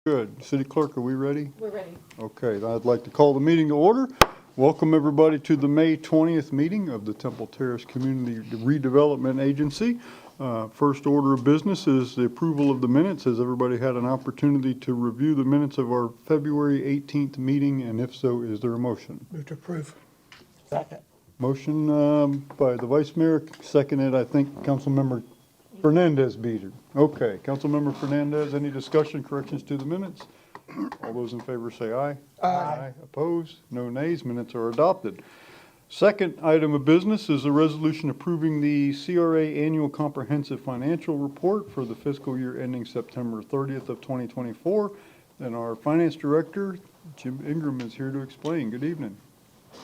Good. City Clerk, are we ready? We're ready. Okay, I'd like to call the meeting to order. Welcome everybody to the May 20th meeting of the Temple Terrace Community Redevelopment Agency. First order of business is the approval of the minutes. Has everybody had an opportunity to review the minutes of our February 18th meeting? And if so, is there a motion? Move to approve. Second. Motion by the Vice Mayor, seconded, I think, Councilmember Fernandez beat it. Okay, Councilmember Fernandez, any discussion, corrections to the minutes? All those in favor say aye. Aye. Opposed? No nays. Minutes are adopted. Second item of business is a resolution approving the CRA Annual Comprehensive Financial Report for the fiscal year ending September 30th of 2024. And our Finance Director, Jim Ingram, is here to explain. Good evening.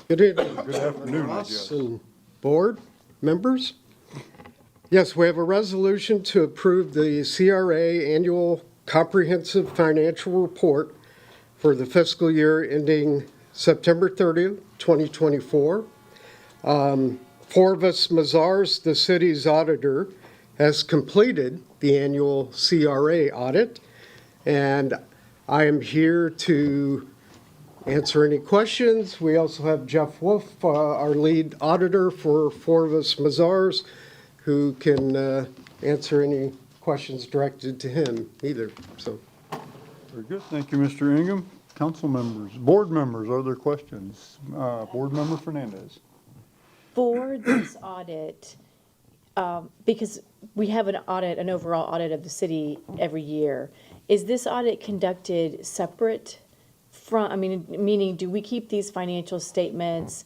Good evening. Good afternoon, I Ross guess. and board members. Yes, we have a resolution to approve the CRA Annual Comprehensive Financial Report for the fiscal year ending September 30th, 2024. Forvis Mazars, the city's auditor, has completed the annual CRA audit, and I am here to answer any questions. We also have Jeff Wolf, our lead auditor for Forvis Mazars, who can answer any questions directed to him either. So, Very good. Thank you, Mr. Ingram. Council members, board members, are there questions? Board Member Fernandez. For this audit, because we have an overall audit of the city every year, is this audit conducted separate from, meaning do we keep these financial statements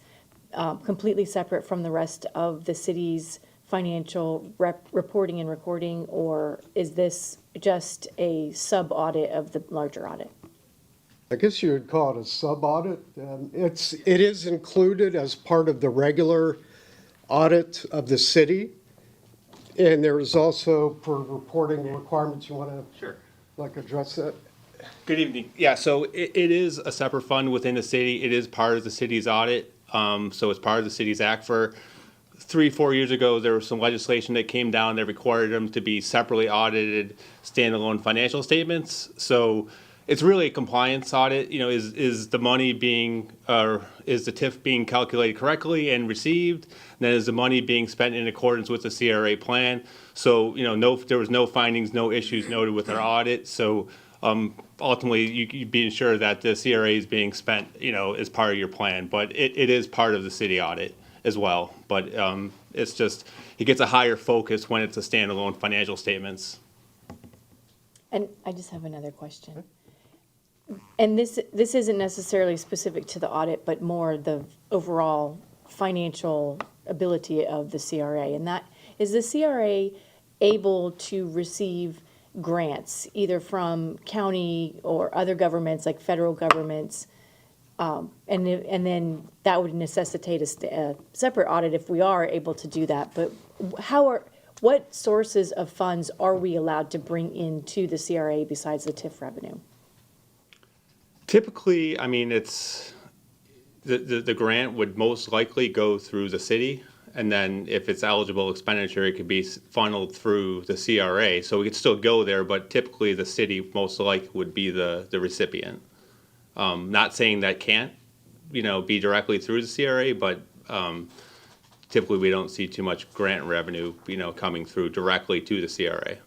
completely separate from the rest of the city's financial reporting and recording, or is this just a sub-audit of the larger audit? I guess you would call it a sub-audit. It is included as part of the regular audit of the city. And there is also, for reporting requirements, you want to Sure. address that? Good evening. Yeah, so it is a separate fund within the city. It is part of the city's audit. So it's part of the city's act. For 3-4 years ago, there was some legislation that came down that required them to be separately audited standalone financial statements. So it's really a compliance audit. You know, is the money being, is the TIF being calculated correctly and received? And then is the money being spent in accordance with the CRA plan? So, you know, there was no findings, no issues noted with our audit. So ultimately, you'd be ensured that the CRA is being spent, you know, as part of your plan. But it is part of the city audit as well. But it's just, it gets a higher focus when it's a standalone financial statements. And I just have another question. And this isn't necessarily specific to the audit, but more the overall financial ability of the CRA. And that, is the CRA able to receive grants either from county or other governments, like federal governments? And then that would necessitate a separate audit if we are able to do that. But what sources of funds are we allowed to bring into the CRA besides the TIF revenue? Typically, I mean, it's the grant would most likely go through the city, and then if it's eligible expenditure, it could be funneled through the CRA. So we could still go there, but typically the city most likely would be the recipient. Not saying that can't, you know, be directly through the CRA, but typically we don't see too much grant revenue, you know, coming through directly to the CRA.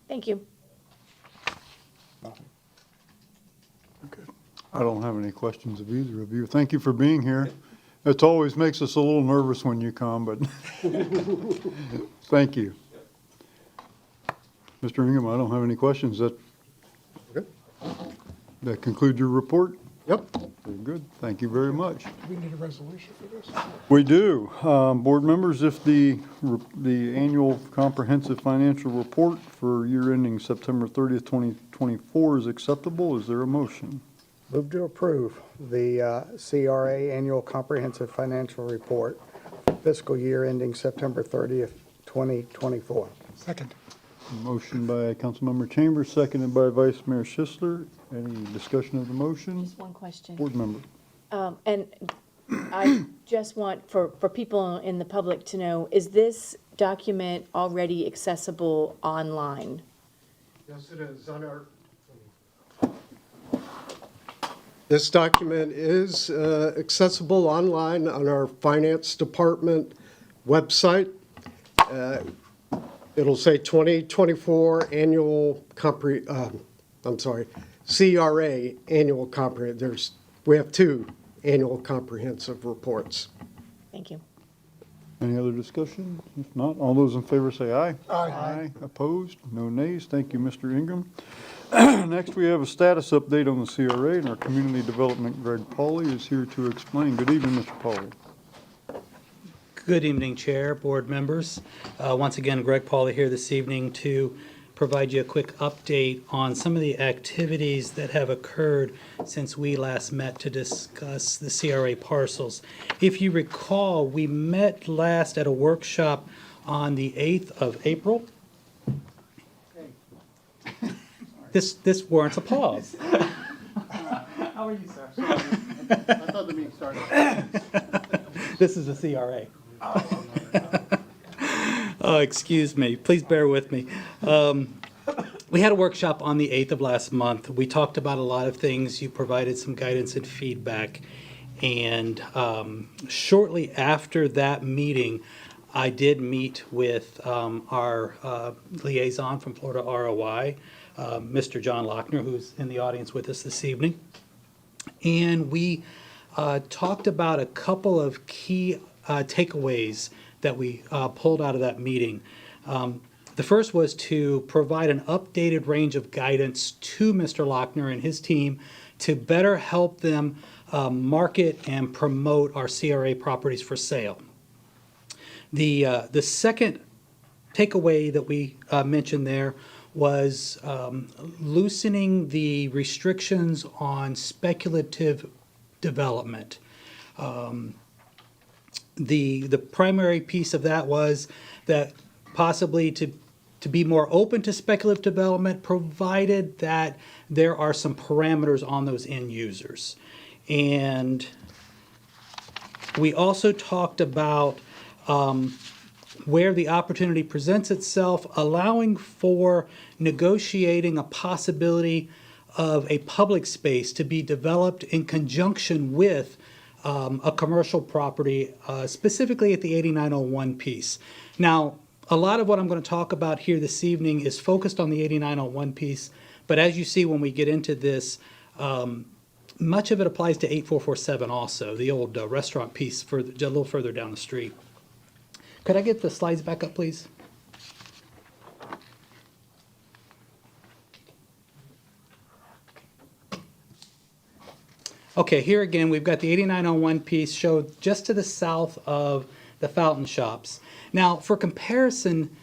Thank you. I don't have any questions of either of you. Thank you for being here. It always makes us a little nervous when you come, but thank you. Mr. Ingham, I don't have any questions. That concludes your report? Yep. Very good. Thank you very much. Do we need a resolution for this? We do. Board members, if the annual comprehensive financial report for year ending September 30th, 2024 is acceptable, is there a motion? Move to approve the CRA Annual Comprehensive Financial Report fiscal year ending September 30th, 2024. Second. Motion by Councilmember Chambers, seconded by Vice Mayor Schisler. Any discussion of the motion? Just one question. Board member. And I just want for people in the public to know, is this document already accessible online? Yes, it is on our. This document is accessible online on our Finance Department website. It'll say 2024 CRA Annual Comprehensive. We have two annual comprehensive reports. Thank you. Any other discussion? If not, all those in favor say aye. Aye. Opposed? No nays. Thank you, Mr. Ingram. Next, we have a status update on the CRA, and our Community Development, Greg Pauley, is here to explain. Good evening, Mr. Pauley. Good evening, Chair, board members. Once again, Greg Pauley here this evening to provide you a quick update on some of the activities that have occurred since we last met to discuss the CRA parcels. If you recall, we met last at a workshop on the 8th of April. This warrants a pause. How are you, sir? I thought the meeting started. This is a CRA. Oh, excuse me. Please bear with me. We had a workshop on the 8th of last month. We talked about a lot of things. You provided some guidance and feedback. And shortly after that meeting, I did meet with our liaison from Florida ROI, Mr. John Lochner, who's in the audience with us this evening. And we talked about a couple of key takeaways that we pulled out of that meeting. The first was to provide an updated range of guidance to Mr. Lochner and his team to better help them market and promote our CRA properties for sale. The second takeaway that we mentioned there was loosening the restrictions on speculative development. The primary piece of that was that possibly to be more open to speculative development, provided that there are some parameters on those end users. And we also talked about where the opportunity presents itself, allowing for negotiating a possibility of a public space to be developed in conjunction with a commercial property, specifically at the 8901 piece. Now, a lot of what I'm going to talk about here this evening is focused on the 8901 piece, but as you see when we get into this, much of it applies to 8447 also, the old restaurant piece a little further down the street. Could I get the slides back up, please? Okay, here again, we've got the 8901 piece showed just to the south of the Fountain Shops. Now, for comparison,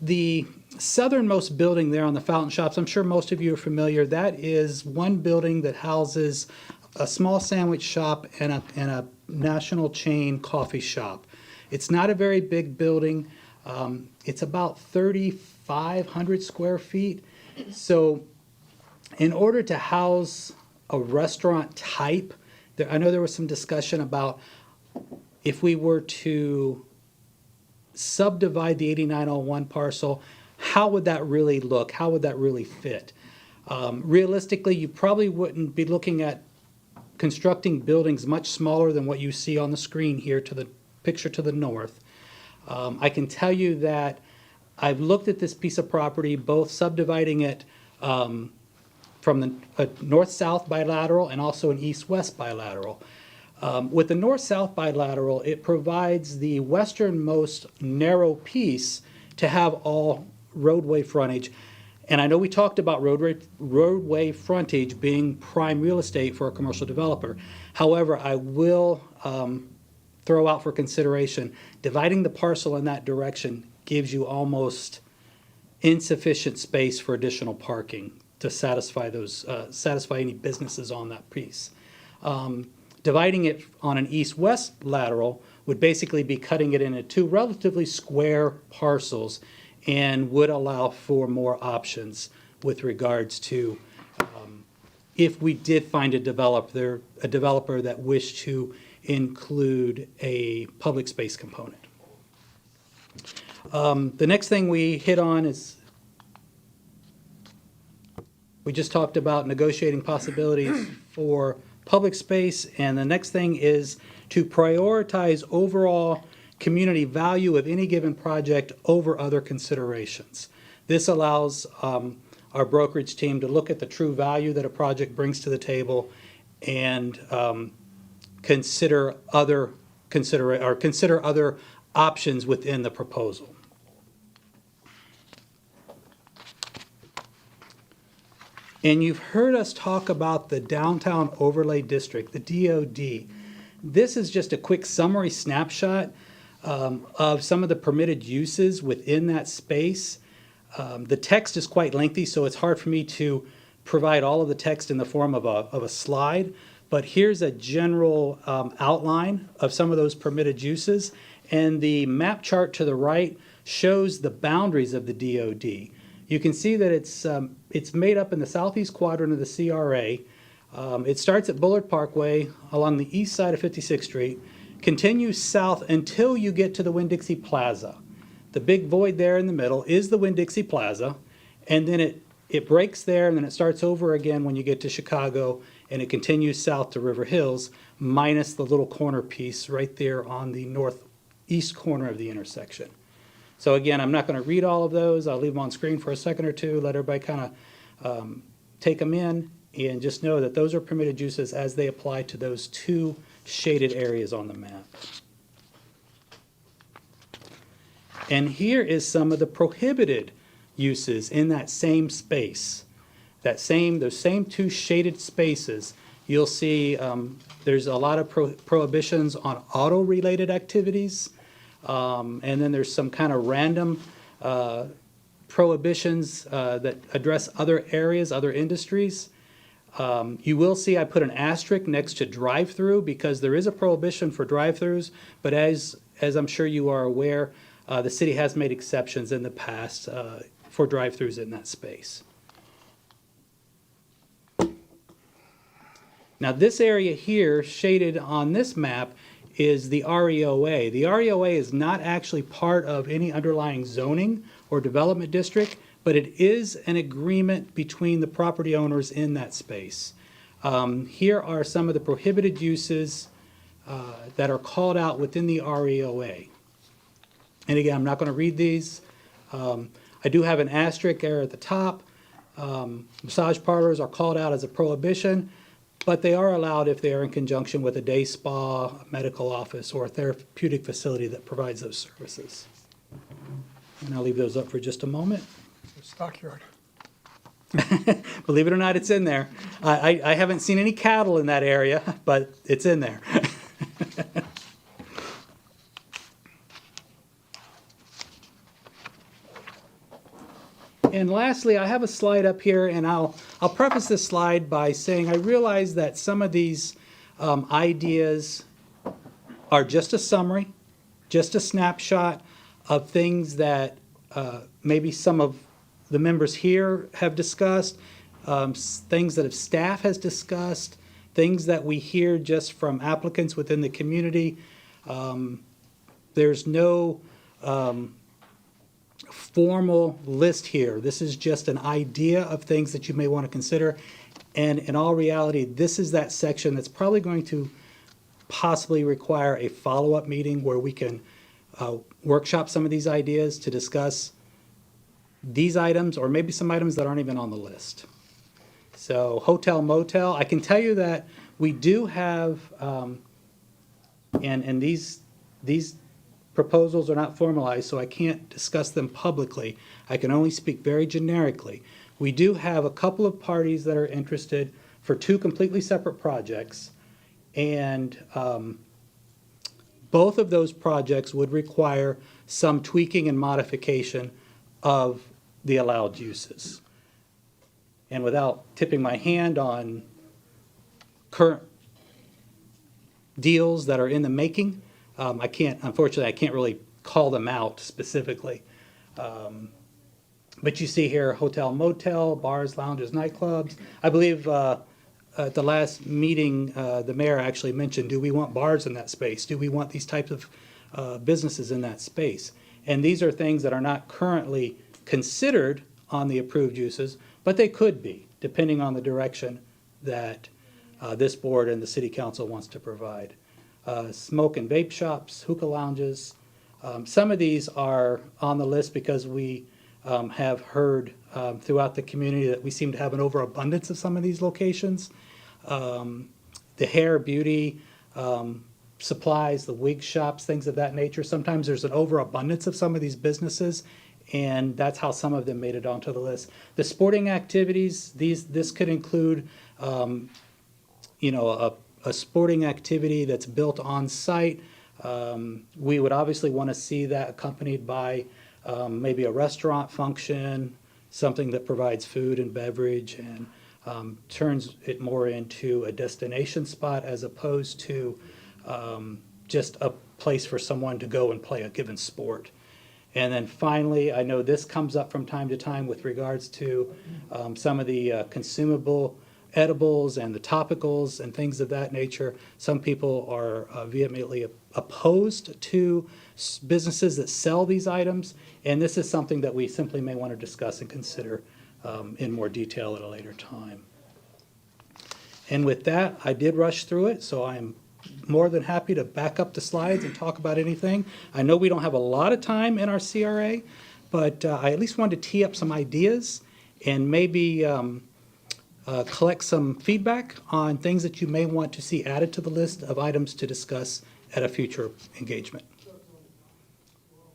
the southernmost building there on the Fountain Shops, I'm sure most of you are familiar, that is one building that houses a small sandwich shop and a national chain coffee shop. It's not a very big building. It's about 3,500 square feet. So in order to house a restaurant type, I know there was some discussion about if we were to subdivide the 8901 parcel, how would that really look? How would that really fit? Realistically, you probably wouldn't be looking at constructing buildings much smaller than what you see on the screen here to the picture to the north. I can tell you that I've looked at this piece of property, both subdividing it from the north-south bilateral and also an east-west bilateral. With the north-south bilateral, it provides the westernmost narrow piece to have all roadway frontage. And I know we talked about roadway frontage being prime real estate for a commercial developer. However, I will throw out for consideration, dividing the parcel in that direction gives you almost insufficient space for additional parking to satisfy any businesses on that piece. Dividing it on an east-west lateral would basically be cutting it into two relatively square parcels and would allow for more options with regards to if we did find a developer that wished to include a public space component. The next thing we hit on is We just talked about negotiating possibilities for public space, and the next thing is to prioritize overall community value of any given project over other considerations. This allows our brokerage team to look at the true value that a project brings to the table and consider other options within the proposal. And you've heard us talk about the Downtown Overlay District, the DOD. This is just a quick summary snapshot of some of the permitted uses within that space. The text is quite lengthy, so it's hard for me to provide all of the text in the form of a slide. But here's a general outline of some of those permitted uses. And the map chart to the right shows the boundaries of the DOD. You can see that it's made up in the southeast quadrant of the CRA. It starts at Bullard Parkway along the east side of 56th Street, continues south until you get to the Winn-Dixie Plaza. The big void there in the middle is the Winn-Dixie Plaza, and then it breaks there, and then it starts over again when you get to Chicago, and it continues south to River Hills, minus the little corner piece right there on the northeast corner of the intersection. So again, I'm not going to read all of those. I'll leave them on screen for a second or two, let everybody kind of take them in, and just know that those are permitted uses as they apply to those two shaded areas on the map. And here is some of the prohibited uses in that same space. Those same two shaded spaces, you'll see there's a lot of prohibitions on auto-related activities. And then there's some kind of random prohibitions that address other areas, other industries. You will see I put an asterisk next to drive-through because there is a prohibition for drive-throughs, but as I'm sure you are aware, the city has made exceptions in the past for drive-throughs in that space. Now this area here, shaded on this map, is the REOA. The REOA is not actually part of any underlying zoning or development district, but it is an agreement between the property owners in that space. Here are some of the prohibited uses that are called out within the REOA. And again, I'm not going to read these. I do have an asterisk there at the top. Massage parlors are called out as a prohibition, but they are allowed if they are in conjunction with a day spa, a medical office, or a therapeutic facility that provides those services. And I'll leave those up for just a moment. Stockyard. Believe it or not, it's in there. I haven't seen any cattle in that area, but it's in there. And lastly, I have a slide up here, and I'll preface this slide by saying I realize that some of these ideas are just a summary, just a snapshot of things that maybe some of the members here have discussed, things that staff has discussed, things that we hear just from applicants within the community. There's no formal list here. This is just an idea of things that you may want to consider. And in all reality, this is that section that's probably going to possibly require a follow-up meeting where we can workshop some of these ideas to discuss these items or maybe some items that aren't even on the list. So hotel, motel, I can tell you that we do have, and these proposals are not formalized, so I can't discuss them publicly. I can only speak very generically. We do have a couple of parties that are interested for two completely separate projects, and both of those projects would require some tweaking and modification of the allowed uses. And without tipping my hand on current deals that are in the making, unfortunately, I can't really call them out specifically. But you see here, hotel, motel, bars, lounges, nightclubs. I believe at the last meeting, the mayor actually mentioned, do we want bars in that space? Do we want these types of businesses in that space? And these are things that are not currently considered on the approved uses, but they could be, depending on the direction that this board and the city council wants to provide. Smoke and vape shops, hookah lounges. Some of these are on the list because we have heard throughout the community that we seem to have an overabundance of some of these locations. The hair, beauty, supplies, the wig shops, things of that nature. Sometimes there's an overabundance of some of these businesses, and that's how some of them made it onto the list. The sporting activities, this could include, a sporting activity that's built on site. We would obviously want to see that accompanied by maybe a restaurant function, something that provides food and beverage and turns it more into a destination spot as opposed to just a place for someone to go and play a given sport. And then finally, I know this comes up from time to time with regards to some of the consumable edibles and the topicals and things of that nature. Some people are vehemently opposed to businesses that sell these items, and this is something that we simply may want to discuss and consider in more detail at a later time. And with that, I did rush through it, so I am more than happy to back up the slides and talk about anything. I know we don't have a lot of time in our CRA, but I at least wanted to tee up some ideas and maybe collect some feedback on things that you may want to see added to the list of items to discuss at a future engagement.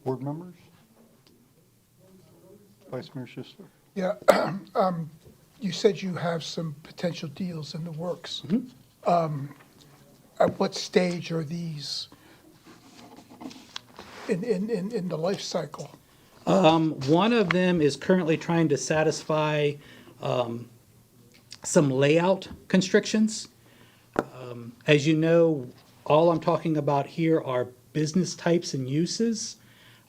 Board members? Vice Mayor Schisler? Yeah, you said you have some potential deals in the works. At what stage are these in the life cycle? One of them is currently trying to satisfy some layout constrictions. As you know, all I'm talking about here are business types and uses,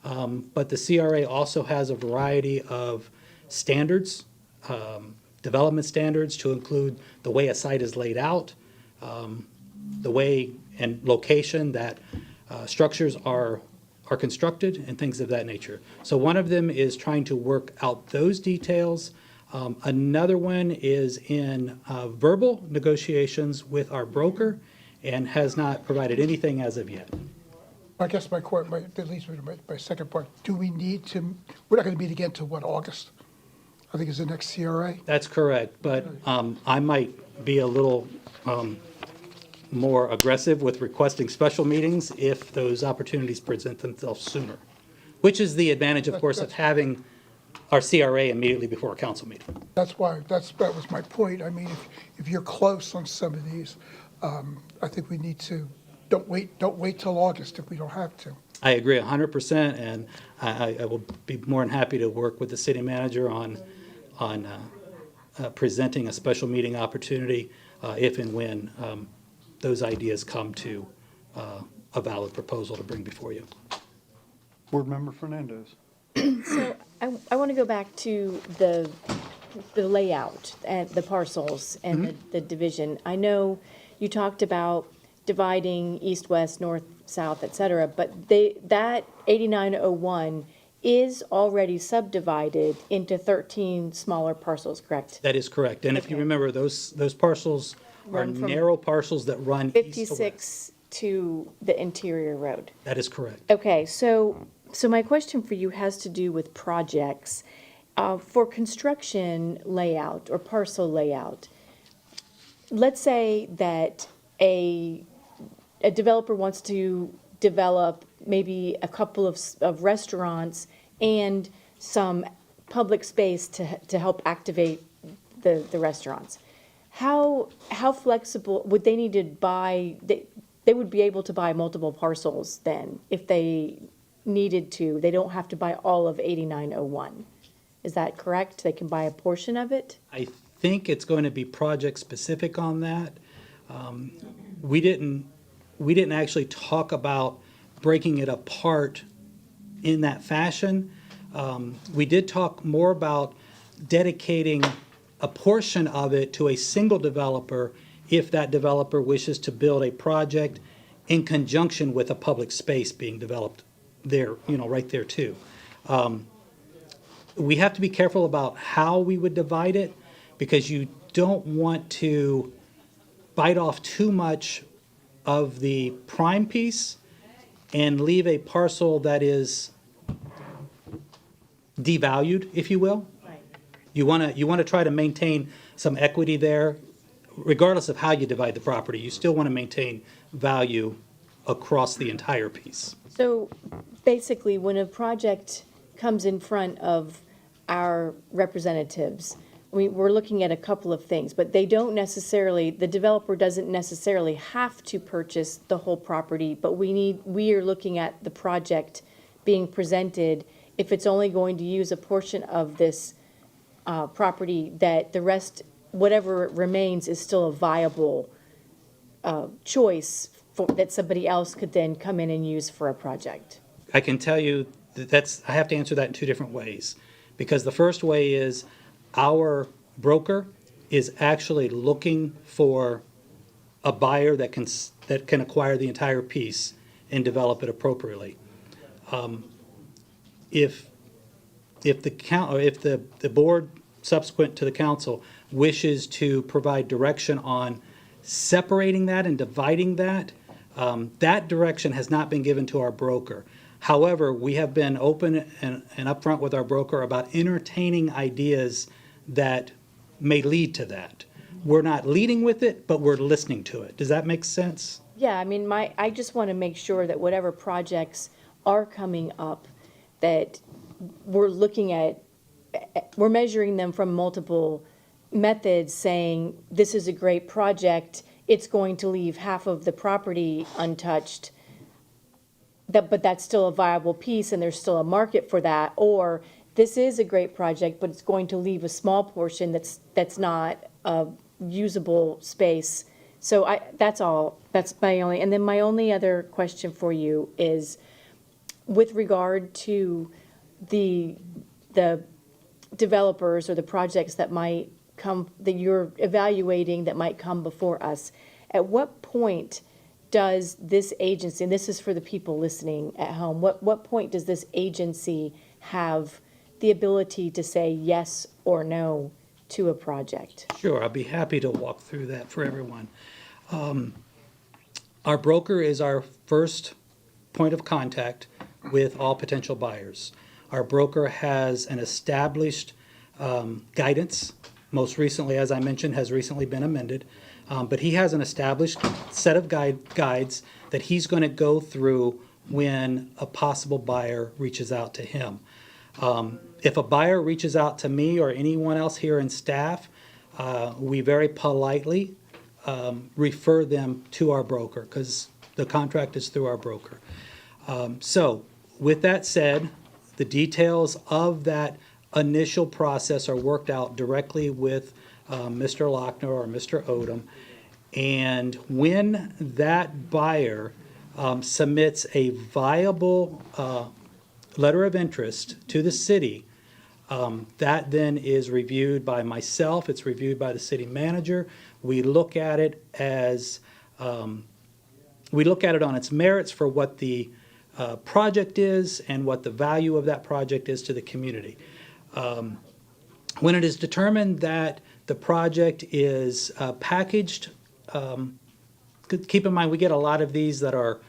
but the CRA also has a variety of standards, development standards to include the way a site is laid out, the way and location that structures are constructed, and things of that nature. So one of them is trying to work out those details. Another one is in verbal negotiations with our broker and has not provided anything as of yet. I guess that leads me to my second part. Do we need to, we're not going to meet again till what, August? I think is the next CRA. That's correct, but I might be a little more aggressive with requesting special meetings if those opportunities present themselves sooner, which is the advantage, of course, of having our CRA immediately before a council meeting. That was my point. I mean, if you're close on some of these, I think we need to, don't wait till August if we don't have to. I agree 100%, and I will be more than happy to work with the city manager on presenting a special meeting opportunity if and when those ideas come to a valid proposal to bring before you. Board Member Fernandez? So I want to go back to the layout and the parcels and the division. I know you talked about dividing east, west, north, south, et cetera, but that 8901 is already subdivided into 13 smaller parcels, correct? That is correct, and if you Okay. remember, those parcels are Run from narrow parcels that run east to west. 56 to the interior road. That is correct. Okay, so my question for you has to do with projects. For construction layout or parcel layout, let's say that a developer wants to develop maybe a couple of restaurants and some public space to help activate the restaurants. How flexible would they need to buy? They would be able to buy multiple parcels then if they needed to. They don't have to buy all of 8901. Is that correct? They can buy a portion of it? I think it's going to be project specific on that. We didn't actually talk about breaking it apart in that fashion. We did talk more about dedicating a portion of it to a single developer if that developer wishes to build a project in conjunction with a public space being developed there, right there too. we have to be careful about how we would divide it, because you don't want to bite off too much of the prime piece and leave a parcel that is devalued, if you will. Right. You want to try to maintain some equity there, regardless of how you divide the property. You still want to maintain value across the entire piece. So basically, when a project comes in front of our representatives, we're looking at a couple of things, but they don't necessarily, the developer doesn't necessarily have to purchase the whole property, but we are looking at the project being presented. If it's only going to use a portion of this property, that the rest, whatever remains, is still a viable choice that somebody else could then come in and use for a project. I can tell you that I have to answer that in two different ways. Because the first way is our broker is actually looking for a buyer that can acquire the entire piece and develop it appropriately. If the board subsequent to the council wishes to provide direction on separating that and dividing that, that direction has not been given to our broker. However, we have been open and upfront with our broker about entertaining ideas that may lead to that. We're not leading with it, but we're listening to it. Does that make sense? Yeah, I mean, I just want to make sure that whatever projects are coming up, that we're looking at, we're measuring them from multiple methods, saying, this is a great project, it's going to leave half of the property untouched, but that's still a viable piece and there's still a market for that. Or this is a great project, but it's going to leave a small portion that's not a usable space. So that's all, that's my only, and then my only other question for you is with regard to the developers or the projects that might come, that you're evaluating that might come before us. At what point does this agency, and this is for the people listening at home, what point does this agency have the ability to say yes or no to a project? Sure, I'll be happy to walk through that for everyone. Our broker is our first point of contact with all potential buyers. Our broker has an established guidance. Most recently, as I mentioned, has recently been amended. But he has an established set of guides that he's going to go through when a possible buyer reaches out to him. If a buyer reaches out to me or anyone else here in staff, we very politely refer them to our broker because the contract is through our broker. So with that said, the details of that initial process are worked out directly with Mr. Lochner or Mr. Odom. And when that buyer submits a viable letter of interest to the city, that then is reviewed by myself, it's reviewed by the city manager. We look at it as, we look at it on its merits for what the project is and what the value of that project is to the community. When it is determined that the project is packaged, keep in mind we get a lot of these that are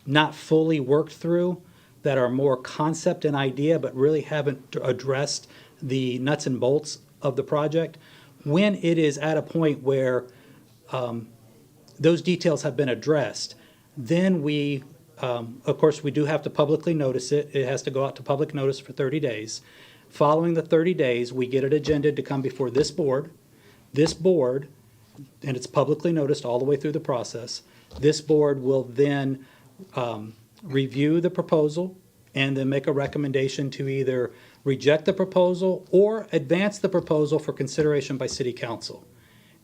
not fully worked through, that are more concept and idea, but really haven't addressed the nuts and bolts of the project. When it is at a point where those details have been addressed, then we, of course, we do have to publicly notice it. It has to go out to public notice for 30 days. Following the 30 days, we get it agendaed to come before this board. This board, and it's publicly noticed all the way through the process, this board will then review the proposal and then make a recommendation to either reject the proposal or advance the proposal for consideration by city council.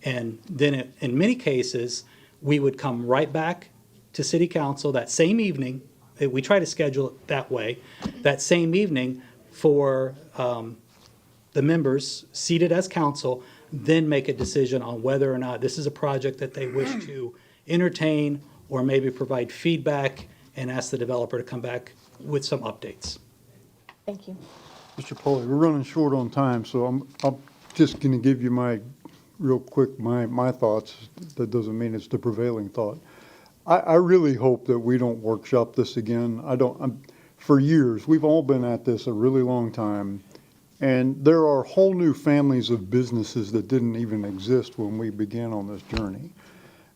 And then in many cases, we would come right back to city council that same evening. We try to schedule it that way, that same evening for the members seated as council, then make a decision on whether or not this is a project that they wish to entertain or maybe provide feedback and ask the developer to come back with some updates. Thank you. Mr. Polly, we're running short on time, so I'm just going to give you real quick, my thoughts. That doesn't mean it's the prevailing thought. I really hope that we don't workshop this again. For years, we've all been at this a really long time, and there are whole new families of businesses that didn't even exist when we began on this journey.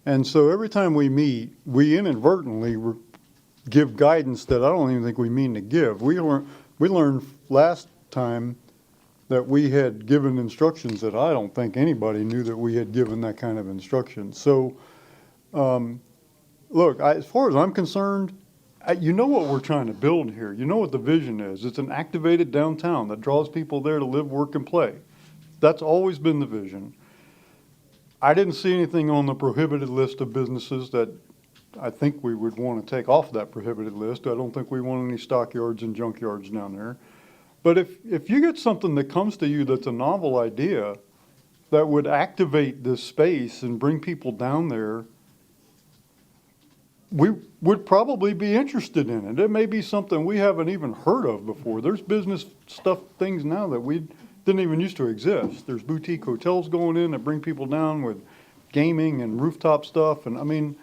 And so every time we meet, we inadvertently give guidance that I don't even think we mean to give. We learned last time that we had given instructions that I don't think anybody knew that we had given that kind of instruction. So, look, as far as I'm concerned, you know what we're trying to build here. You know what the vision is. It's an activated downtown that draws people there to live, work, and play. That's always been the vision. I didn't see anything on the prohibited list of businesses that I think we would want to take off that prohibited list. I don't think we want any stockyards and junkyards down there. But if you get something that comes to you that's a novel idea that would activate this space and bring people down there, we would probably be interested in it. It may be something we haven't even heard of before. There's business stuff, things now that we didn't even used to exist. There's boutique hotels going in that bring people down with gaming and rooftop stuff. And I mean,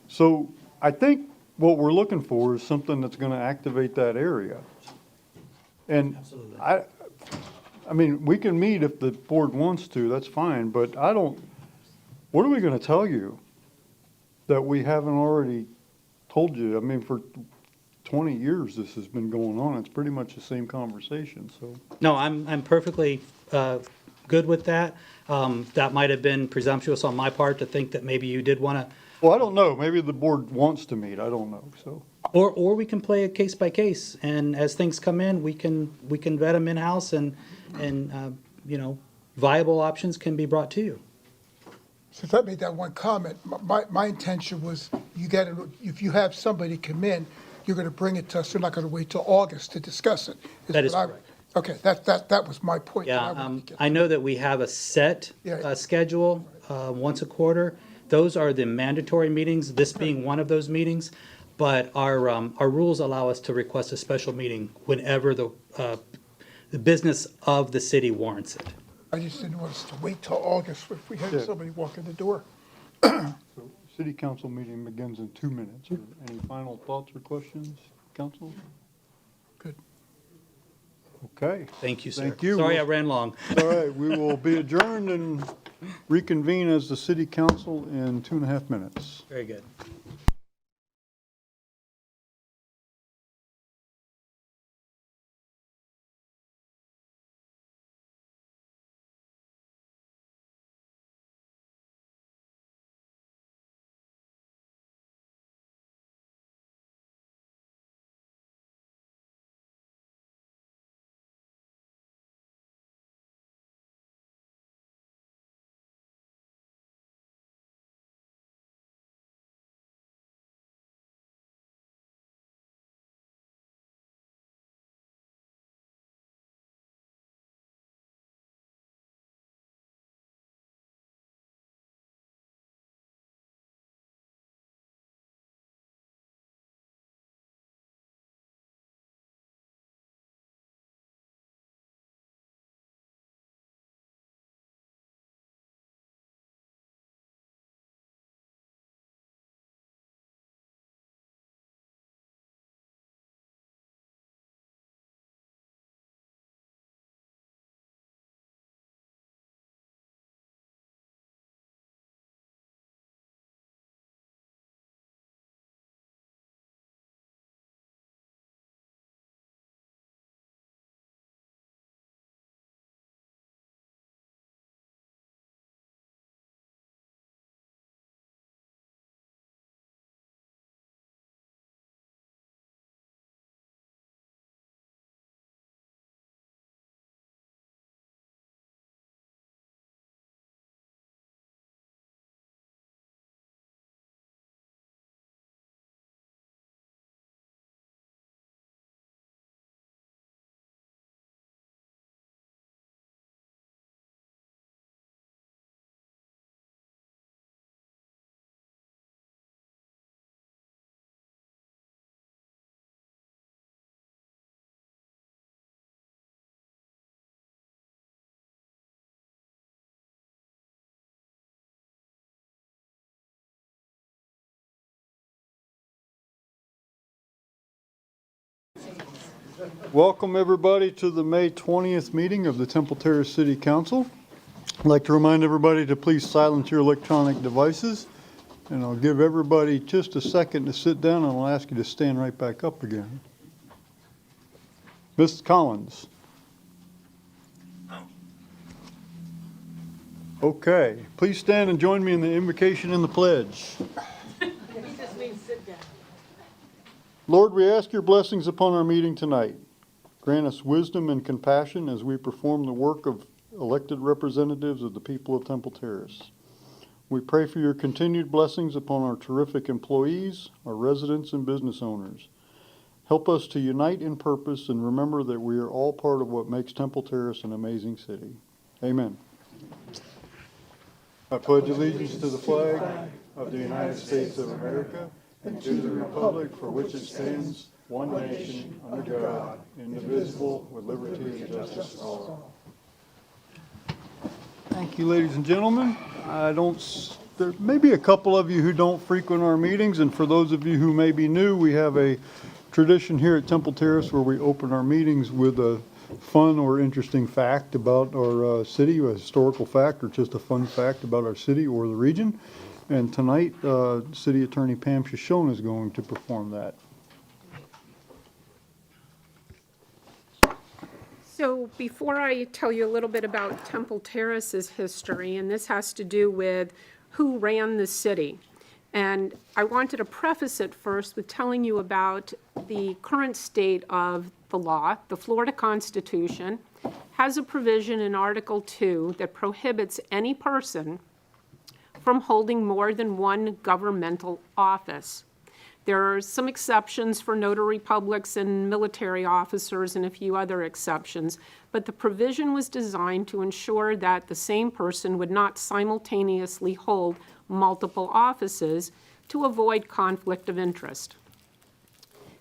so I think what we're looking for is something that's going to activate that area. And I mean, we can meet if the board wants to, that's fine, but what are we going to tell you that we haven't already told you? I mean, for 20 years this has been going on. It's pretty much the same conversation, so. No, I'm perfectly good with that. That might have been presumptuous on my part to think that maybe you did want to, Well, I don't know. Maybe the board wants to meet. I don't know, so. or we can play it case by case, and as things come in, we can vet them in-house, and you know, viable options can be brought to you. Since I made that one comment, my intention was if you have somebody come in, you're going to bring it to us. You're not going to wait till August to discuss it. That is what I- correct. Okay, that was my point. that Yeah, I wanted to get I know that we have a set Yeah. schedule once a quarter. Those are the mandatory meetings, this being one of those meetings. But our rules allow us to request a special meeting whenever the business of the city warrants it. I just didn't want us to wait till August if we had Yeah. somebody walk in the door. So, city council meeting begins in 2 minutes. Any final thoughts or questions, council? Good. Okay. Thank you, sir. Thank you. Sorry I ran long. All right, we will be adjourned and reconvene as the city council in 2.5 minutes. Very good. Welcome, everybody, to the May 20th meeting of the Temple Terrace City Council. I'd like to remind everybody to please silence your electronic devices, and I'll give everybody just a second to sit down, and I'll ask you to stand right back up again. Ms. Collins. Okay, please stand and join me in the invocation and the pledge. Lord, we ask your blessings upon our meeting tonight. Grant us wisdom and compassion as we perform the work of elected representatives of the people of Temple Terrace. We pray for your continued blessings upon our terrific employees, our residents, and business owners. Help us to unite in purpose and remember that we are all part of what makes Temple Terrace an amazing city. Amen. I pledge allegiance to the flag of the United States of America and to the republic for which it stands, one nation, under God, indivisible, with liberty and justice for all. Thank you, ladies and gentlemen. There may be a couple of you who don't frequent our meetings, and for those of you who may be new, we have a tradition here at Temple Terrace where we open our meetings with a fun or interesting fact about our city, a historical fact or just a fun fact about our city or the region. And tonight, City Attorney Pam Shoshone is going to perform that. So before I tell you a little bit about Temple Terrace's history, and this has to do with who ran the city. And I wanted to preface it first with telling you about the current state of the law. The Florida Constitution has a provision in Article 2 that prohibits any person from holding more than one governmental office. There are some exceptions for notary publics and military officers and a few other exceptions, but the provision was designed to ensure that the same person would not simultaneously hold multiple offices to avoid conflict of interest.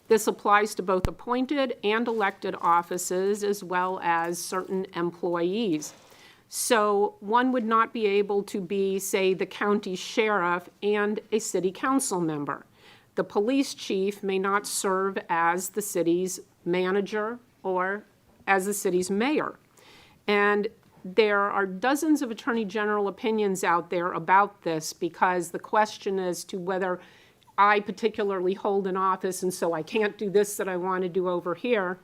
This applies to both appointed and elected offices as well as certain employees. So one would not be able to be, say, the county sheriff and a city council member. The police chief may not serve as the city's manager or as the city's mayor. And there are dozens of attorney general opinions out there about this because the question as to whether I particularly hold an office and so I can't do this that I want to do over here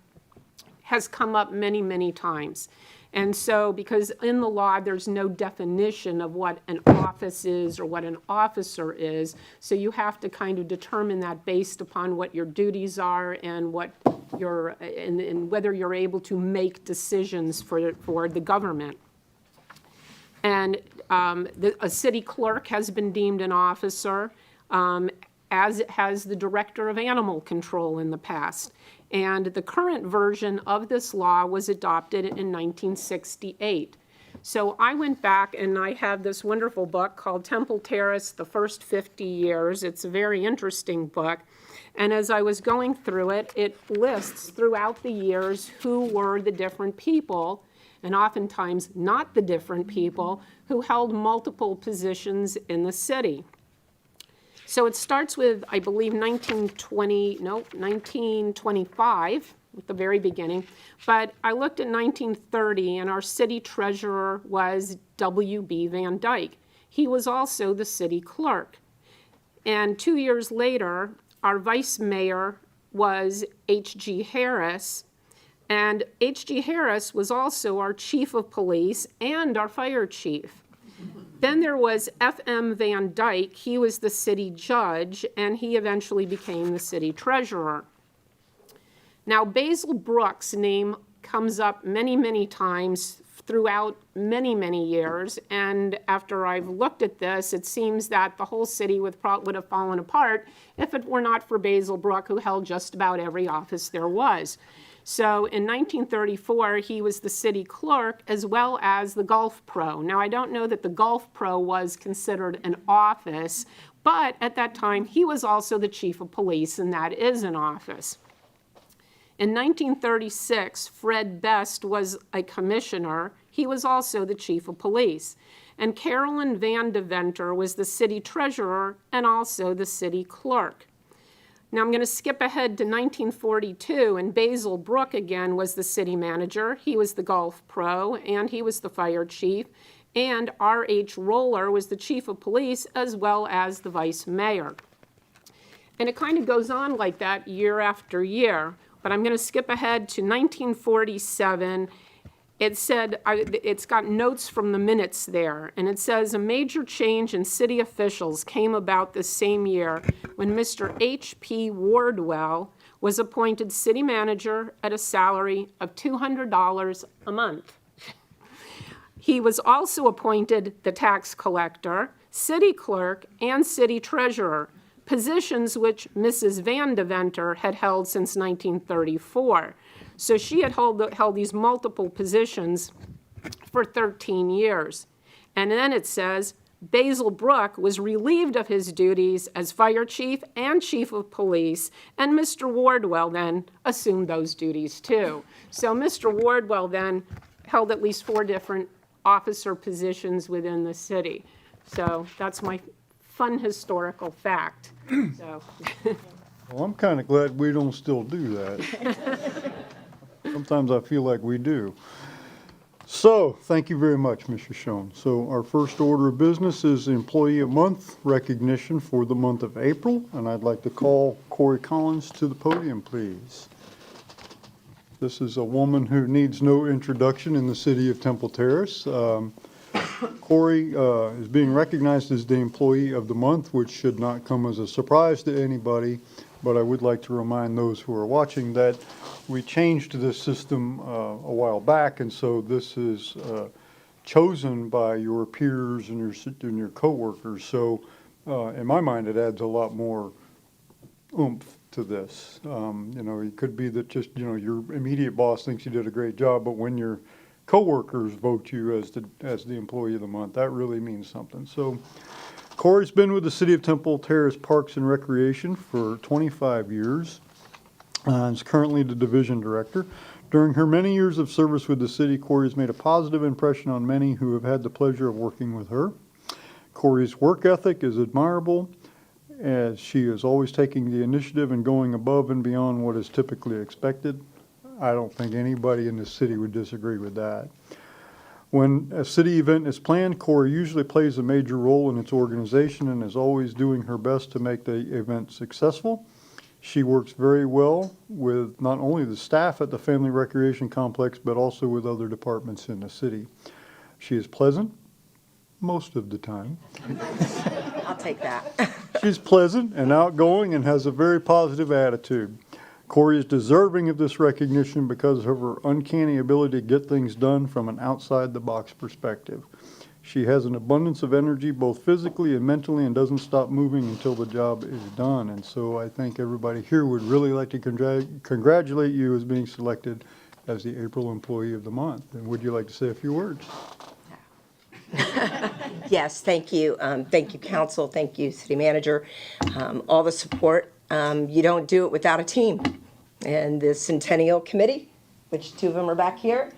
has come up many, many times. And so because in the law there's no definition of what an office is or what an officer is, so you have to kind of determine that based upon what your duties are and what and whether you're able to make decisions for the government. And a city clerk has been deemed an officer, as has the director of animal control in the past. And the current version of this law was adopted in 1968. So I went back and I have this wonderful book called Temple Terrace, The First 50 Years. It's a very interesting book. And as I was going through it, it lists throughout the years who were the different people, and oftentimes not the different people, who held multiple positions in the city. So it starts with, I believe, 1925, at the very beginning. But I looked at 1930, and our city treasurer was W.B. Van Dyke. He was also the city clerk. And 2 years later, our vice mayor was H.G. Harris. And H.G. Harris was also our chief of police and our fire chief. Then there was F.M. Van Dyke. He was the city judge, and he eventually became the city treasurer. Now, Basil Brooks' name comes up many, many times throughout many, many years, and after I've looked at this, it seems that the whole city would have fallen apart if it were not for Basil Brooks, who held just about every office there was. So in 1934, he was the city clerk as well as the golf pro. Now, I don't know that the golf pro was considered an office, but at that time, he was also the chief of police, and that is an office. In 1936, Fred Best was a commissioner. He was also the chief of police. And Carolyn Van Deventer was the city treasurer and also the city clerk. Now, I'm going to skip ahead to 1942, and Basil Brook again was the city manager. He was the golf pro, and he was the fire chief. And R.H. Roller was the chief of police, as well as the vice mayor. And it kind of goes on like that year after year. But I'm going to skip ahead to 1947. It said, it's got notes from the minutes there, and it says, a major change in city officials came about this same year when Mr. H.P. Wardwell was appointed city manager at a salary of $200 a month. He was also appointed the tax collector, city clerk, and city treasurer, positions which Mrs. Van Deventer had held since 1934. So she had held these multiple positions for 13 years. And then it says, Basil Brook was relieved of his duties as fire chief and chief of police, and Mr. Wardwell then assumed those duties too. So Mr. Wardwell then held at least 4 different officer positions within the city. So that's my fun historical fact. So. Well, I'm kind of glad we don't still do that. Sometimes I feel like we do. So, thank you very much, Mr. Schoen. So our first order of business is the Employee of Month recognition for the month of April, and I'd like to call Corey Collins to the podium, please. This is a woman who needs no introduction in the city of Temple Terrace. Corey is being recognized as the Employee of the Month, which should not come as a surprise to anybody, but I would like to remind those who are watching that we changed this system a while back, and so this is chosen by your peers and your coworkers. So in my mind, it adds a lot more oomph to this. You know, it could be that just, you know, your immediate boss thinks you did a great job, but when your coworkers vote you as the Employee of the Month, that really means something. So Corey's been with the City of Temple Terrace Parks and Recreation for 25 years. And is currently the division director. During her many years of service with the city, Corey has made a positive impression on many who have had the pleasure of working with her. Corey's work ethic is admirable, as she is always taking the initiative and going above and beyond what is typically expected. I don't think anybody in the city would disagree with that. When a city event is planned, Corey usually plays a major role in its organization and is always doing her best to make the event successful. She works very well with not only the staff at the Family Recreation Complex, but also with other departments in the city. She is pleasant most of the time. I'll take that. She's pleasant and outgoing and has a very positive attitude. Corey is deserving of this recognition because of her uncanny ability to get things done from an outside-the-box perspective. She has an abundance of energy, both physically and mentally, and doesn't stop moving until the job is done. And so I think everybody here would really like to congratulate you as being selected as the April Employee of the Month. And would you like to say a few words? Yes, thank you. Thank you, council. Thank you, city manager. All the support. You don't do it without a team. And the Centennial Committee, which 2 of them are back here,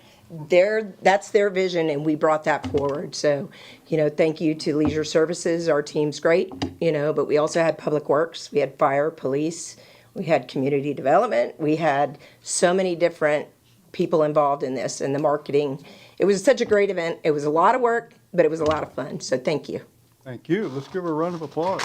that's their vision, and we brought that forward. So, you know, thank you to Leisure Services. Our team's great, you know, but we also had Public Works, we had Fire, Police, we had Community Development, we had so many different people involved in this, and the marketing. It was such a great event. It was a lot of work, but it was a lot of fun. So thank you. Thank you. Let's give her a round of applause.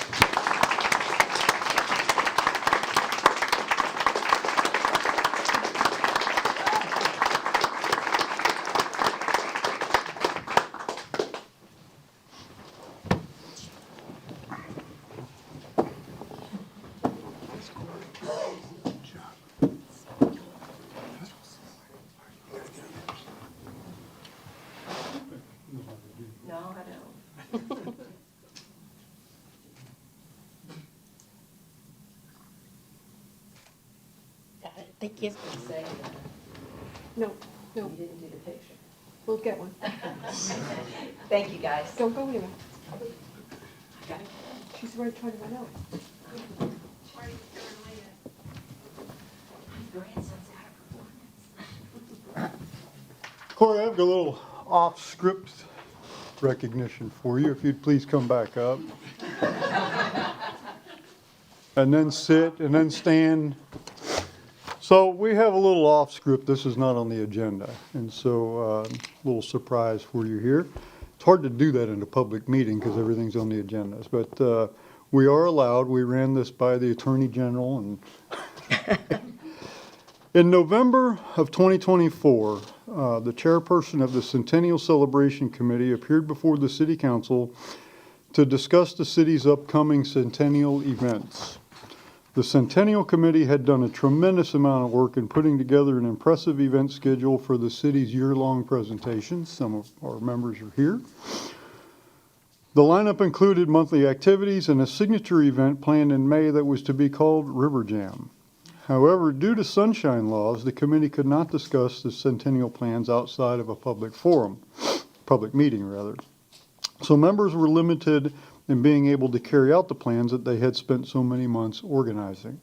No, I don't. Thank you. No, no, You didn't do the picture. we'll get one. Thank you, guys. Don't go anywhere. She's right trying to run out. Corey, I have a little off-script recognition for you, if you'd please come back up. and then sit, and then stand. So we have a little off script. This is not on the agenda. And so, a little surprise for you here. It's hard to do that in a public meeting because everything's on the agendas. But we are allowed. We ran this by the Attorney General. And in November of 2024, the chairperson of the Centennial Celebration Committee appeared before the City Council to discuss the city's upcoming centennial events. The Centennial Committee had done a tremendous amount of work in putting together an impressive event schedule for the city's year-long presentations. Some of our members are here. The lineup included monthly activities and a signature event planned in May that was to be called River Jam. However, due to sunshine laws, the committee could not discuss the centennial plans outside of a public forum, public meeting rather. So members were limited in being able to carry out the plans that they had spent so many months organizing.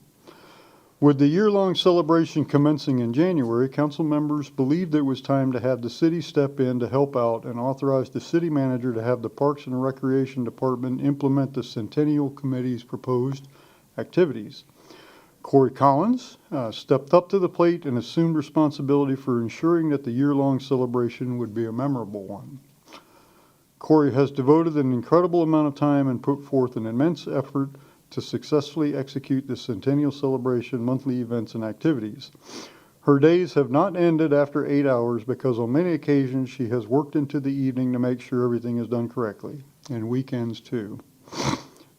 With the year-long celebration commencing in January, council members believed it was time to have the city step in to help out and authorize the city manager to have the Parks and Recreation Department implement the Centennial Committee's proposed activities. Corey Collins stepped up to the plate and assumed responsibility for ensuring that the year-long celebration would be a memorable one. Corey has devoted an incredible amount of time and put forth an immense effort to successfully execute the Centennial Celebration monthly events and activities. Her days have not ended after 8 hours because on many occasions she has worked into the evening to make sure everything is done correctly, and weekends too.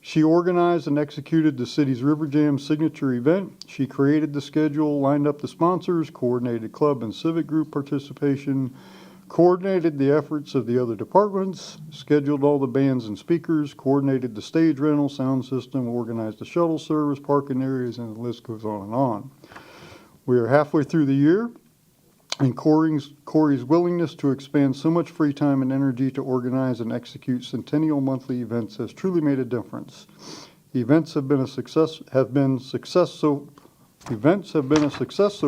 She organized and executed the city's River Jam signature event. She created the schedule, lined up the sponsors, coordinated club and civic group participation, coordinated the efforts of the other departments, scheduled all the bands and speakers, coordinated the stage rental, sound system, organized the shuttle service, parking areas, and the list goes on and on. We are halfway through the year, and Corey's willingness to expend so much free time and energy to organize and execute centennial monthly events has truly made a difference. Events have been a success so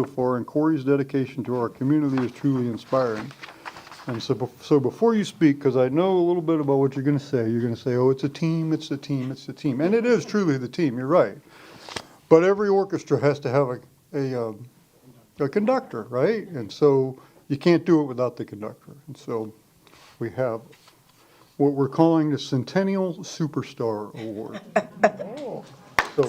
far, and Corey's dedication to our community is truly inspiring. And so before you speak, because I know a little bit about what you're going to say, oh, it's a team, it's the team, it's the team. And it is truly the team, you're right. But every orchestra has to have a conductor, right? And so you can't do it without the conductor. And so we have what we're calling the Centennial Superstar Award. So,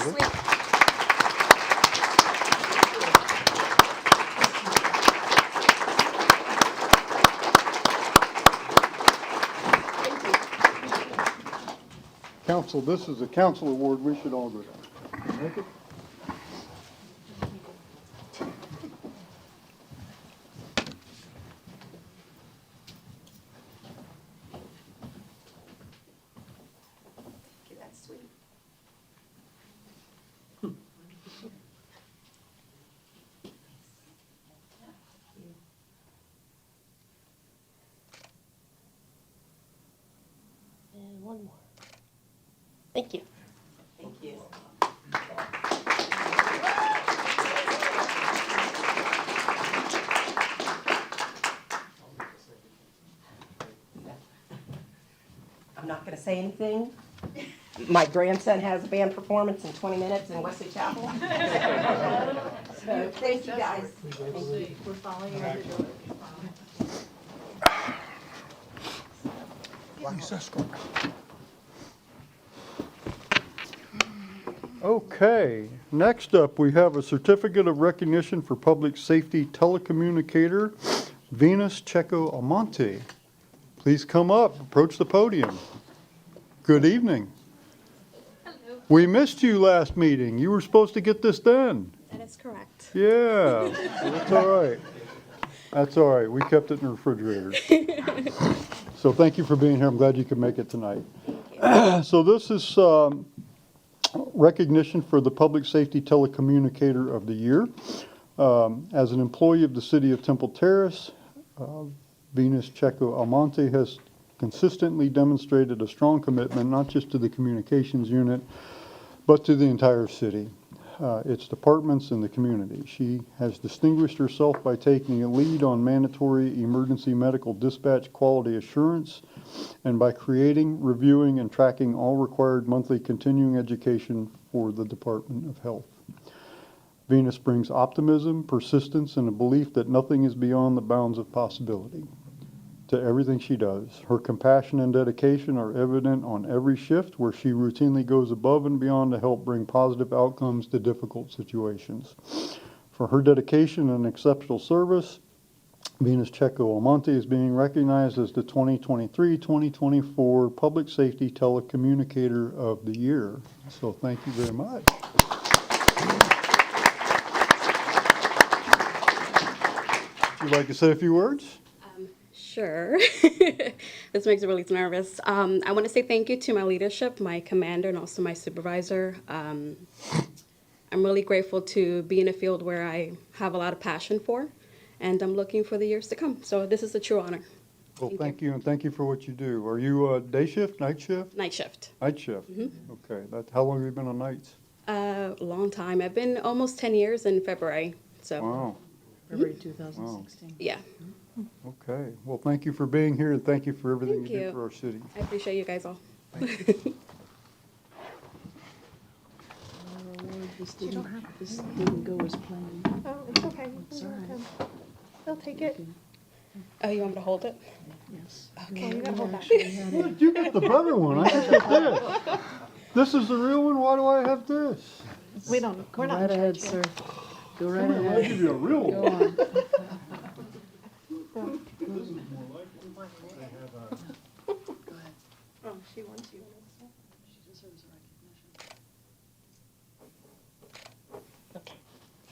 council, this is a council award. We should all go down. Make it. That's sweet. And one more. Thank you. Thank you. I'm not going to say anything. My grandson has a band performance in 20 minutes in Wesley Chapel. So thank you, guys. We're following your visual. Please escort. Okay, next up, we have a certificate of recognition for public safety telecommunicator, Venus Checo Almonte. Please come up, approach the podium. Good evening. Hello. We missed you last meeting. You were supposed to get this done. That is correct. Yeah, that's all right. That's all right. We kept it in the refrigerator. So thank you for being here. I'm glad you could make it tonight. So this is recognition for the Public Safety Telecommunicator of the Year. As an employee of the City of Temple Terrace, Venus Checo Almonte has consistently demonstrated a strong commitment not just to the communications unit, but to the entire city, its departments, and the community. She has distinguished herself by taking a lead on mandatory emergency medical dispatch quality assurance and by creating, reviewing, and tracking all required monthly continuing education for the Department of Health. Venus brings optimism, persistence, and a belief that nothing is beyond the bounds of possibility to everything she does. Her compassion and dedication are evident on every shift where she routinely goes above and beyond to help bring positive outcomes to difficult situations. For her dedication and exceptional service, Venus Checo Almonte is being recognized as the 2023-2024 Public Safety Telecommunicator of the Year. So thank you very much. Would you like to say a few words? Sure. This makes me really nervous. I want to say thank you to my leadership, my commander, and also my supervisor. I'm really grateful to be in a field where I have a lot of passion for, and I'm looking for the years to come. So this is a true honor. Well, thank you, and thank you for what you do. Are you day shift, night shift? Night shift. Night shift. Okay. How long have you been on nights? A long time. I've been almost 10 years in February. So Wow. February 2016. yeah, Okay. Well, thank you for being here, and thank you for everything Thank you do you. for our city. I appreciate you guys all. This didn't go as planned. Oh, it's okay. They'll take it. Oh, you want me to hold it? Yes. Okay, you gotta hold that. Look, you got the better one. I just got this. This is the real one. Why do I have this? We don't, we're not in Right ahead, charge here. sir. Go right I'll ahead. give you a real Go one. on. Oh, she wants you.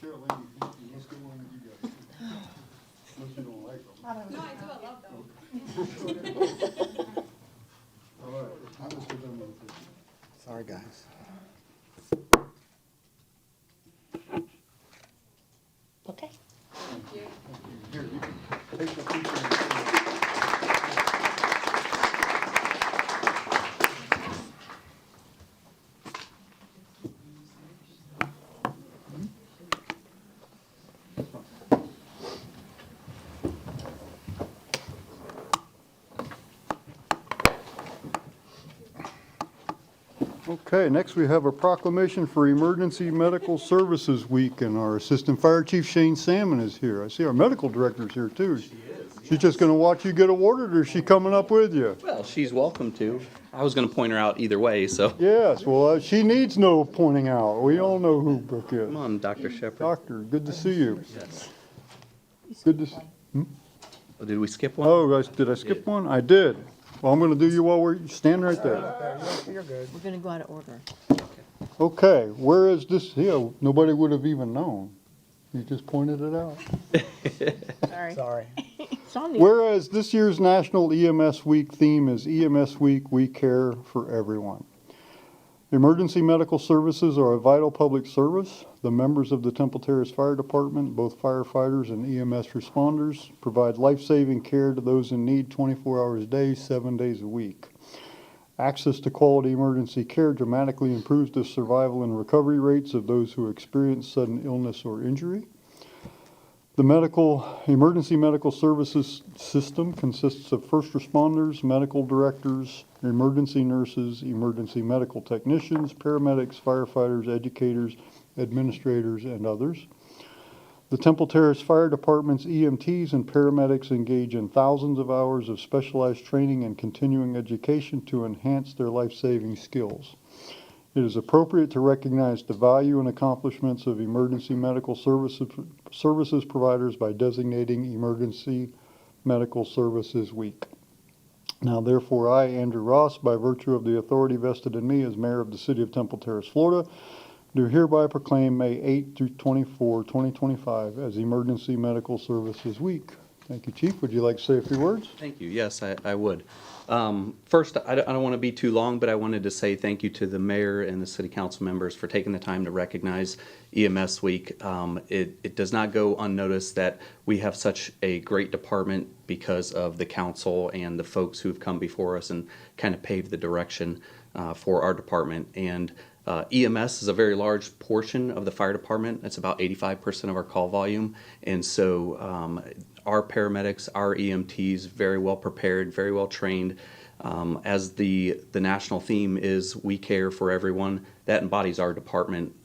Cheryl, let's go on with you guys. Unless you don't like them. No, I do. I love them. All right. I'm just gonna move this. Sorry, guys. Okay. Here, you can take the picture. Okay, next we have a proclamation for Emergency Medical Services Week, and our Assistant Fire Chief Shane Salmon is here. I see our medical director's here too. She is. She's just gonna watch you get awarded, or is she coming up with you? Well, she's welcome to. I was going to point her out either way, so. Yes, well, she needs no pointing out. We all know who Brooke is. Come on, Dr. Shepard. Doctor, good to see you. Yes. Good to see. Oh, did we skip one? Oh, did I skip one? I did. Well, I'm gonna do you while we're, stand right there. You're good. We're gonna go out of order. Okay, whereas this, nobody would have even known. You just pointed it out. Sorry. Sorry. It's on the. Whereas this year's National EMS Week theme is EMS Week, We Care for Everyone. Emergency medical services are a vital public service. The members of the Temple Terrace Fire Department, both firefighters and EMS responders, provide life-saving care to those in need 24 hours a day, 7 days a week. Access to quality emergency care dramatically improves the survival and recovery rates of those who experience sudden illness or injury. The emergency medical services system consists of first responders, medical directors, emergency nurses, emergency medical technicians, paramedics, firefighters, educators, administrators, and others. The Temple Terrace Fire Department's EMTs and paramedics engage in thousands of hours of specialized training and continuing education to enhance their life-saving skills. It is appropriate to recognize the value and accomplishments of emergency medical services providers by designating Emergency Medical Services Week. Now, therefore, I, Andrew Ross, by virtue of the authority vested in me as mayor of the city of Temple Terrace, Florida, do hereby proclaim May 8 through 24, 2025 as Emergency Medical Services Week. Thank you, Chief. Would you like to say a few words? Thank you. Yes, I would. First, I don't want to be too long, but I wanted to say thank you to the mayor and the city council members for taking the time to recognize EMS Week. It does not go unnoticed that we have such a great department because of the council and the folks who have come before us and kind of paved the direction for our department. And EMS is a very large portion of the fire department. It's about 85% of our call volume. And so our paramedics, our EMTs, very well prepared, very well trained. As the national theme is "We care for everyone," that embodies our department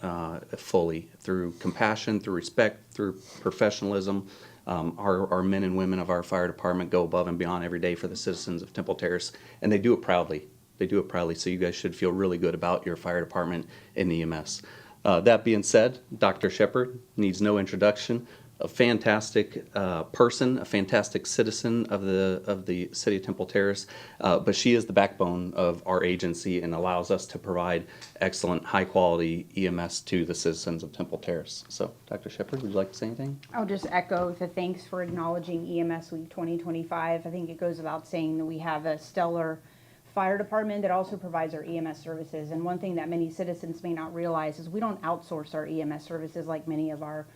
fully through compassion, through respect, through professionalism. Our men and women of our fire department go above and beyond every day for the citizens of Temple Terrace, and they do it proudly. They do it proudly, so you guys should feel really good about your fire department and EMS. That being said, Dr. Shepard needs no introduction. A fantastic person, a fantastic citizen of the city of Temple Terrace, but she is the backbone of our agency and allows us to provide excellent, high-quality EMS to the citizens of Temple Terrace. So, Dr. Shepard, would you like to say anything? I'll just echo the thanks for acknowledging EMS Week 2025. I think it goes without saying that we have a stellar fire department that also provides our EMS services. And one thing that many citizens may not realize is we don't outsource our EMS services like many of our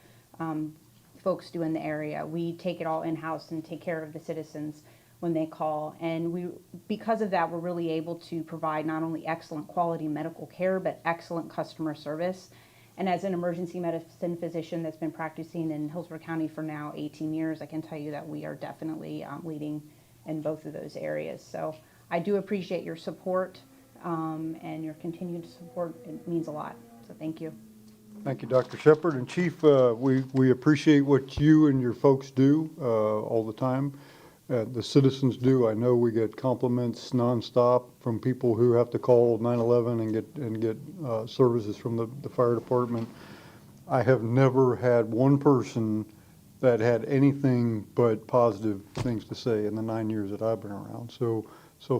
folks do in the area. We take it all in-house and take care of the citizens when they call. And because of that, we're really able to provide not only excellent quality medical care, but excellent customer service. And as an emergency medicine physician that's been practicing in Hillsborough County for now 18 years, I can tell you that we are definitely leading in both of those areas. So I do appreciate your support and your continued support. It means a lot. So thank you. Thank you, Dr. Shepard. And Chief, we appreciate what you and your folks do all the time. The citizens do. I know we get compliments nonstop from people who have to call 911 and get services from the fire department. I have never had one person that had anything but positive things to say in the 9 years that I've been around. So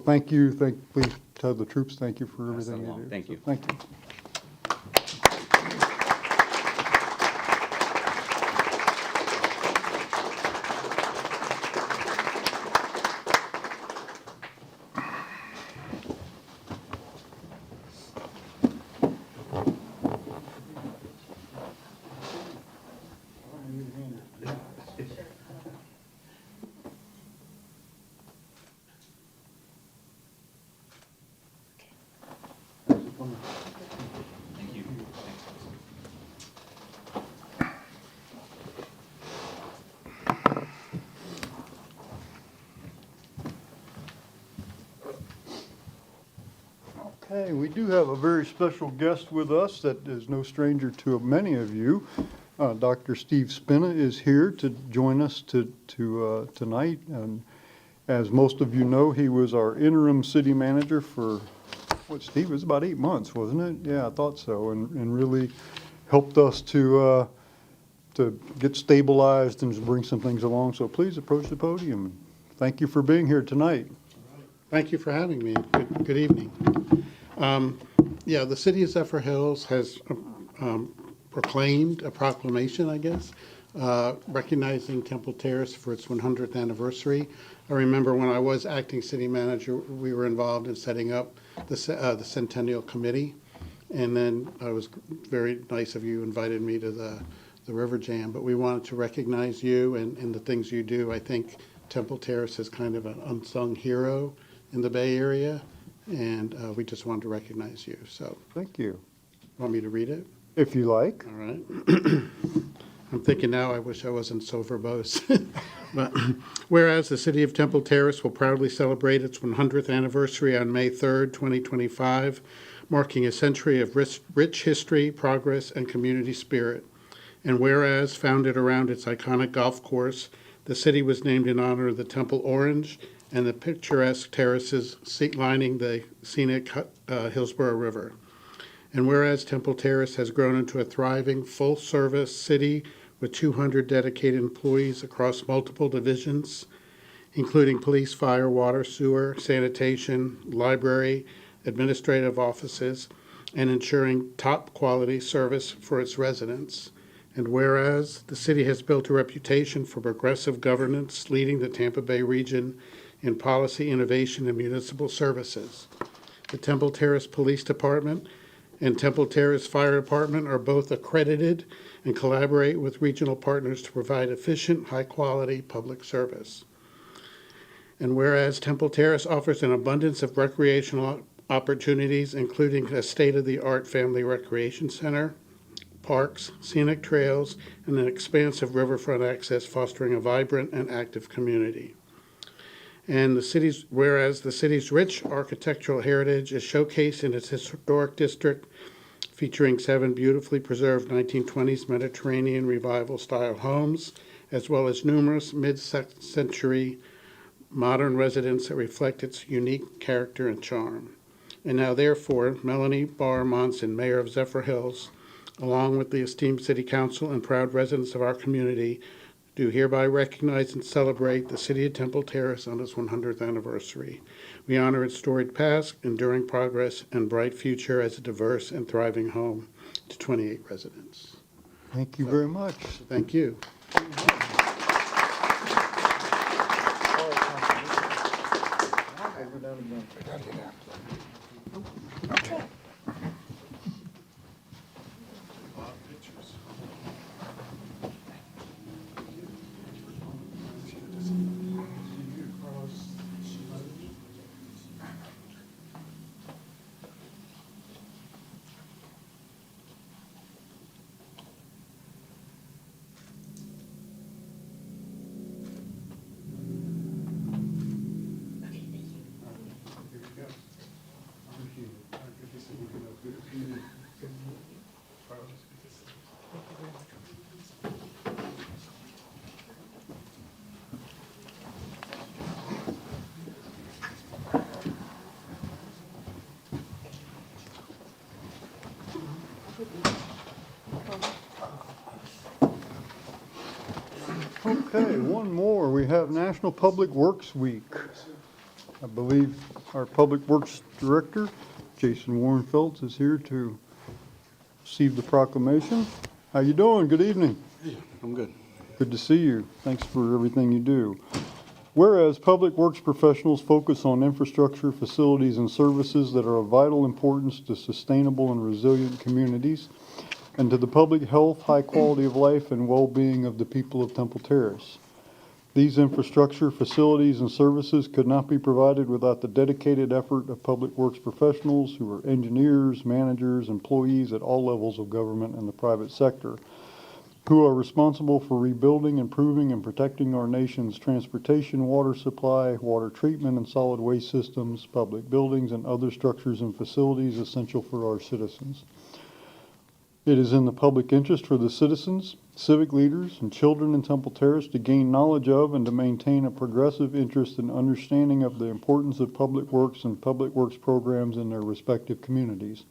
thank you. Please tell the troops thank you for everything you do. Thank you. So thank you. Okay, we do have a very special guest with us that is no stranger to many of you. Dr. Steve Spina is here to join us tonight. And as most of you know, he was our interim city manager for, Steve, it was about 8 months, wasn't it? Yeah, I thought so, and really helped us to get stabilized and to bring some things along. So please approach the podium. Thank you for being here tonight. Thank you for having me. Good evening. Yeah, the city of Zephyr Hills has proclaimed a proclamation, I guess, recognizing Temple Terrace for its 100th anniversary. I remember when I was acting city manager, we were involved in setting up the Centennial Committee. And then it was very nice of you invited me to the River Jam. But we wanted to recognize you and the things you do. I think Temple Terrace is kind of an unsung hero in the Bay Area. And we just wanted to recognize you. So Thank you. want me to read it? If you like. All right. I'm thinking now, I wish I wasn't so verbose. But whereas the city of Temple Terrace will proudly celebrate its 100th anniversary on May 3rd, 2025, marking a century of rich history, progress, and community spirit. And whereas founded around its iconic golf course, the city was named in honor of the Temple Orange and the picturesque terraces lining the scenic Hillsborough River. And whereas Temple Terrace has grown into a thriving, full-service city with 200 dedicated employees across multiple divisions, including police, fire, water, sewer, sanitation, library, administrative offices, and ensuring top-quality service for its residents. And whereas the city has built a reputation for progressive governance, leading the Tampa Bay region in policy, innovation, and municipal services. The Temple Terrace Police Department and Temple Terrace Fire Department are both accredited and collaborate with regional partners to provide efficient, high-quality public service. And whereas Temple Terrace offers an abundance of recreational opportunities, including a state-of-the-art family recreation center, parks, scenic trails, and an expansive riverfront access, fostering a vibrant and active community. And whereas the city's rich architectural heritage is showcased in its historic district, featuring 7 beautifully preserved 1920s Mediterranean Revival-style homes, as well as numerous mid-century modern residences that reflect its unique character and charm. And now, therefore, Melanie Barr Monson, Mayor of Zephyr Hills, along with the esteemed City Council and proud residents of our community, do hereby recognize and celebrate the City of Temple Terrace on its 100th anniversary. We honor its storied past, enduring progress, and bright future as a diverse and thriving home to 28 residents. Thank you very much. Thank you. Okay, one more. We have National Public Works Week. I believe our Public Works Director, Jason Warrenfeldt, is here to receive the proclamation. How you doing? Good evening. I'm good. Good to see you. Thanks for everything you do. Whereas public works professionals focus on infrastructure, facilities, and services that are of vital importance to sustainable and resilient communities, and to the public health, high quality of life, and well-being of the people of Temple Terrace. These infrastructure, facilities, and services could not be provided without the dedicated effort of public works professionals who are engineers, managers, employees at all levels of government and the private sector, who are responsible for rebuilding, improving, and protecting our nation's transportation, water supply, water treatment, and solid waste systems, public buildings, and other structures and facilities essential for our citizens. It is in the public interest for the citizens, civic leaders, and children in Temple Terrace to gain knowledge of and to maintain a progressive interest and understanding of the importance of public works and public works programs in their respective communities.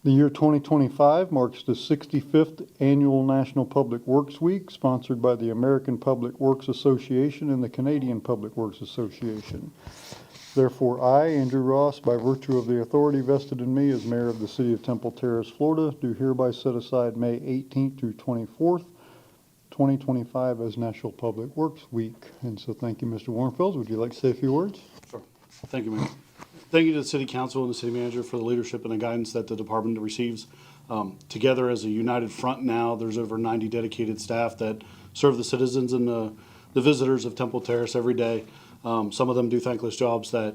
The year 2025 marks the 65th Annual National Public Works Week, sponsored by the American Public Works Association and the Canadian Public Works Association. Therefore, I, Andrew Ross, by virtue of the authority vested in me as Mayor of the City of Temple Terrace, Florida, do hereby set aside May 18th through 24th, 2025 as National Public Works Week. And so thank you, Mr. Warrenfeldt. Would you like to say a few words? Sure. Thank you, Mayor. Thank you to the City Council and the City Manager for the leadership and the guidance that the department receives. Together as a united front now, there's over 90 dedicated staff that serve the citizens and the visitors of Temple Terrace every day. Some of them do thankless jobs that,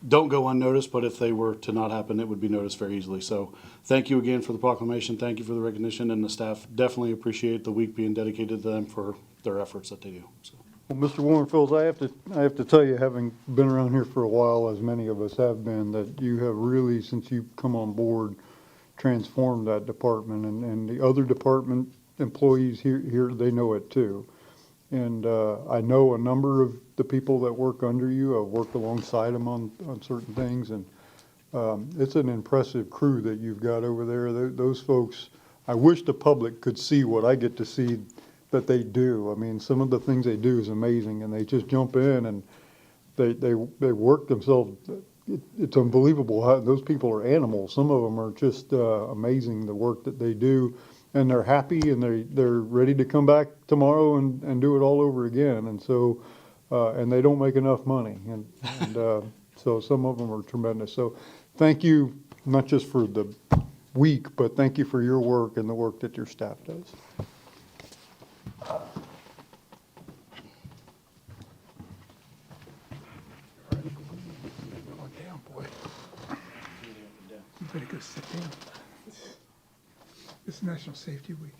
don't go unnoticed, but if they were to not happen, it would be noticed very easily. So thank you again for the proclamation. Thank you for the recognition, and the staff definitely appreciate the week being dedicated to them for their efforts that they do. So. Well, Mr. Warrenfeldt, I have to tell you, having been around here for a while, as many of us have been, that you have really, since you've come on board, transformed that department, and the other department employees here, they know it too. And I know a number of the people that work under you. I've worked alongside them on certain things, and it's an impressive crew that you've got over there. Those folks, I wish the public could see what I get to see that they do. I mean, some of the things they do is amazing, and they just jump in and they work themselves. It's unbelievable how those people are animals. Some of them are just amazing, the work that they do. And they're happy, and they're ready to come back tomorrow and do it all over again. And so, and they don't make enough money, and so some of them are tremendous. So, thank you not just for the week, but thank you for your work and the work that your staff does. Oh, damn, boy. You better go sit down. It's National Safety Week.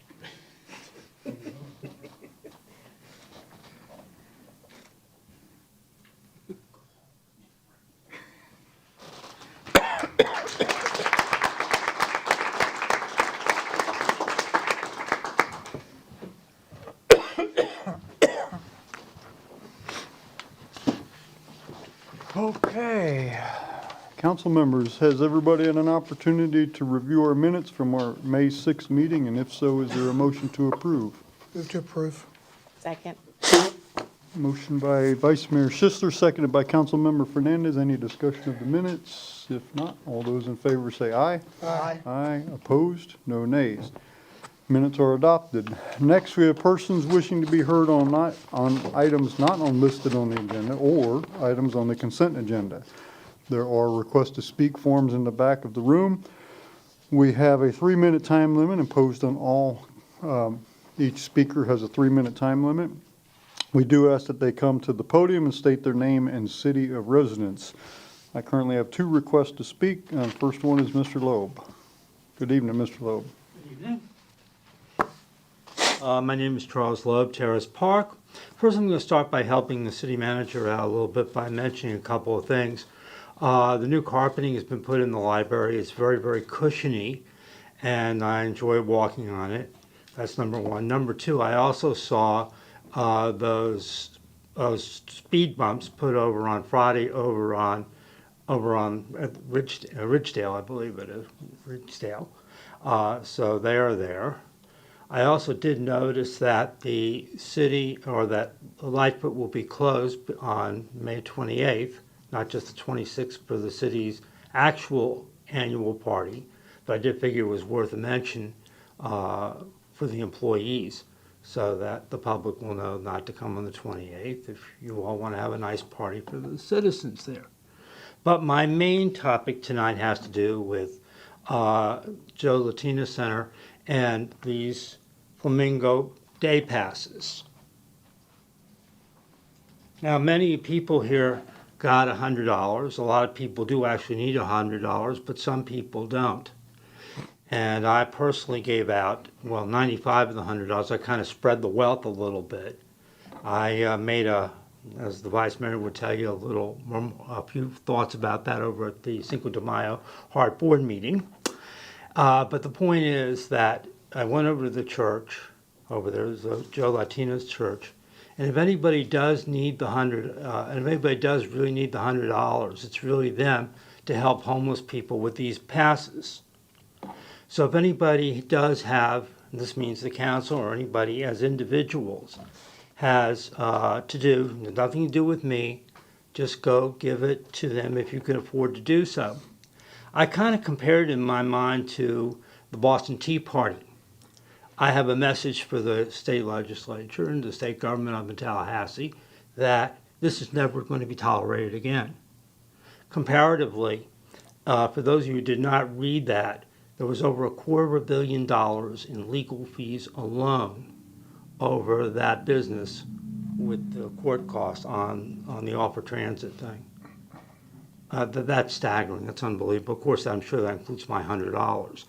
Okay. Council members, has everybody had an opportunity to review our minutes from our May 6th meeting? And if so, is there a motion to approve? Move to approve. Second. Motion by Vice Mayor Schistler, seconded by Councilmember Fernandez. Any discussion of the minutes? If not, all those in favor say aye. Aye. Aye. Opposed? No nays. Minutes are adopted. Next, we have persons wishing to be heard on items not listed on the agenda or items on the consent agenda. There are requests to speak forms in the back of the room. We have a 3-minute time limit imposed on all. Each speaker has a 3-minute time limit. We do ask that they come to the podium and state their name and city of residence. I currently have 2 requests to speak. First one is Mr. Loeb. Good evening, Mr. Loeb. Good evening. My name is Charles Loeb, Terrace Park. First, I'm going to start by helping the city manager out a little bit by mentioning a couple of things. The new carpeting has been put in the library. It's very, very cushiony, and I enjoy walking on it. That's number one. Number two, I also saw those speed bumps put over on Friday over on Ridgedale, I believe it is, Ridgedale. So they are there. I also did notice that the city, or that the Lightfoot will be closed on May 28th, not just the 26th for the city's actual annual party, but I did figure it was worth a mention for the employees so that the public will know not to come on the 28th if you all want to have a nice party for the citizens there. But my main topic tonight has to do with Joe Latino Center and these Flamingo Day Passes. Now, many people here got $100. A lot of people do actually need $100, but some people don't. And I personally gave out, well, 95 of the $100. I kind of spread the wealth a little bit. I made as the Vice Mayor would tell you, a few thoughts about that over at the Cinco de Mayo Heart Board meeting. But the point is that I went over to the church over there, Joe Latino's church, and if anybody does need the and if anybody does really need the $100, it's really them to help homeless people with these passes. So if anybody does have, and this means the council or anybody as individuals, has nothing to do with me, just go give it to them if you can afford to do so. I kind of compared it in my mind to the Boston Tea Party. I have a message for the state legislature and the state government up in Tallahassee that this is never going to be tolerated again. Comparatively, for those of you who did not read that, there was over $250 million in legal fees alone over that business with the court costs on the offer transit thing. That's staggering. That's unbelievable. Of course, I'm sure that includes my $100.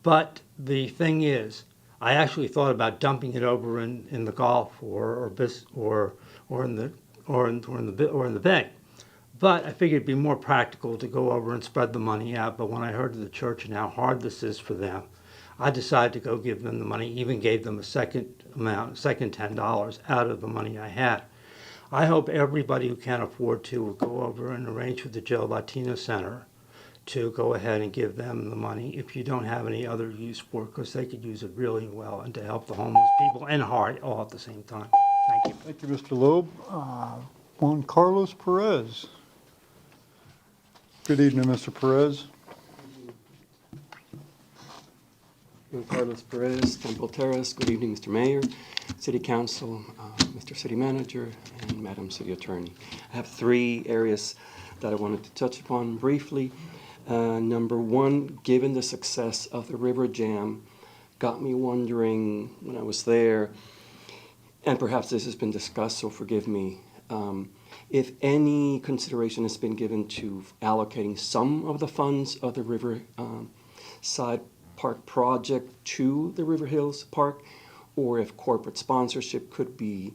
But the thing is, I actually thought about dumping it over in the Gulf or in the Bay. But I figured it'd be more practical to go over and spread the money out. But when I heard of the church and how hard this is for them, I decided to go give them the money, even gave them a second $10 out of the money I had. I hope everybody who can afford to will go over and arrange with the Joe Latino Center to go ahead and give them the money if you don't have any other use for it, because they could use it really well and to help the homeless people and heart all at the same time. Thank you. Thank you, Mr. Loeb. Juan Carlos Perez. Good evening, Mr. Perez. I'm Carlos Perez, Temple Terrace. Good evening, Mr. Mayor, City Council, Mr. City Manager, and Madam City Attorney. I have 3 areas that I wanted to touch upon briefly. Number 1, given the success of the River Jam, got me wondering when I was there, and perhaps this has been discussed, so forgive me, if any consideration has been given to allocating some of the funds of the River Side Park project to the River Hills Park, or if corporate sponsorship could be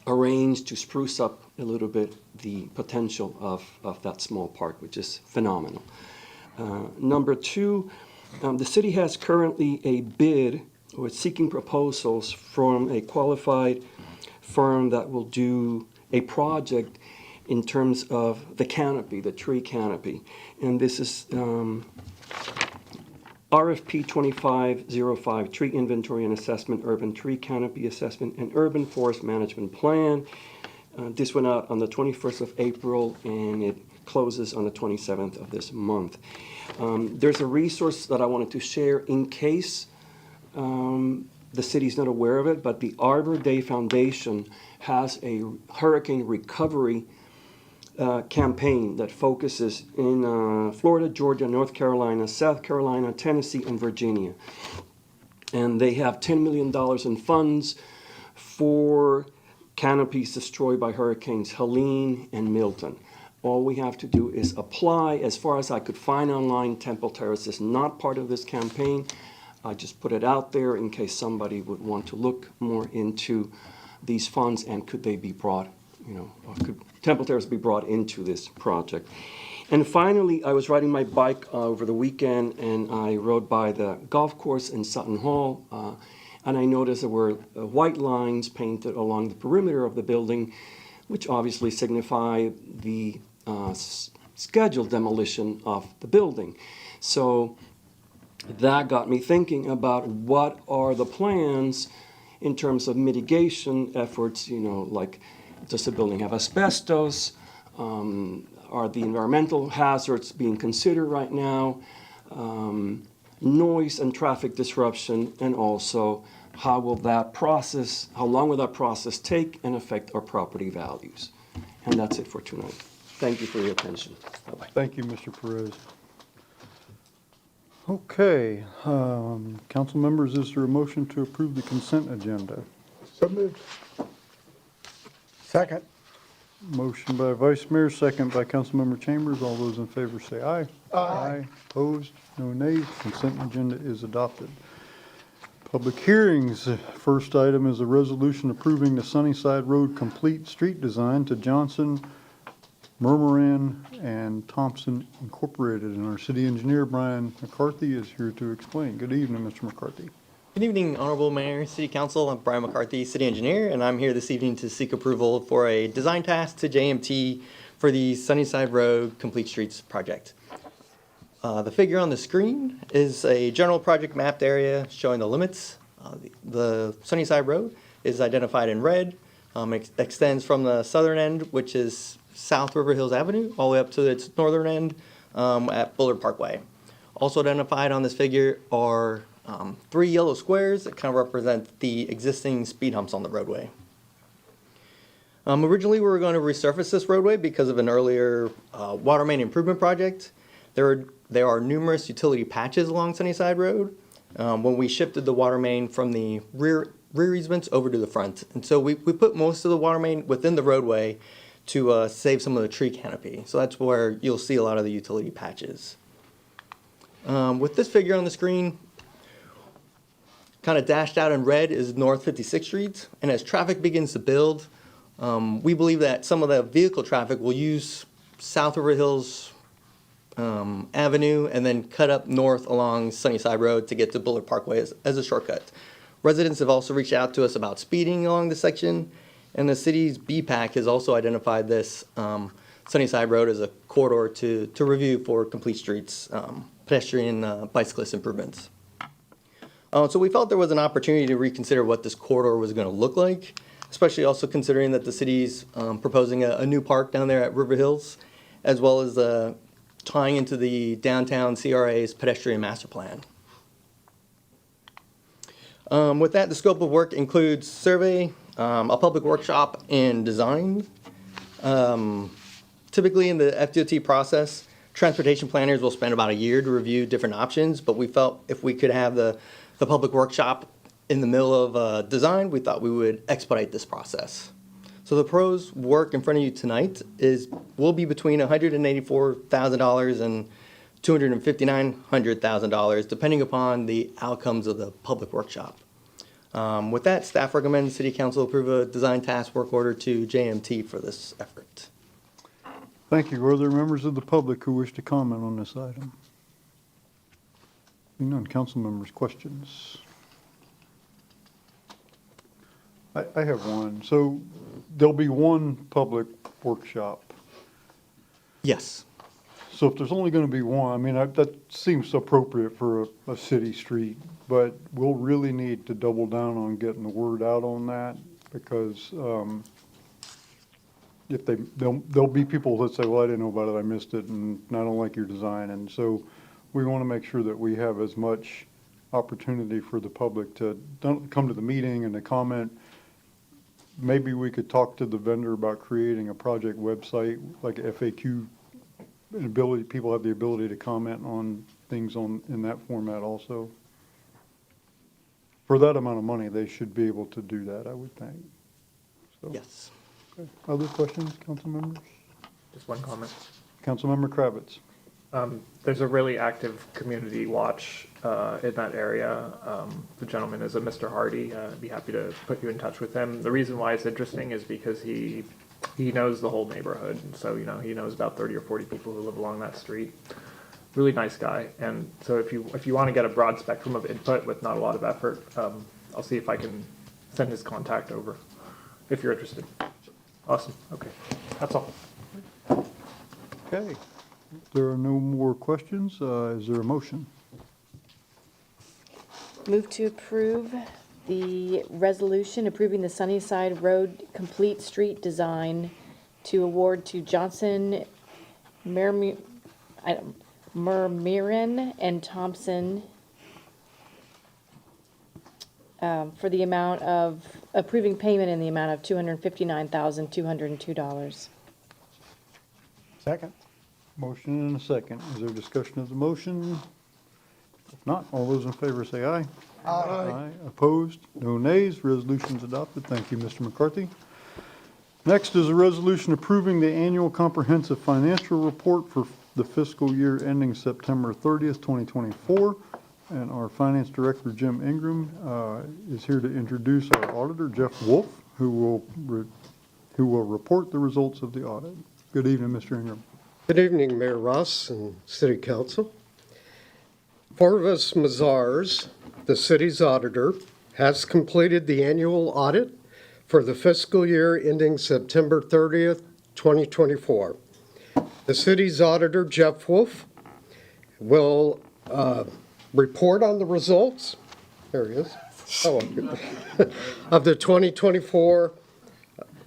arranged to spruce up a little bit the potential of that small park, which is phenomenal. Number 2, the city has currently a bid or seeking proposals from a qualified firm that will do a project in terms of the canopy, the tree canopy. And this is RFP 2505, Tree Inventory and Assessment, Urban Tree Canopy Assessment, and Urban Forest Management Plan. This went out on the 21st of April, and it closes on the 27th of this month. There's a resource that I wanted to share in case the city's not aware of it, but the Arbor Day Foundation has a hurricane recovery campaign that focuses in Florida, Georgia, North Carolina, South Carolina, Tennessee, and Virginia. And they have $10 million in funds for canopies destroyed by hurricanes Helene and Milton. All we have to do is apply. As far as I could find online, Temple Terrace is not part of this campaign. I just put it out there in case somebody would want to look more into these funds and could they be brought, or could Temple Terrace be brought into this project. And finally, I was riding my bike over the weekend and I rode by the golf course in Sutton Hall and I noticed there were white lines painted along the perimeter of the building, which obviously signify the scheduled demolition of the building. So that got me thinking about what are the plans in terms of mitigation efforts, like does the building have asbestos? Are the environmental hazards being considered right now? Noise and traffic disruption, and also how long will that process take and affect our property values? And that's it for tonight. Thank you for your attention. Bye-bye. Thank you, Mr. Perez. Okay, council members, is there a motion to approve the consent agenda? So moved. Second. Motion by Vice Mayor, second by Councilmember Chambers. All those in favor say aye. Aye. Opposed? No nays. Consent agenda is adopted. Public hearings. First item is a resolution approving the Sunnyside Road complete street design to Johnson, Murmuran, and Thompson Incorporated. And our city engineer, Brian McCarthy, is here to explain. Good evening, Mr. McCarthy. Good evening, Honorable Mayor, City Council. I'm Brian McCarthy, City Engineer, and I'm here this evening to seek approval for a design task to JMT for the Sunnyside Road Complete Streets project. The figure on the screen is a general project mapped area showing the limits. The Sunnyside Road is identified in red. It extends from the southern end, which is South River Hills Avenue, all the way up to its northern end at Bullard Parkway. Also identified on this figure are 3 yellow squares that kind of represent the existing speed humps on the roadway. Originally, we were going to resurface this roadway because of an earlier water main improvement project. There are numerous utility patches along Sunnyside Road when we shifted the water main from the rear easements over to the front. And so we put most of the water main within the roadway to save some of the tree canopy. So that's where you'll see a lot of the utility patches. With this figure on the screen, kind of dashed out in red is North 56th Street. And as traffic begins to build, we believe that some of the vehicle traffic will use South River Hills Avenue and then cut up north along Sunnyside Road to get to Bullard Parkway as a shortcut. Residents have also reached out to us about speeding along this section, and the city's BPAC has also identified this Sunnyside Road as a corridor to review for complete streets, pedestrian, bicyclist improvements. So we felt there was an opportunity to reconsider what this corridor was going to look like, especially also considering that the city's proposing a new park down there at River Hills, as well as tying into the downtown CRA's pedestrian master plan. With that, the scope of work includes survey, a public workshop, and design. Typically in the FDOT process, transportation planners will spend about a year to review different options, but we felt if we could have the public workshop in the middle of design, we thought we would expedite this process. So the proposed work in front of you tonight will be between $184,000 and $259,000, depending upon the outcomes of the public workshop. With that, staff recommends City Council approve a design task work order to JMT for this effort. Thank you. Are there members of the public who wish to comment on this item? Seeing none, council members, questions? I have one. So there'll be one public workshop. Yes. So if there's only going to be one, I mean, that seems appropriate for a city street, but we'll really need to double down on getting the word out on that because if there'll be people that say, well, I didn't know about it, I missed it, and I don't like your design. And so we want to make sure that we have as much opportunity for the public to come to the meeting and to comment. Maybe we could talk to the vendor about creating a project website, like FAQ, people have the ability to comment on things in that format also. For that amount of money, they should be able to do that, I would think. So, Yes. okay. Other questions, council members? Just one comment. Councilmember Kravitz. There's a really active community watch in that area. The gentleman is a Mr. Hardy. I'd be happy to put you in touch with him. The reason why it's interesting is because he knows the whole neighborhood. So, he knows about 30 or 40 people who live along that street. Really nice guy. And so if you want to get a broad spectrum of input with not a lot of effort, I'll see if I can send his contact over if you're interested. Awesome. Okay. That's all. Okay. If there are no more questions, is there a motion? Move to approve the resolution approving the Sunnyside Road complete street design to award to Johnson, Mermiran and Thompson for the amount of, approving payment in the amount of $259,202. Second. Motion and a second. Is there discussion of the motion? If not, all those in favor say aye. Aye. Opposed? No nays. Resolution's adopted. Thank you, Mr. McCarthy. Next is a resolution approving the annual comprehensive financial report for the fiscal year ending September 30th, 2024. And our finance director, Jim Ingram, is here to introduce our auditor, Jeff Wolf, who will report the results of the audit. Good evening, Mr. Ingram. Good evening, Mayor Ross and City Council. Forvis Mazars, the city's auditor, has completed the annual audit for the fiscal year ending September 30th, 2024. The city's auditor, Jeff Wolf, will report on the results, there he is, of the 2024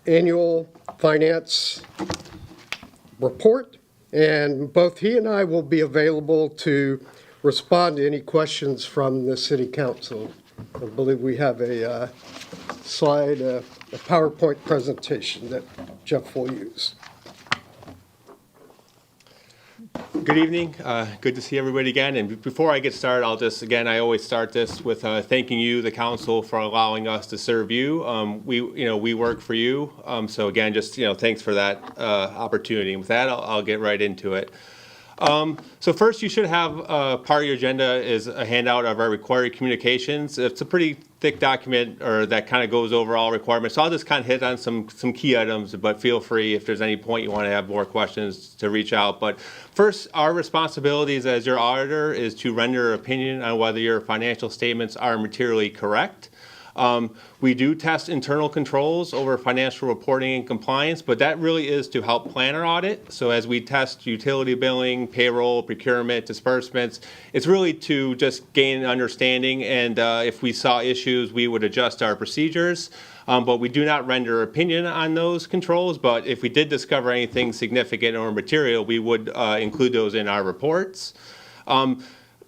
annual finance report. And both he and I will be available to respond to any questions from the city council. I believe we have a slide, a PowerPoint presentation that Jeff will use. Good evening. Good to see everybody again. And before I get started, I'll just, again, I always start this with thanking you, the council, for allowing us to serve you. We work for you. So again, just, thanks for that opportunity. And with that, I'll get right into it. So first, you should have part of your agenda is a handout of our required communications. It's a pretty thick document that kind of goes over all requirements. So I'll just kind of hit on some key items, but feel free if there's any point you want to have more questions to reach out. But first, our responsibilities as your auditor is to render an opinion on whether your financial statements are materially correct. We do test internal controls over financial reporting and compliance, but that really is to help plan our audit. So as we test utility billing, payroll, procurement, disbursements, it's really to just gain an understanding, and if we saw issues, we would adjust our procedures. But we do not render opinion on those controls, but if we did discover anything significant or material, we would include those in our reports.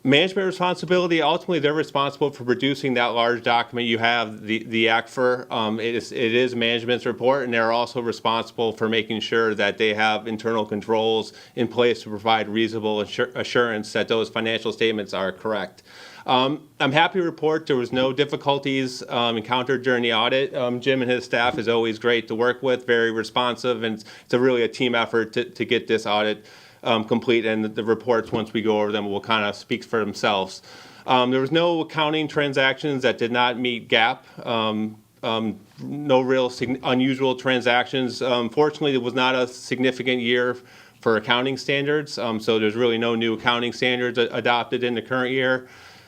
Management responsibility, ultimately they're responsible for producing that large document you have, the ACFR. It is management's report, and they're also responsible for making sure that they have internal controls in place to provide reasonable assurance that those financial statements are correct. I'm happy to report there was no difficulties encountered during the audit. Jim and his staff is always great to work with, very responsive, and it's really a team effort to get this audit complete, and the reports, once we go over them, will kind of speak for themselves. There was no accounting transactions that did not meet GAAP. No real unusual transactions. Fortunately, it was not a significant year for accounting standards, so there's really no new accounting standards adopted in the current year.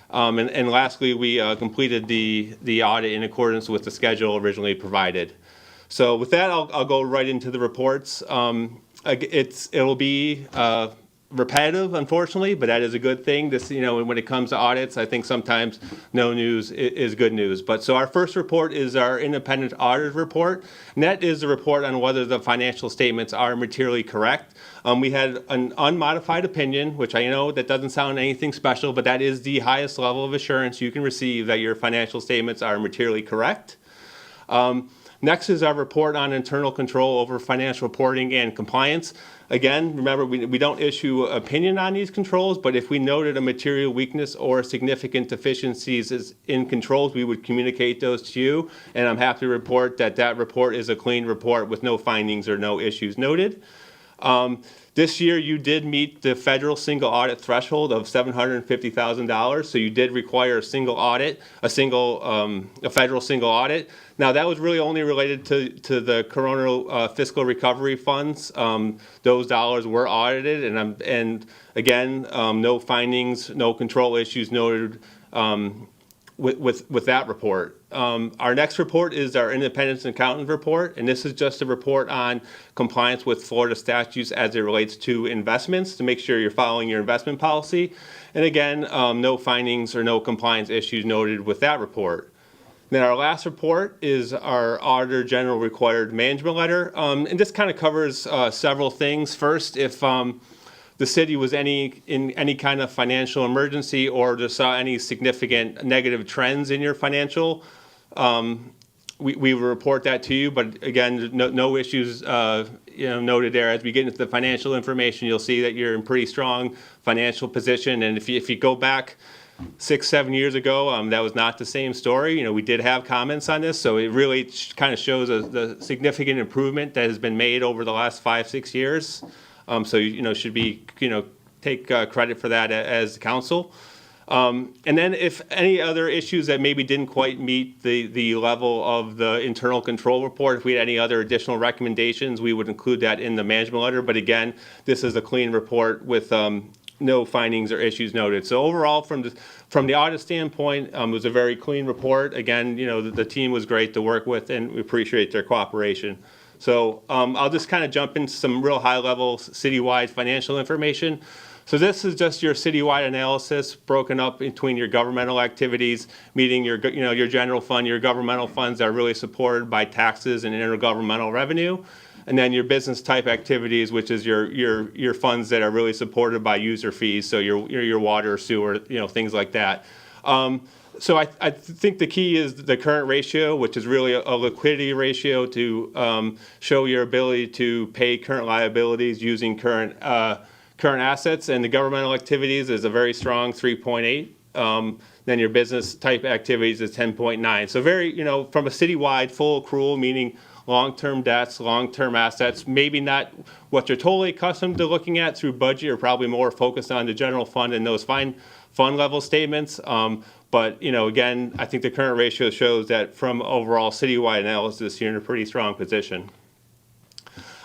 And lastly, we completed the audit in accordance with the schedule originally provided. So with that, I'll go right into the reports. It'll be repetitive, unfortunately, but that is a good thing. This, when it comes to audits, I think sometimes no news is good news. But so our first report is our independent audit report, and that is a report on whether the financial statements are materially correct. We had an unmodified opinion, which I know that doesn't sound anything special, but that is the highest level of assurance you can receive that your financial statements are materially correct. Next is our report on internal control over financial reporting and compliance. Again, remember, we don't issue opinion on these controls, but if we noted a material weakness or significant deficiencies in controls, we would communicate those to you. And I'm happy to report that that report is a clean report with no findings or no issues noted. This year, you did meet the federal single audit threshold of $750,000, so you did require a single audit, a federal single audit. Now, that was really only related to the Corona fiscal recovery funds. Those dollars were audited, and again, no findings, no control issues noted with that report. Our next report is our independent accountant report, and this is just a report on compliance with Florida statutes as it relates to investments to make sure you're following your investment policy. And again, no findings or no compliance issues noted with that report. Then our last report is our Auditor General required management letter, and this kind of covers several things. First, if the city was in any kind of financial emergency or just saw any significant negative trends in your financial, we will report that to you. But again, no issues noted there. As we get into the financial information, you'll see that you're in pretty strong financial position. And if you go back 6-7 years ago, that was not the same story. We did have comments on this, so it really kind of shows the significant improvement that has been made over the last 5-6 years. So should be take credit for that as council. And then if any other issues that maybe didn't quite meet the level of the internal control report, if we had any other additional recommendations, we would include that in the management letter. But again, this is a clean report with no findings or issues noted. So overall, from the audit standpoint, it was a very clean report. Again, the team was great to work with, and we appreciate their cooperation. So I'll just kind of jump into some real high-level citywide financial information. So this is just your citywide analysis broken up between your governmental activities, meeting your general fund, your governmental funds that are really supported by taxes and intergovernmental revenue, and then your business type activities, which is your funds that are really supported by user fees, so your water, sewer, things like that. So I think the key is the current ratio, which is really a liquidity ratio to show your ability to pay current liabilities using current assets, and the governmental activities is a very strong 3.8. Then your business type activities is 10.9. So very, from a citywide full accrual, meaning long-term debts, long-term assets, maybe not what you're totally accustomed to looking at through budget, or probably more focused on the general fund and those fund level statements. But, again, I think the current ratio shows that from overall citywide analysis, you're in a pretty strong position.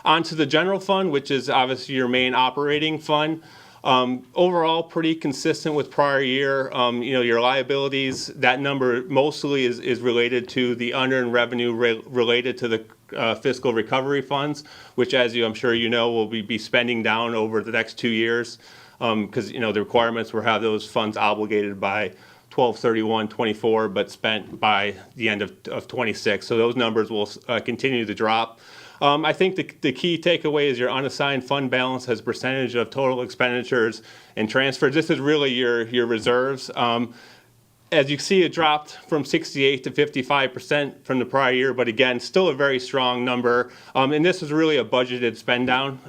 On to the general fund, which is obviously your main operating fund. Overall, pretty consistent with prior year. Your liabilities, that number mostly is related to the unearned revenue related to the fiscal recovery funds, which, as I'm sure you know, will be spending down over the next 2 years, because the requirements will have those funds obligated by 12/31/24, but spent by the end of 26. So those numbers will continue to drop. I think the key takeaway is your unassigned fund balance as percentage of total expenditures and transfers. This is really your reserves. As you see, it dropped from 68 to 55% from the prior year, but again, still a very strong number. And this is really a budgeted spend down,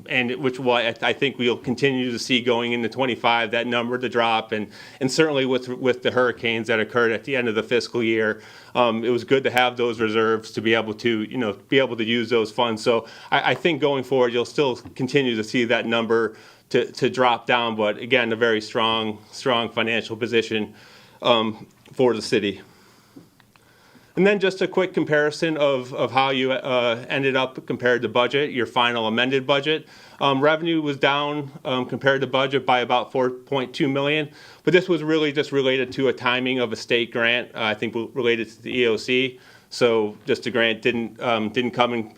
and which I think we'll continue to see going into 25, that number to drop. And certainly with the hurricanes that occurred at the end of the fiscal year, it was good to have those reserves to be able to use those funds. So I think going forward, you'll still continue to see that number to drop down, but again, a very strong financial position for the city. And And then just a quick comparison of how you ended up compared to budget, your final amended budget. Revenue was down compared to budget by about 4.2 million, but this was really just related to a timing of a state grant, I think related to the EOC. So just the grant didn't come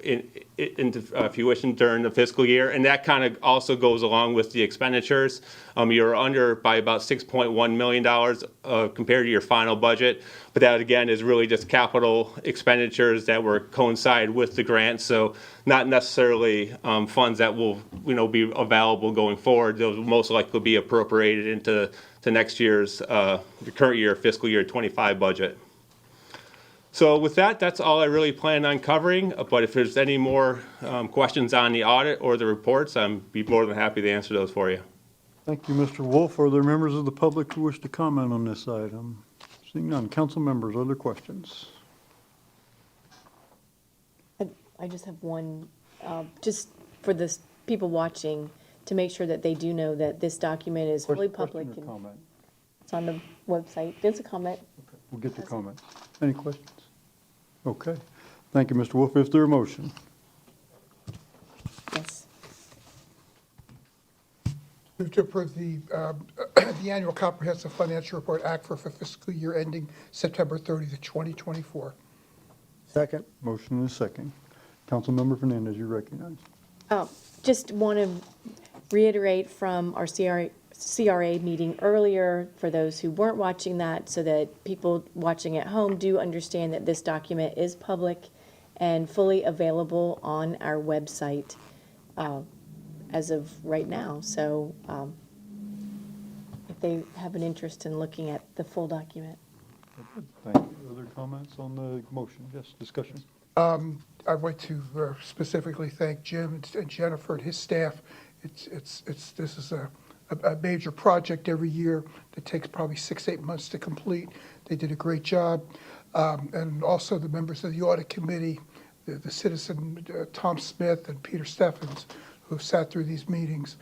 into fruition during the fiscal year, and that kind of also goes along with the expenditures. You're under by about $6.1 million compared to your final budget, but that again is really just capital expenditures that were coincide with the grant, so not necessarily funds that will be available going forward. Those will most likely be appropriated into next year's the current year fiscal year 25 budget. So with that, that's all I really plan on covering, but if there's any more questions on the audit or the reports, I'd be more than happy to answer those for you. Thank you, Mr. Wolf. Are there members of the public who wish to comment on this item? Seeing none. Council members, other questions? I just have one, just for the people watching, to make sure that they do know that this document is fully public. Question or comment? It's on the website. It's a comment. Okay, we'll get to comments. Any questions? Okay. Thank you, Mr. Wolf. Is there a motion? Yes. Move to approve the annual comprehensive financial report act for fiscal year ending September 30th, 2024. Second. Motion and a second. Councilmember Fernandez, you recognize. Just want to reiterate from our CRA meeting earlier, for those who weren't watching that, so that people watching at home do understand that this document is public and fully available on our website as of right now. So if they have an interest in looking at the full document. Thank you. Other comments on the motion? Yes, discussion? I'd like to specifically thank Jim and Jennifer and his staff. This is a major project every year that takes probably 6-8 months to complete. They did a great job. And also the members of the audit committee, the citizen Tom Smith and Peter Steffens, who have sat through these meetings.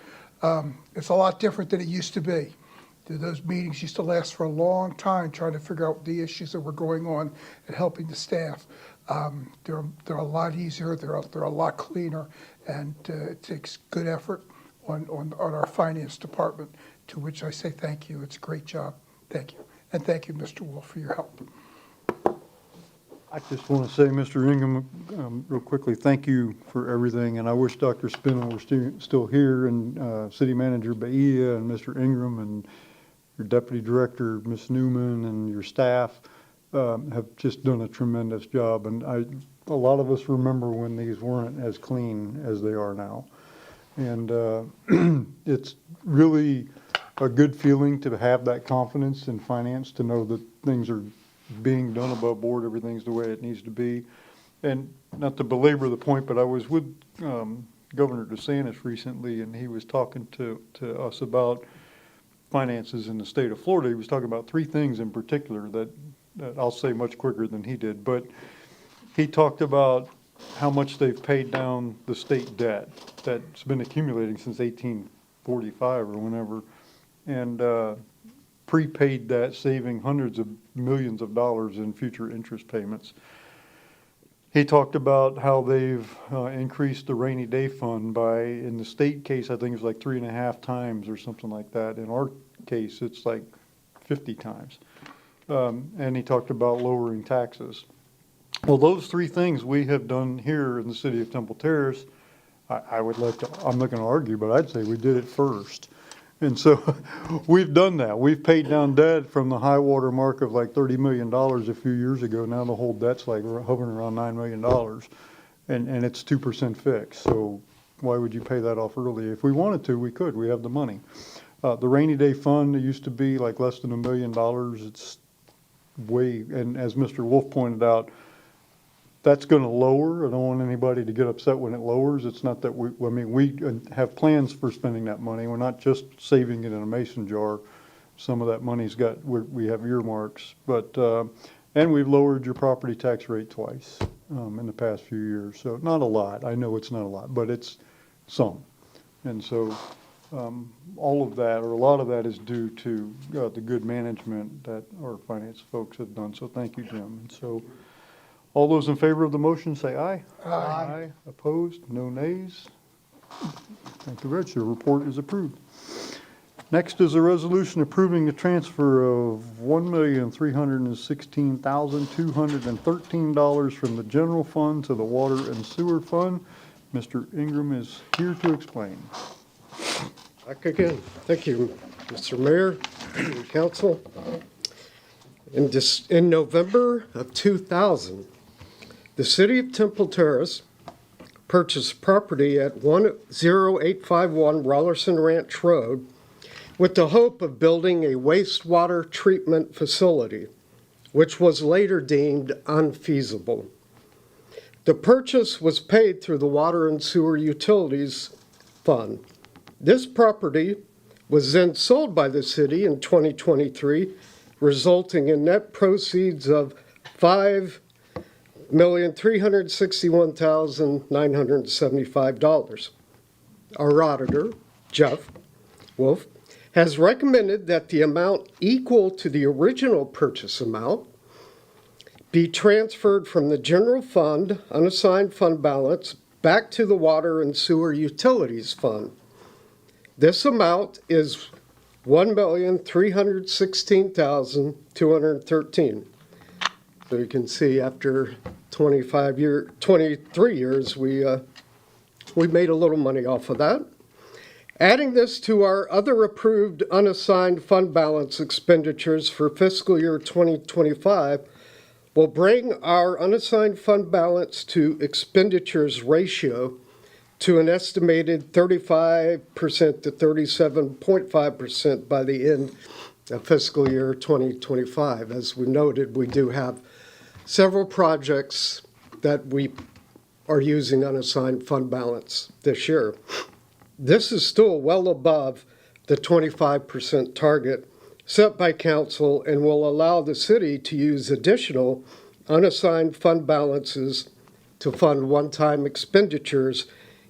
It's a lot different than it used to be. Those meetings used to last for a long time trying to figure out the issues that were going on and helping the staff. They're a lot easier, they're a lot cleaner, and it takes good effort on our finance department, to which I say thank you. It's a great job. Thank you. And thank you, Mr. Wolf, for your help. I just want to say, Mr. Ingram, real quickly, thank you for everything, and I wish Dr. Spindle were still here, and City Manager Bahia and Mr. Ingram and your Deputy Director, Ms. Newman, and your staff have just done a tremendous job, and a lot of us remember when these weren't as clean as they are now. And it's really a good feeling to have that confidence in finance, to know that things are being done above board, everything's the way it needs to be. And not to belabor the point, but I was with Governor DeSantis recently, and he was talking to us about finances in the state of Florida. He was talking about 3 things in particular that I'll say much quicker than he did, but he talked about how much they've paid down the state debt that's been accumulating since 1845 or whenever, and prepaid that, saving hundreds of millions of dollars in future interest payments. He talked about how they've increased the rainy day fund by, in the state case, I think it's like 3.5 times or something like that. In our case, it's like 50 times. And he talked about lowering taxes. Well, those 3 things we have done here in the city of Temple Terrace. I'm not going to argue, but I'd say we did it first. And so we've done that. We've paid down debt from the high water mark of like $30 million a few years ago. Now the whole debt's like hovering around $9 million, and it's 2% fixed. So why would you pay that off early? If we wanted to, we could. We have the money. The rainy day fund, it used to be like less than $1 million. It's way, and as Mr. Wolf pointed out, that's going to lower. I don't want anybody to get upset when it lowers. It's not that we have plans for spending that money. We're not just saving it in a mason jar. Some of that money's we have earmarks, but, and we've lowered your property tax rate twice in the past few years. So not a lot. I know it's not a lot, but it's some. And so all of that, or a lot of that, is due to the good management that our finance folks have done. So thank you, Jim. And so All those in favor of the motion say aye. Aye. Opposed? No nays? Thank you, Rich. Your report is approved. Next is a resolution approving the transfer of $1,316,213 from the general fund to the water and sewer fund. Mr. Ingram is here to explain. Back again. Thank you, Mr. Mayor and Council. In November of 2000, the City of Temple Terrace purchased property at 10851 Rollerson Ranch Road with the hope of building a wastewater treatment facility, which was later deemed unfeasible. The purchase was paid through the Water and Sewer Utilities Fund. This property was then sold by the city in 2023, resulting in net proceeds of $5,361,975. Our auditor, Jeff Wolf, has recommended that the amount equal to the original purchase amount be transferred from the general fund, unassigned fund balance, back to the Water and Sewer Utilities Fund. This amount is $1,316,213. So you can see after 23 years, we made a little money off of that. Adding this to our other approved unassigned fund balance expenditures for fiscal year 2025 will bring our unassigned fund balance to expenditures ratio to an estimated 35% to 37.5% by the end of fiscal year 2025. As we noted, we do have several projects that we are using unassigned fund balance this year. This is still well above the 25% target set by council and will allow the city to use additional unassigned fund balances to fund one-time expenditures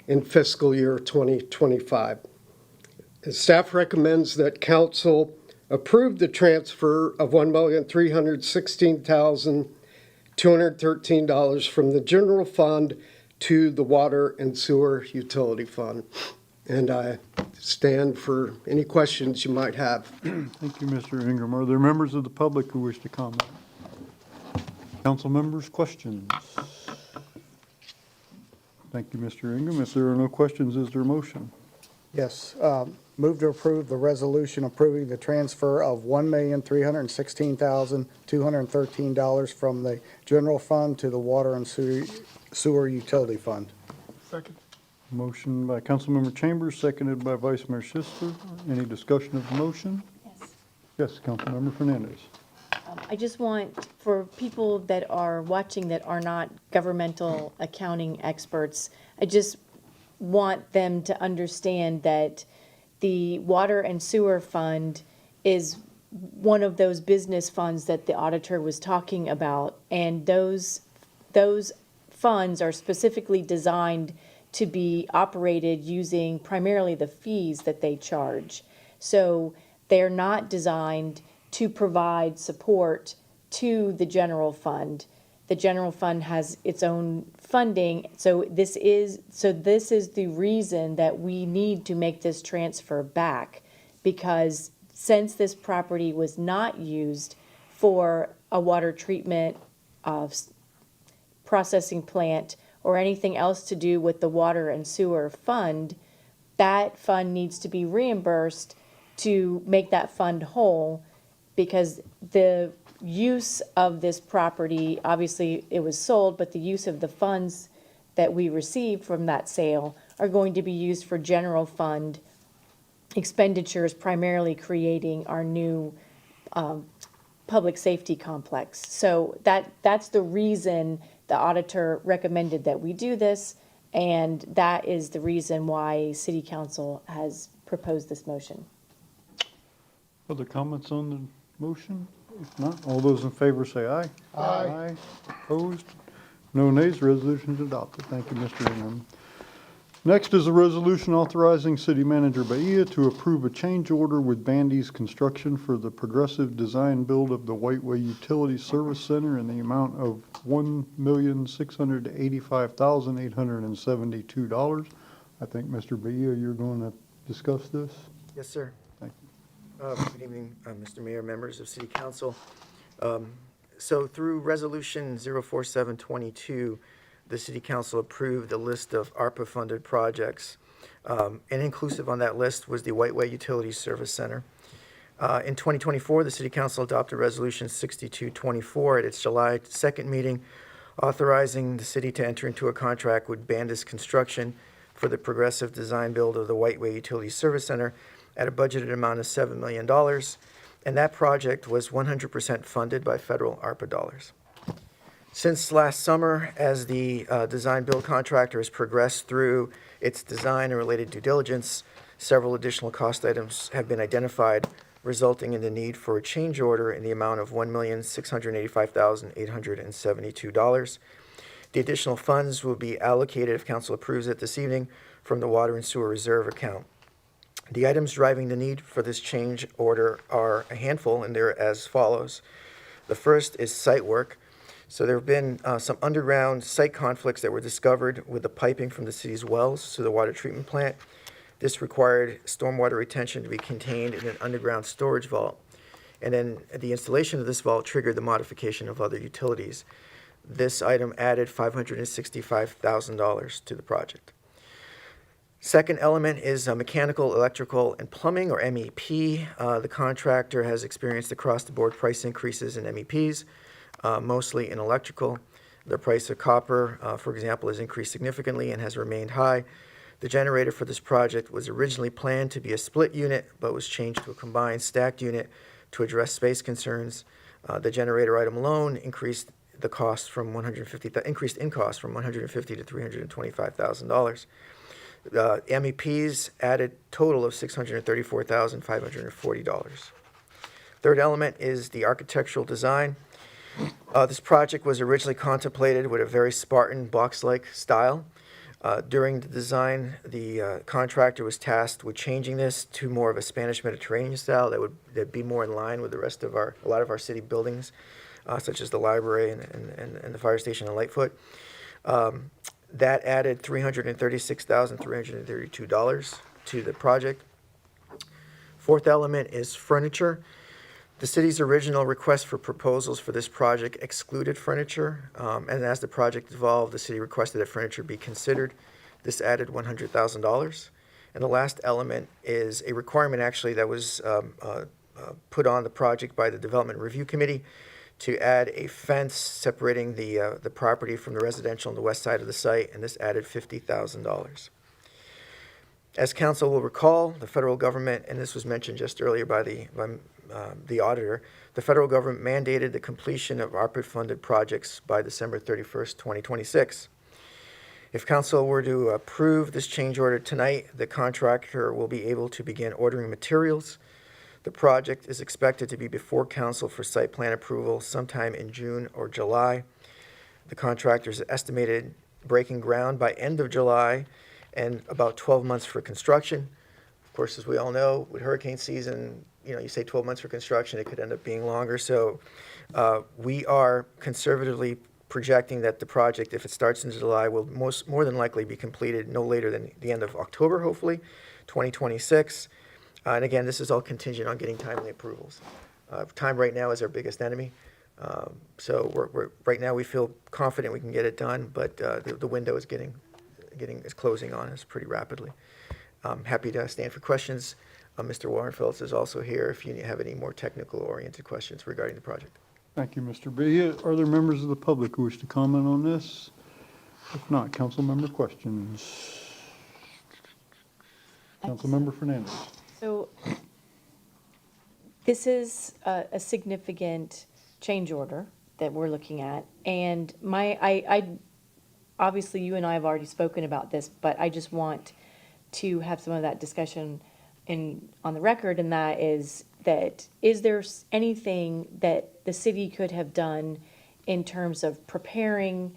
in fiscal year 2025. The staff recommends that council approve the transfer of $1,316,213 from the general fund to the Water and Sewer Utility Fund. And I stand for any questions you might have. Thank you, Mr. Ingram. Are there members of the public who wish to comment? Council members, questions? Thank you, Mr. Ingram. If there are no questions, is there a motion? Yes, move to approve the resolution approving the transfer of $1,316,213 from the general fund to the Water and Sewer Utility Fund. Second. Motion by Councilmember Chambers, seconded by Vice Mayor Schister. Any discussion of the motion? Yes. Yes, Councilmember Fernandez. I just want, for people that are watching that are not governmental accounting experts, I just want them to understand that the Water and Sewer Fund is one of those business funds that the auditor was talking about. And those funds are specifically designed to be operated using primarily the fees that they charge. So they're not designed to provide support to the general fund. The general fund has its own funding, so this is the reason that we need to make this transfer back, because since this property was not used for a water treatment processing plant or anything else to do with the Water and Sewer Fund, that fund needs to be reimbursed to make that fund whole, because the use of this property, obviously it was sold, but the use of the funds that we received from that sale are going to be used for general fund expenditures, primarily creating our new public safety complex. So that's the reason the auditor recommended that we do this, and that is the reason why City Council has proposed this motion. Other comments on the motion? If not, all those in favor say aye. Aye. Opposed? No nays. Resolution is adopted. Thank you, Mr. Ingram. Next is a resolution authorizing City Manager Bahia to approve a change order with Bandy's Construction for the progressive design build of the Whiteway Utility Service Center in the amount of $1,685,872. I think, Mr. Bahia, you're going to discuss this? Yes, sir. Thank Good evening, Mr. Mayor, members of City Council. So through Resolution 04722, the City Council approved a list of ARPA-funded projects. And inclusive on that list was the Whiteway Utility Service Center. In 2024, the City Council adopted Resolution 6224 at its July 2nd meeting, authorizing the city to enter into a contract with Bandis Construction for the progressive design build of the Whiteway Utility Service Center at a budgeted amount of $7 million. And that project was 100% funded by federal ARPA dollars. Since last summer, as the design build contractor has progressed through its design and related due diligence, several additional cost items have been identified, resulting in the need for a change order in the amount of $1,685,872. The additional funds will be allocated, if council approves it this evening, from the Water and Sewer Reserve account. The items driving the need for this change order are a handful, and they're as follows. The first is site work. So there have been some underground site conflicts that were discovered with the piping from the city's wells to the water treatment plant. This required stormwater retention to be contained in an underground storage vault. And then the installation of this vault triggered the modification of other utilities. This item added $565,000 to the project. Second element is mechanical, electrical, and plumbing, or MEP. The contractor has experienced across-the-board price increases in MEPs, mostly in electrical. The price of copper, for example, has increased significantly and has remained high. The generator for this project was originally planned to be a split unit, but was changed to a combined stacked unit to address space concerns. The generator item alone increased in cost from $150,000 to $325,000. MEPs added total of $634,540. Third element is the architectural design. This project was originally contemplated with a very Spartan box-like style. During the design, the contractor was tasked with changing this to more of a Spanish Mediterranean style that'd be more in line with the rest of a lot of our city buildings, such as the library and the fire station in Lightfoot. That added $336,332 to the project. Fourth element is furniture. The city's original request for proposals for this project excluded furniture, and as the project evolved, the city requested that furniture be considered. This added $100,000. And the last element is a requirement actually that was put on the project by the Development Review Committee to add a fence separating the property from the residential on the west side of the site, and this added $50,000. As council will recall, the federal government, and this was mentioned just earlier by the auditor, the federal government mandated the completion of ARPA-funded projects by December 31st, 2026. If council were to approve this change order tonight, the contractor will be able to begin ordering materials. The project is expected to be before council for site plan approval sometime in June or July. The contractor is estimated breaking ground by end of July and about 12 months for construction. Of course, as we all know, with hurricane season, you say 12 months for construction, it could end up being longer. So we are conservatively projecting that the project, if it starts in July, will more than likely be completed no later than the end of October, hopefully, 2026. And again, this is all contingent on getting timely approvals. Time right now is our biggest enemy. So right now we feel confident we can get it done, but the window is is closing on us pretty rapidly. I'm happy to stand for questions. Mr. Warren Phillips is also here if you have any more technical-oriented questions regarding the project. Thank you, Mr. Bahia. Are there members of the public who wish to comment on this? If not, council member questions. Councilmember Fernandez. So this is a significant change order that we're looking at. And obviously you and I have already spoken about this, but I just want to have some of that discussion on the record, and that is there anything that the city could have done in terms of preparing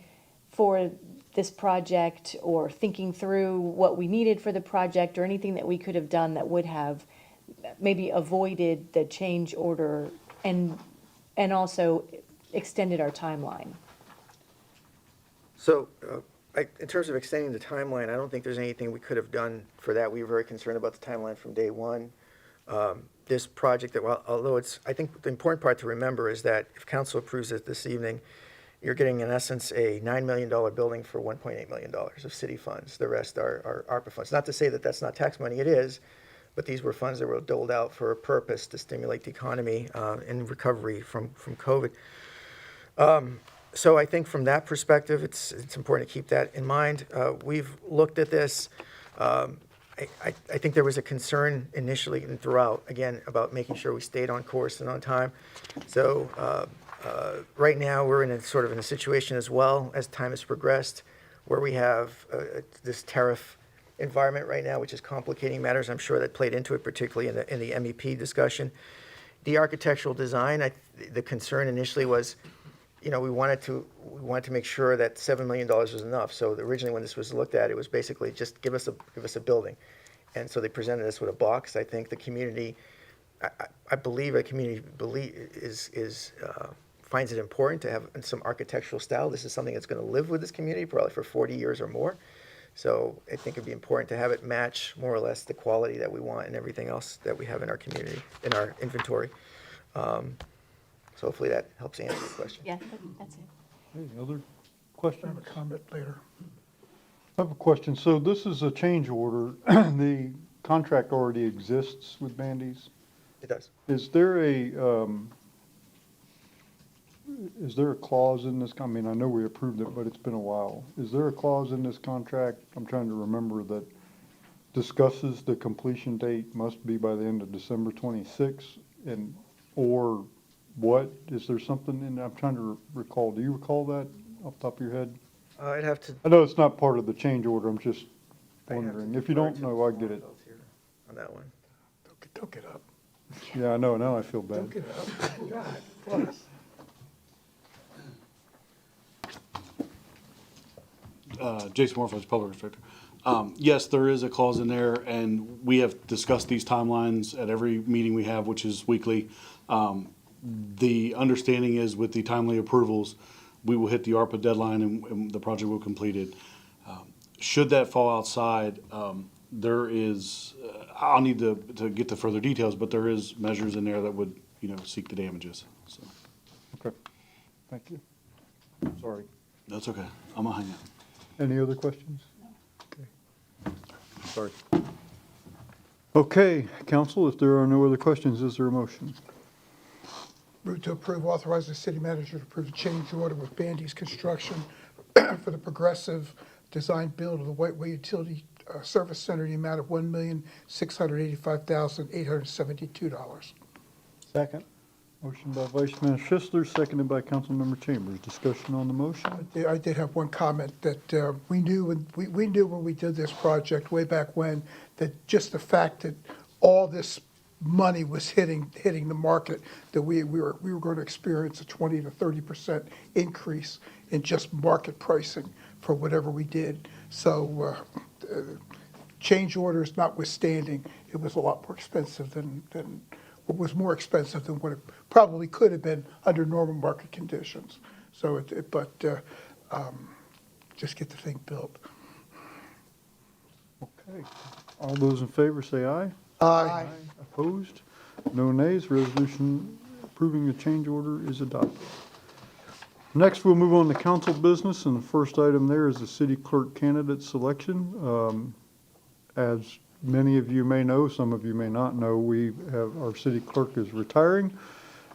for this project or thinking through what we needed for the project or anything that we could have done that would have maybe avoided the change order and also extended our timeline? So, in terms of extending the timeline, I don't think there's anything we could have done for that. We were very concerned about the timeline from day one. This project, although I think the important part to remember is that if council approves it this evening, you're getting, in essence, a $9 million building for $1.8 million of city funds. The rest are ARPA funds. Not to say that that's not tax money, it is, but these were funds that were doled out for a purpose to stimulate the economy in recovery from COVID. So I think from that perspective, it's important to keep that in mind. We've looked at this. I think there was a concern initially and throughout, again, about making sure we stayed on course and on time. So right now, we're in a situation as well as time has progressed, where we have this tariff environment right now, which is complicating matters. I'm sure that played into it, particularly in the MEP discussion. The architectural design, the concern initially was, we wanted to make sure that $7 million was enough. So originally, when this was looked at, it was basically just give us a building, and so they presented us with a box. I think the community, I believe, finds it important to have some architectural style. This is something that's going to live with this community probably for 40 years or more. So I think it'd be important to have it match more or less the quality that we want and everything else that we have in our community, in our inventory. So hopefully that helps answer the question. Yeah, that's it. Any other I questions? have a comment later. I have a question. So this is a change order. The contract already exists with Bandy's. It does. Is there a clause in this? I mean, I know we approved it, but it's been a while. Is there a clause in this contract, I'm trying to remember, that discusses the completion date must be by the end of December 26, or what? Is there something in, I'm trying to recall. Do you recall that off the top of your head? I'd have to. I know it's not part of the change order. I'm just I'd have to wondering. If you don't defer to know, I get it. here on that one. Don't get up. Yeah, I know. Now I feel bad. Don't get up. God, bless. Jason Morford, Public Inspector. Yes, there is a clause in there, and we have discussed these timelines at every meeting we have, which is weekly. The understanding is with the timely approvals, we will hit the ARPA deadline and the project will be completed. Should that fall outside, there is, I'll need to get the further details, but there is measures in there that would, seek the damages. So Okay. Thank you. Sorry. that's okay. I'm gonna hang out. Any other questions? Okay. Sorry. Okay, council, if there are no other questions, is there a motion? Move to approve, authorize the city manager to approve the change order with Bandy's Construction for the progressive design build of the Whiteway Utility Service Center in the amount of $1,685,872. Second. Motion by Vice Mayor Schistler, seconded by Councilmember Chambers. Discussion on the motion? I did have one comment that we knew when we did this project way back when, that just the fact that all this money was hitting the market, that we were going to experience a 20 to 30% increase in just market pricing for whatever we did. So change orders notwithstanding, it was a lot more expensive than what was more expensive than what it probably could have been under normal market conditions. So, just get the thing built. Okay. All those in favor say aye. Aye. Opposed? No nays. Resolution approving the change order is adopted. Next, we'll move on to council business, and the first item there is the city clerk candidate selection. As many of you may know, some of you may not know, our city clerk is retiring,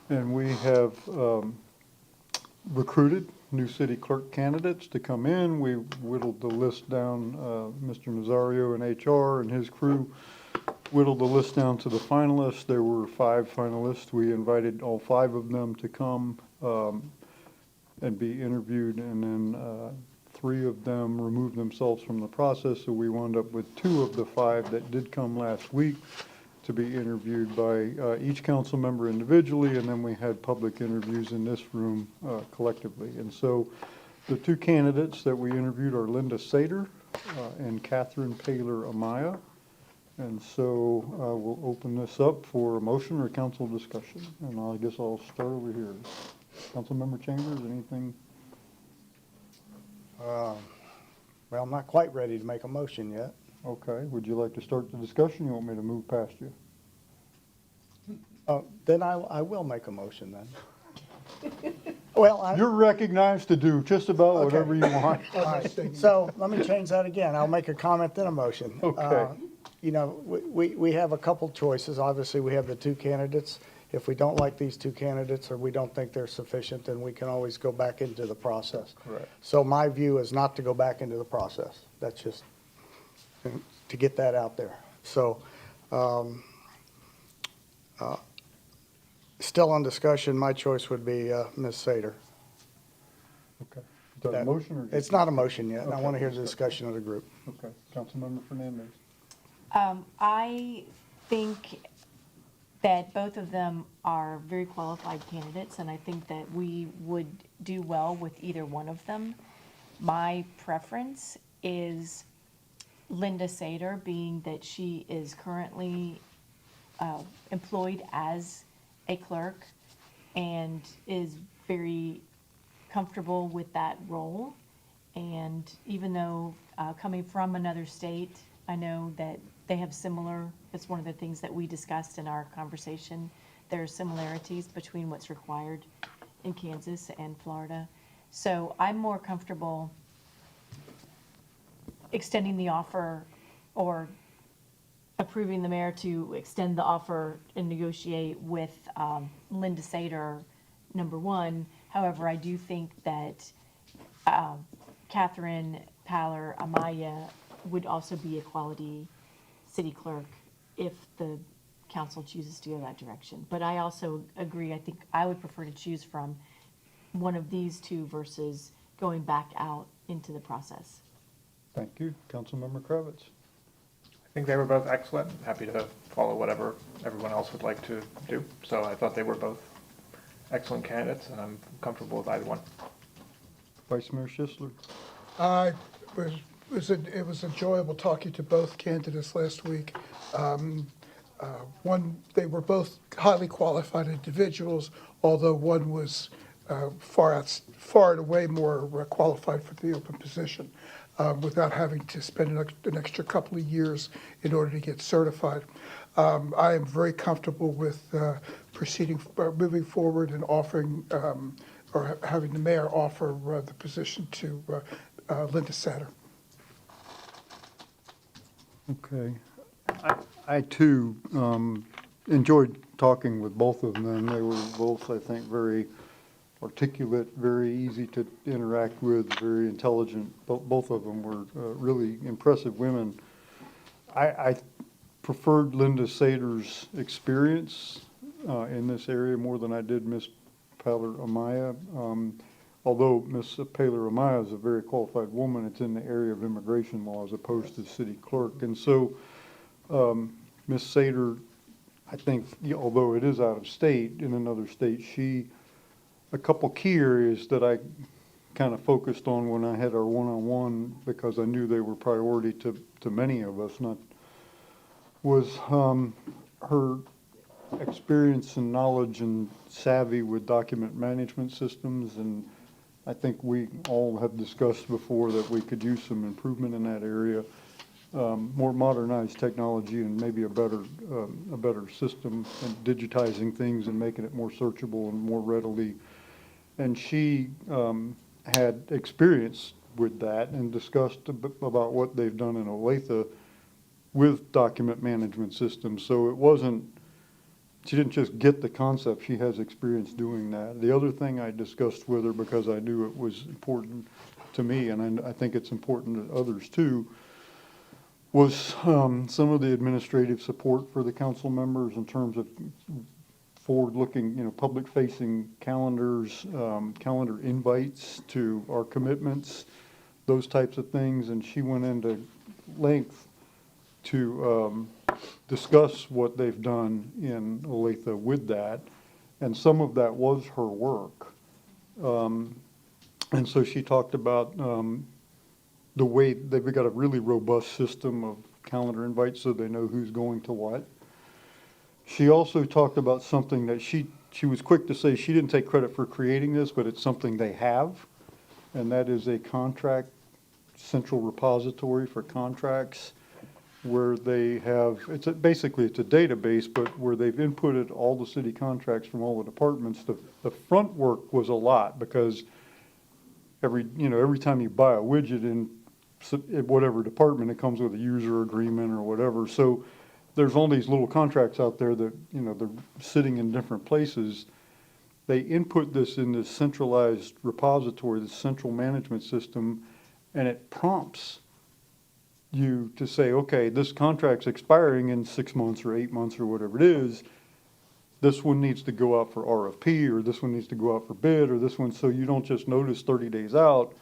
and we have recruited new city clerk candidates to come in. We whittled the list down, Mr. Nazario in HR and his crew whittled the list down to the finalists. There were 5 finalists. We invited all 5 of them to come and be interviewed, and then 3 of them removed themselves from the process, so we wound up with 2 of the 5 that did come last week to be interviewed by each council member individually, and then we had public interviews in this room collectively. And so The two candidates that we interviewed are Linda Sater and Catherine Paler Amaya. And so we'll open this up for a motion or council discussion. And I guess I'll start over here. Councilmember Chambers, anything? Well, I'm not quite ready to make a motion yet. Okay, would you like to start the discussion? You want me to move past you? Then I will make a motion then. Well, You're recognized to do just about whatever you want. All right, so let me change that again. I'll make a comment, then a motion. Okay. You know, we have a couple choices. Obviously, we have the two candidates. If we don't like these two candidates or we don't think they're sufficient, then we can always go back into the process. Correct. So my view is not to go back into the process. That's just to get that out there. So, still on discussion, my choice would be Ms. Sater. Okay. Is that a motion or? It's not a motion yet, and I Okay. want to hear the discussion of the group. Okay, Councilmember Fernandez. I think that both of them are very qualified candidates, and I think that we would do well with either one of them. My preference is Linda Sater, being that she is currently employed as a clerk and is very comfortable with that role. And even though coming from another state, I know that they have similar, it's one of the things that we discussed in our conversation. There are similarities between what's required in Kansas and Florida. So I'm more comfortable extending the offer or approving the mayor to extend the offer and negotiate with Linda Sater, number one. However, I do think that Catherine Paler Amaya would also be a quality city clerk if the council chooses to go that direction. But I also agree, I think I would prefer to choose from one of these two versus going back out into the process. Thank you. Councilmember Kravitz. I think they were both excellent. Happy to follow whatever everyone else would like to do. So I thought they were both excellent candidates, and I'm comfortable with either one. Vice Mayor Schisler. It was enjoyable talking to both candidates last week. They were both highly qualified individuals, although one was far and away more qualified for the open position, without having to spend an extra couple of years in order to get certified. I am very comfortable with moving forward and offering, or having the mayor offer the position to Linda Sater. Okay. I too enjoyed talking with both of them. They were both, I think, very articulate, very easy to interact with, very intelligent. Both of them were really impressive women. I preferred Linda Sater's experience in this area more than I did Ms. Paler Amaya. Although Ms. Paler Amaya is a very qualified woman, it's in the area of immigration law as opposed to city clerk. And so Ms. Sater, I think, although it is out of state, in another state, a couple key areas that I kind of focused on when I had our one-on-one, because I knew they were priority to many of us, was her experience and knowledge and savvy with document management systems. And I think we all have discussed before that we could use some improvement in that area, more modernized technology and maybe a better system and digitizing things and making it more searchable and more readily. And she had experience with that and discussed about what they've done in Olathe with document management systems. So it wasn't, she didn't just get the concept, she has experience doing that. The other thing I discussed with her, because I knew it was important to me, and I think it's important to others too, was some of the administrative support for the council members in terms of forward-looking, public-facing calendars, calendar invites to our commitments, those types of things. And she went into length to discuss what they've done in Olathe with that, and some of that was her work. And so she talked about the way they've got a really robust system of calendar invites so they know who's going to what. She also talked about something that she was quick to say she didn't take credit for creating this, but it's something they have, and that is a contract central repository for contracts where they have, basically it's a database, but where they've inputted all the city contracts from all the departments. The front work was a lot because every time you buy a widget in whatever department, it comes with a user agreement or whatever. So there's all these little contracts out there that, they're sitting in different places. They input this in this centralized repository, this central management system, and it prompts you to say, okay, this contract's expiring in 6 months or 8 months or whatever it is. This one needs to go out for RFP, or this one needs to go out for bid, or this one, so you don't just notice 30 days out,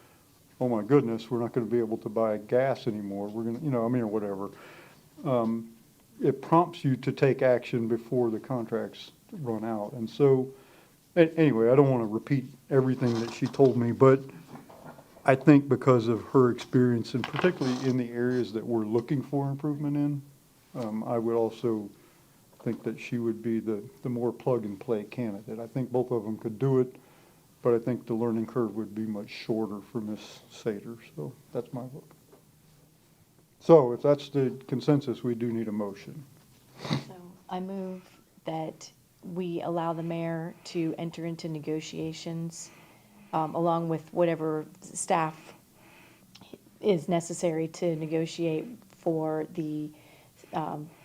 oh my goodness, we're not gonna be able to buy gas anymore, we're gonna, or whatever. It prompts you to take action before the contracts run out. And so, anyway, I don't wanna repeat everything that she told me, but I think because of her experience, and particularly in the areas that we're looking for improvement in, I would also think that she would be the more plug-and-play candidate. I think both of them could do it, but I think the learning curve would be much shorter for Ms. Sater, so that's my vote. So if that's the consensus, we do need a motion. So I move that we allow the mayor to enter into negotiations along with whatever staff is necessary to negotiate for the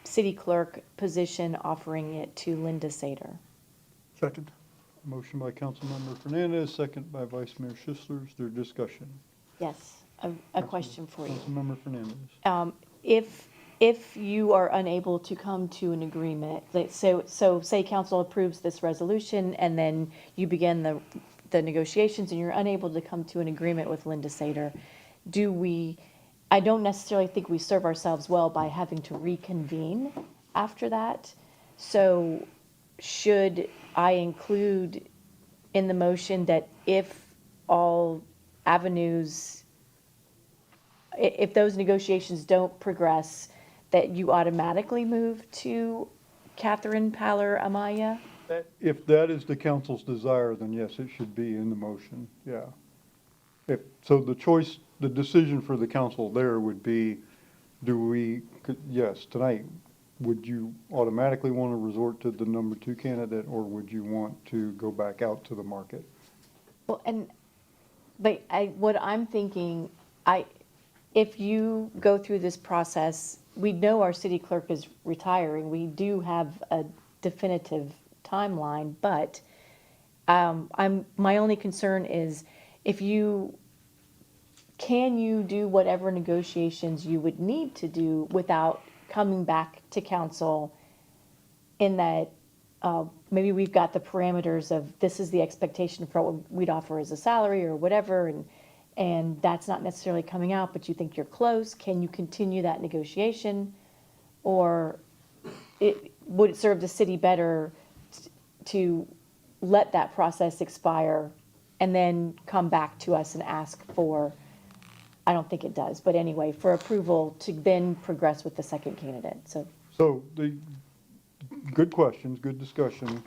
city clerk position, offering it to Linda Sater. Second. Motion by Councilmember Fernandez, second by Vice Mayor Schistler. Is there discussion? Yes, a question for you. Councilmember Fernandez. If you are unable to come to an agreement, so say council approves this resolution and then you begin the negotiations and you're unable to come to an agreement with Linda Sater, I don't necessarily think we serve ourselves well by having to reconvene after that. So should I include in the motion that if all avenues, if those negotiations don't progress, that you automatically move to Catherine Paller Amaya? If that is the council's desire, then yes, it should be in the motion, yeah. So the decision for the council there would be, yes, tonight, would you automatically want to resort to the number 2 candidate, or would you want to go back out to the market? Well, what I'm thinking, if you go through this process, we know our city clerk is retiring. We do have a definitive timeline, but my only concern is can you do whatever negotiations you would need to do without coming back to council in that maybe we've got the parameters of this is the expectation for what we'd offer as a salary or whatever, and that's not necessarily coming out, but you think you're close. Can you continue that negotiation? Or would it serve the city better to let that process expire and then come back to us and ask for, I don't think it does, but anyway, for approval to then progress with the second candidate, so. So good questions, good discussion.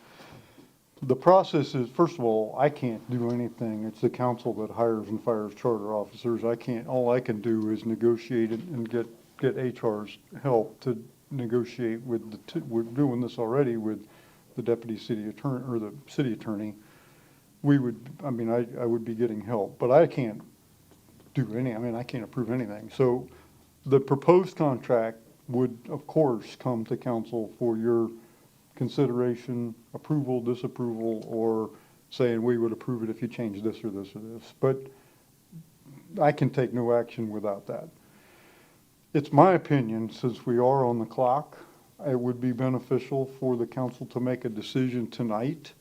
The process is, first of all, I can't do anything. It's the council that hires and fires charter officers. All I can do is negotiate and get HR's help to negotiate with we're doing this already with the deputy city attorney, or the city attorney. I would be getting help, but I can't I can't approve anything. So the proposed contract would, of course, come to council for your consideration, approval, disapproval, or saying we would approve it if you change this or this or this. But I can take no action without that. It's my opinion, since we are on the clock, it would be beneficial for the council to make a decision tonight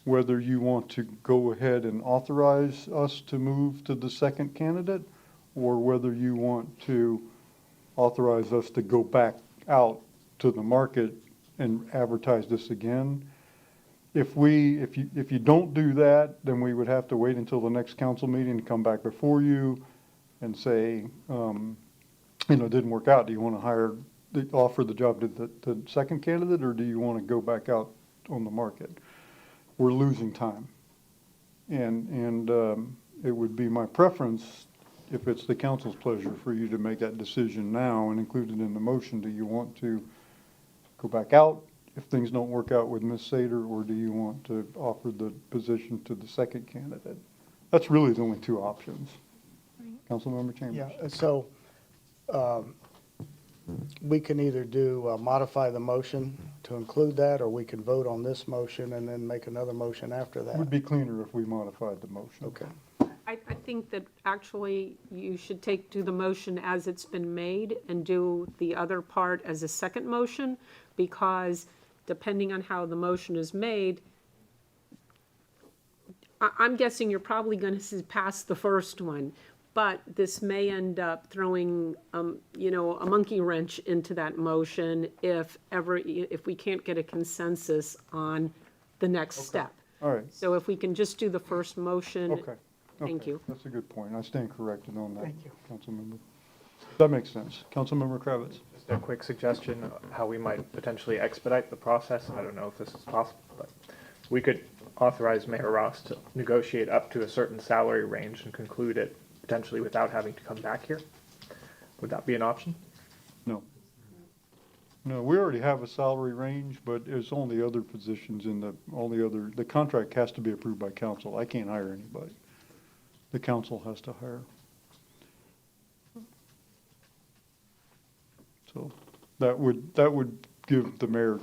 whether you want to go ahead and authorize us to move to the second candidate, or whether you want to authorize us to go back out to the market and advertise this again. if you don't do that, then we would have to wait until the next council meeting to come back before you and say, it didn't work out. Do you want to offer the job to the second candidate, or do you want to go back out on the market? We're losing time. And it would be my preference, if it's the council's pleasure, for you to make that decision now and include it in the motion. Do you want to go back out if things don't work out with Ms. Sater, or do you want to offer the position to the second candidate? That's really the only two options. Councilmember Chambers. Yeah, so we can either modify the motion to include that, or we can vote on this motion and then make another motion after It that. would be cleaner if we modified the motion. Okay. I think that actually you should do the motion as it's been made and do the other part as a second motion, because depending on how the motion is made, I'm guessing you're probably going to pass the first one, but this may end up throwing, a monkey wrench into that motion if we can't get a consensus on the next step. All right. So if we can just do the first motion. Okay. Thank you. That's a good point. I stand corrected on that. Thank you. Councilmember. That makes sense. Councilmember Kravitz. Just a quick suggestion of how we might potentially expedite the process. I don't know if this is possible, but we could authorize Mayor Ross to negotiate up to a certain salary range and conclude it potentially without having to come back here. Would that be an option? No. No, we already have a salary range, but it's only other positions the contract has to be approved by council. I can't hire anybody. The council has to hire. So that would give the mayor,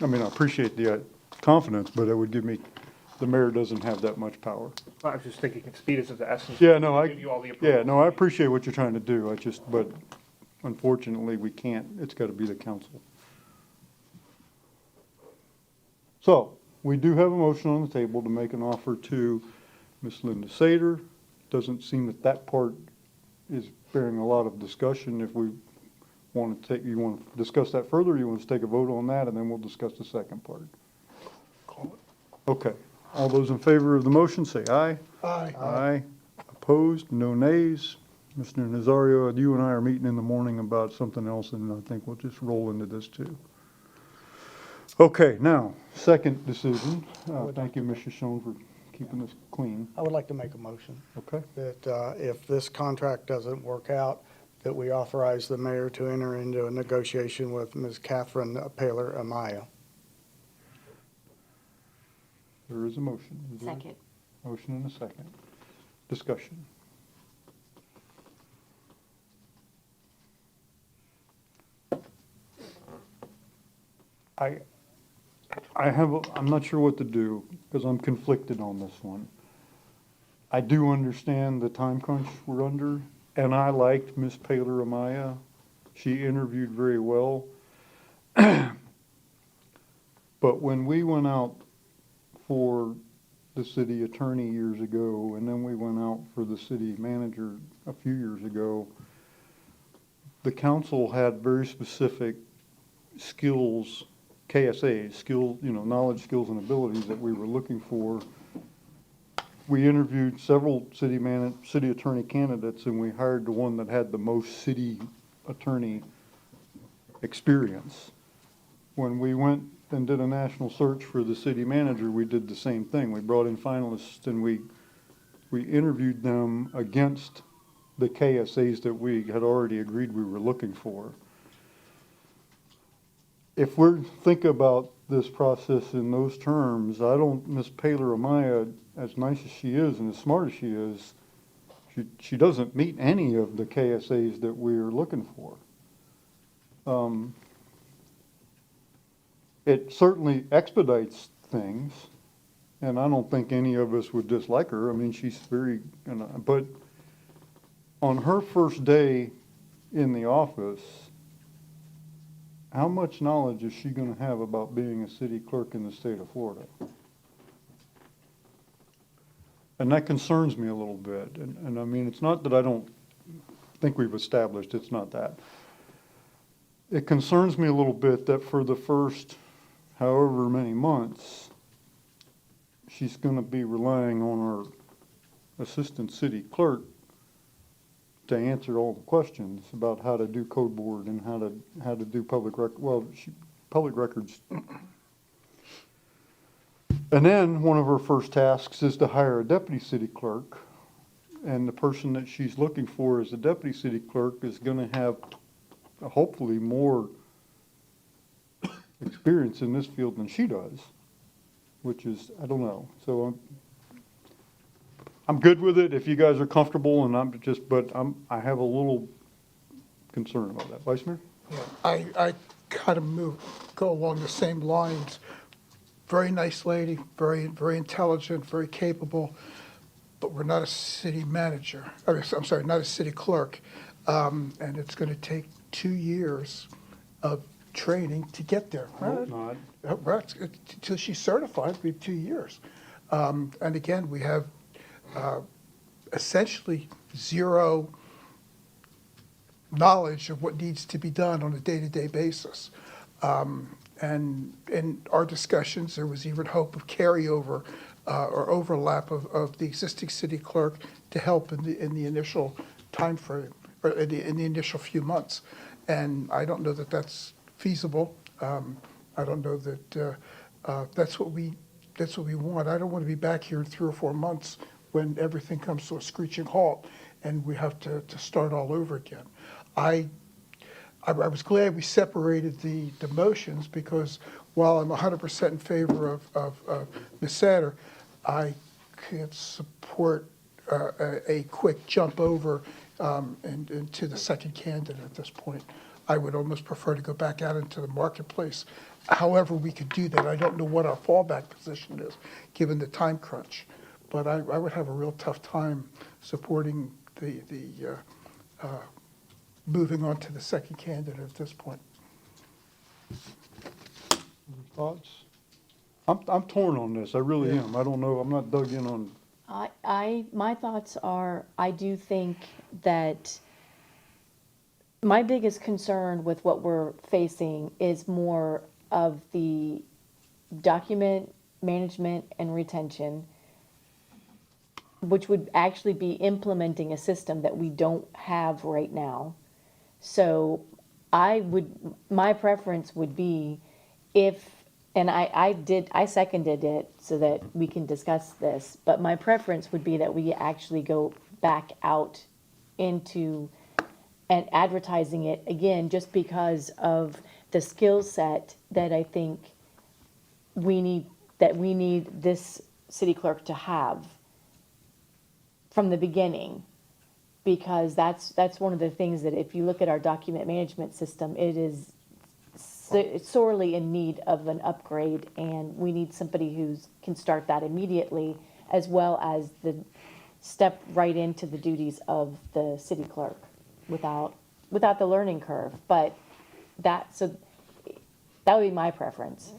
I appreciate the confidence, but it would give me, the mayor doesn't have that much power. I was just thinking speed is of the essence. Yeah, no, Give you all the approval. I appreciate what you're trying to do. But unfortunately, we can't. It's got to be the council. So we do have a motion on the table to make an offer to Ms. Linda Sater. Doesn't seem that part is bearing a lot of discussion. If we want to you want to discuss that further, you want to take a vote on that, and then we'll discuss the second part. Okay. All those in favor of the motion, say aye. Aye. Aye. Opposed? No nays. Mr. Nazario, you and I are meeting in the morning about something else, and I think we'll just roll into this too. Okay, now, second decision. Thank you, Mr. Schoen, for keeping this clean. I would like to make a motion Okay. that if this contract doesn't work out, that we authorize the mayor to enter into a negotiation with Ms. Catherine Paler Amaya. There is a motion. Is there? Second. Motion and a second. Discussion. I'm not sure what to do because I'm conflicted on this one. I do understand the time crunch we're under, and I liked Ms. Paler Amaya. She interviewed very well. But when we went out for the city attorney years ago, and then we went out for the city manager a few years ago, the council had very specific skills, KSAs, knowledge, skills, and abilities that we were looking for. We interviewed several city attorney candidates, and we hired the one that had the most city attorney experience. When we went and did a national search for the city manager, we did the same thing. We brought in finalists, and we interviewed them against the KSAs that we had already agreed we were looking for. If we think about this process in those terms, Ms. Paler Amaya, as nice as she is and as smart as she is, she doesn't meet any of the KSAs that we're looking for. It certainly expedites things, and I don't think any of us would dislike her. I mean, she's very, but on her first day in the office, how much knowledge is she going to have about being a city clerk in the state of Florida? And that concerns me a little bit. And I mean, it's not that I don't think we've established, it's not that. It concerns me a little bit that for the first however many months, she's gonna be relying on our assistant city clerk to answer all the questions about how to do code board and how to do public records. And then one of her first tasks is to hire a deputy city clerk. And the person that she's looking for as a deputy city clerk is gonna have hopefully more experience in this field than she does, which is, I don't know. So I'm good with it if you guys are comfortable, and I have a little concern about that. Vice Mayor? I kind of go along the same lines. Very nice lady, very intelligent, very capable, but we're not a city manager. I'm sorry, not a city clerk. And it's going to take 2 years of training to get there. Hope not. Right, until she's certified, it'll be 2 years. And again, we have essentially zero knowledge of what needs to be done on a day-to-day basis. And in our discussions, there was even hope of carryover or overlap of the existing city clerk to help in the initial timeframe, or in the initial few months. And I don't know that that's feasible. I don't know that that's what we want. I don't want to be back here in 3 or 4 months when everything comes to a screeching halt and we have to start all over again. I was glad we separated the motions, because while I'm 100% in favor of Ms. Satter, I could support a quick jump over and to the second candidate at this point. I would almost prefer to go back out into the marketplace. However we could do that, I don't know what our fallback position is, given the time crunch. But I would have a real tough time supporting the moving on to the second candidate at this point. Thoughts? I'm torn on this. I really am. I don't know. I'm not dug in on. My thoughts are, I do think that my biggest concern with what we're facing is more of the document management and retention, which would actually be implementing a system that we don't have right now. So my preference would be I seconded it so that we can discuss this, but my preference would be that we actually go back out into and advertising it again, just because of the skill set that I think we need this city clerk to have from the beginning. Because that's one of the things that, if you look at our document management system, it is sorely in need of an upgrade, and we need somebody who can start that immediately, as well as the step right into the duties of the city clerk without the learning curve. But that would be my preference.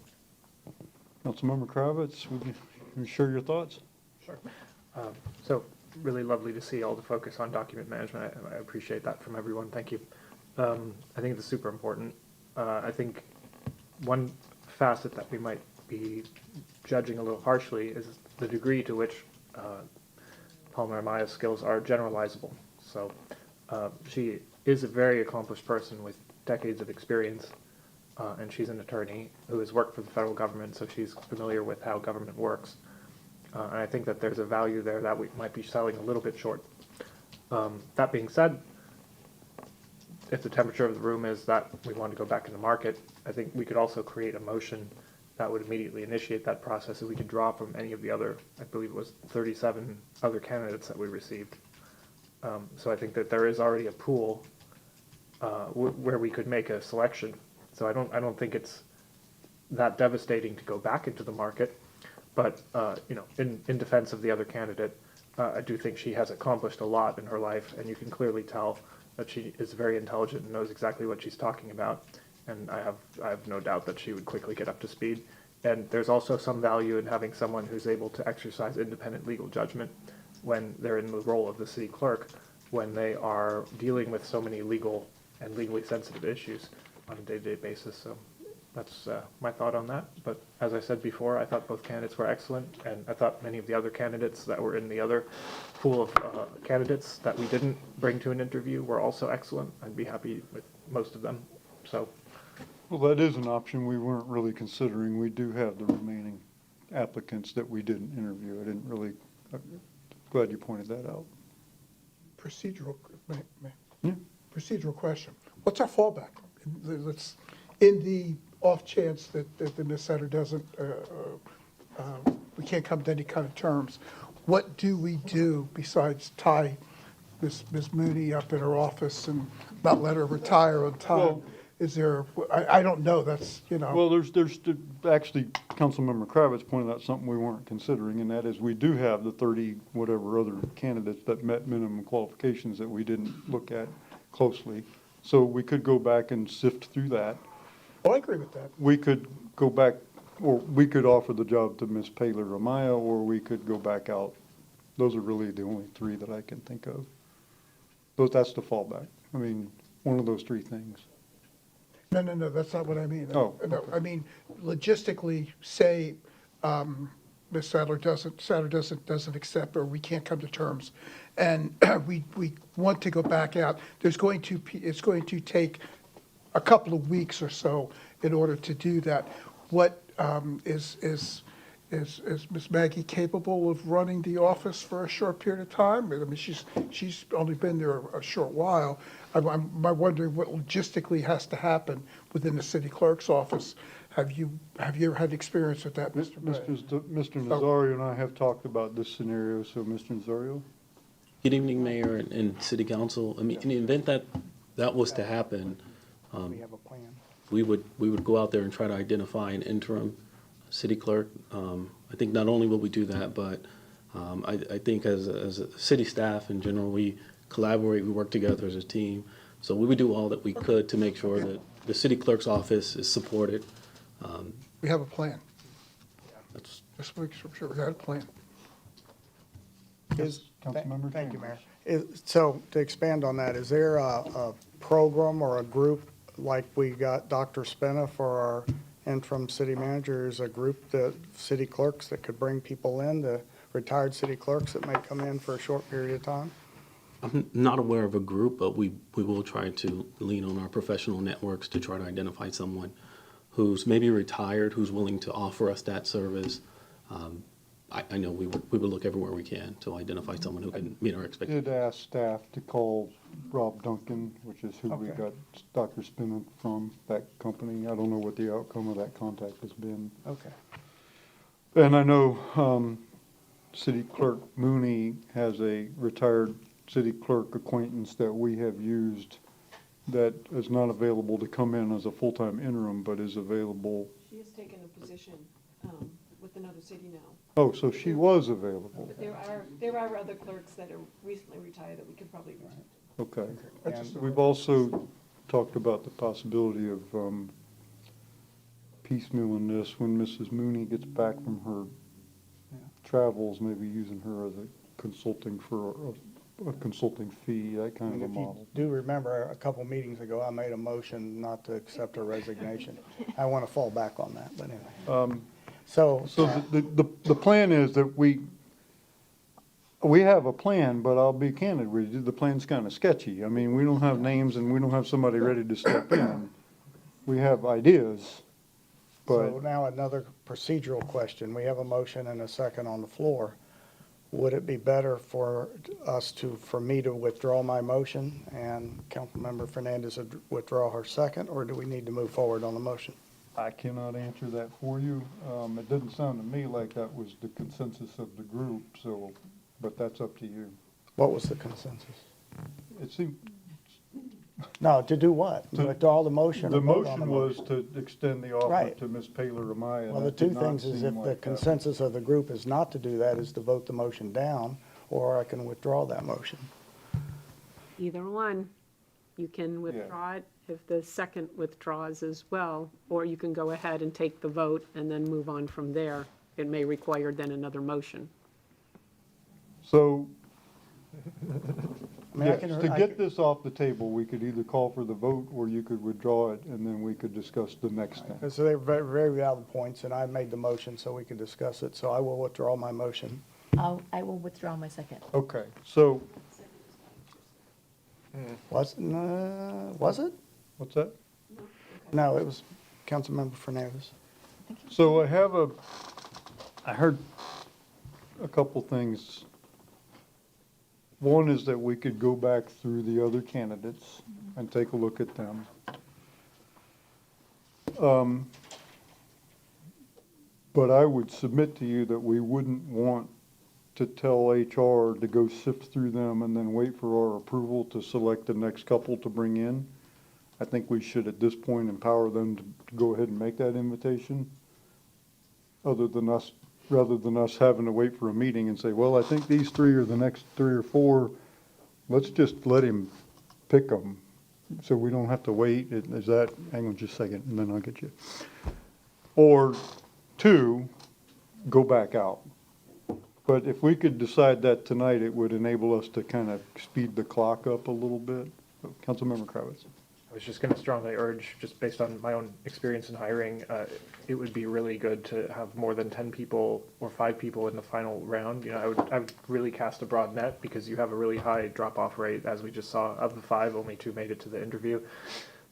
Councilmember Kravitz, would you share your thoughts? Sure. So really lovely to see all the focus on document management. I appreciate that from everyone. Thank you. I think it's super important. I think one facet that we might be judging a little harshly is the degree to which Palmer Amaya's skills are generalizable. So she is a very accomplished person with decades of experience, and she's an attorney who has worked for the federal government, so she's familiar with how government works. And I think that there's a value there that we might be selling a little bit short. That being said, if the temperature of the room is that we want to go back in the market, I think we could also create a motion that would immediately initiate that process, and we could draw from any of the other, I believe it was 37 other candidates that we received. So I think that there is already a pool where we could make a selection. So I don't think it's that devastating to go back into the market. But in defense of the other candidate, I do think she has accomplished a lot in her life, and you can clearly tell that she is very intelligent and knows exactly what she's talking about. And I have no doubt that she would quickly get up to speed. And there's also some value in having someone who's able to exercise independent legal judgment when they're in the role of the city clerk, when they are dealing with so many legal and legally sensitive issues on a day-to-day basis. So that's my thought on that. But as I said before, I thought both candidates were excellent, and I thought many of the other candidates that were in the other pool of candidates that we didn't bring to an interview were also excellent. I'd be happy with most of them, so. Well, that is an option we weren't really considering. We do have the remaining applicants that we didn't interview. I didn't really, glad you pointed that out. Procedural, Yeah. procedural question. What's our fallback? Let's, in the off chance that the Ms. Setter doesn't, we can't come to any kind of terms, what do we do besides tie Ms. Mooney up in her office and not let her retire on time? Well, Is there, I don't know, that's, you know. Well, actually, Councilmember Kravitz pointed out something we weren't considering, and that is we do have the 30 whatever other candidates that met minimum qualifications that we didn't look at closely. So we could go back and sift through that. Oh, I agree with that. We could go back, or we could offer the job to Ms. Paler Amaya, or we could go back out. Those are really the only three that I can think of. But that's the fallback. I mean, one of those three things. No, that's not what I mean. Oh, No, okay. I mean, logistically, say, Ms. Sadler doesn't accept, or we can't come to terms, and we want to go back out, it's going to take a couple of weeks or so in order to do that. What, is Ms. Maggie capable of running the office for a short period of time? I mean, she's only been there a short while. I'm wondering what logistically has to happen within the city clerk's office. Have you ever had experience with that, Mr. Bray? Mr. Nazario and I have talked about this scenario, so Mr. Nazario? Good evening, Mayor and City Council. I mean, in the event that that was to happen, We have a plan. we would go out there and try to identify an interim city clerk. I think not only will we do that, but I think as a city staff in general, we collaborate, we work together as a team. So we would do all that we could to make sure that the city clerk's office is supported. We have a plan. That's Just make sure we had a plan. Councilmember Thank you, Chambers. Mayor. So to expand on that, is there a program or a group like we got Dr. Spina for our interim city manager? Is a group that city clerks that could bring people in, the retired city clerks that may come in for a short period of time? I'm not aware of a group, but we will try to lean on our professional networks to try to identify someone who's maybe retired, who's willing to offer us that service. I know we would look everywhere we can to identify someone who can meet our expectations. Did ask staff to call Rob Duncan, which is who we Okay. got Dr. Spina from, that company. I don't know what the outcome of that contact has been. Okay. And I know City Clerk Mooney has a retired city clerk acquaintance that we have used that is not available to come in as a full-time interim, but is available. She has taken a position with another city now. Oh, so she was available. But there are other clerks that are recently retired that we could probably reach out to. Okay. And we've also talked about the possibility of piecemealing this when Mrs. Mooney gets back from her travels, maybe using her as a consulting for a consulting fee, that kind of a If you model. do remember, a couple meetings ago, I made a motion not to accept her resignation. I want to fall back on that, but anyway. So The plan is that we have a plan, but I'll be candid with you, the plan's kind of sketchy. I mean, we don't have names and we don't have somebody ready to step in. We have ideas, but. So now another procedural question. We have a motion and a second on the floor. Would it be better for me to withdraw my motion and Councilmember Fernandez would withdraw her second, or do we need to move forward on the motion? I cannot answer that for you. It doesn't sound to me like that was the consensus of the group, so, but that's up to you. What was the consensus? It seemed. No, to do what? Withdraw the motion The or vote on the motion was to extend the offer Right. to Ms. Paler Amaya. Well, the two things is if the consensus of the group is not to do that, is to vote the motion down, or I can withdraw that motion. Either one. You can withdraw it if the second withdraws as well, or you can go ahead and take the vote and then move on from there. It may require then another motion. So I mean, I Yes, can- to I get can- this off the table, we could either call for the vote, or you could withdraw it, and then we could discuss the next thing. So they're very, very valid points, and I made the motion so we can discuss it, so I will withdraw my motion. I will withdraw my second. Okay, so, Was it? what's that? No, it was Councilmember Fernandez. So I heard a couple things. One is that we could go back through the other candidates and take a look at them. But I would submit to you that we wouldn't want to tell HR to go sift through them and then wait for our approval to select the next couple to bring in. I think we should, at this point, empower them to go ahead and make that invitation, rather than us having to wait for a meeting and say, well, I think these three are the next 3 or 4. Let's just let him pick them, so we don't have to wait. Is that, hang on just a second, and then I'll get you. Or 2, go back out. But if we could decide that tonight, it would enable us to kind of speed the clock up a little bit. Councilmember Kravitz. I was just going to strongly urge, just based on my own experience in hiring, it would be really good to have more than 10 people or 5 people in the final round. You know, I would really cast a broad net, because you have a really high drop-off rate, as we just saw. Of the 5, only 2 made it to the interview.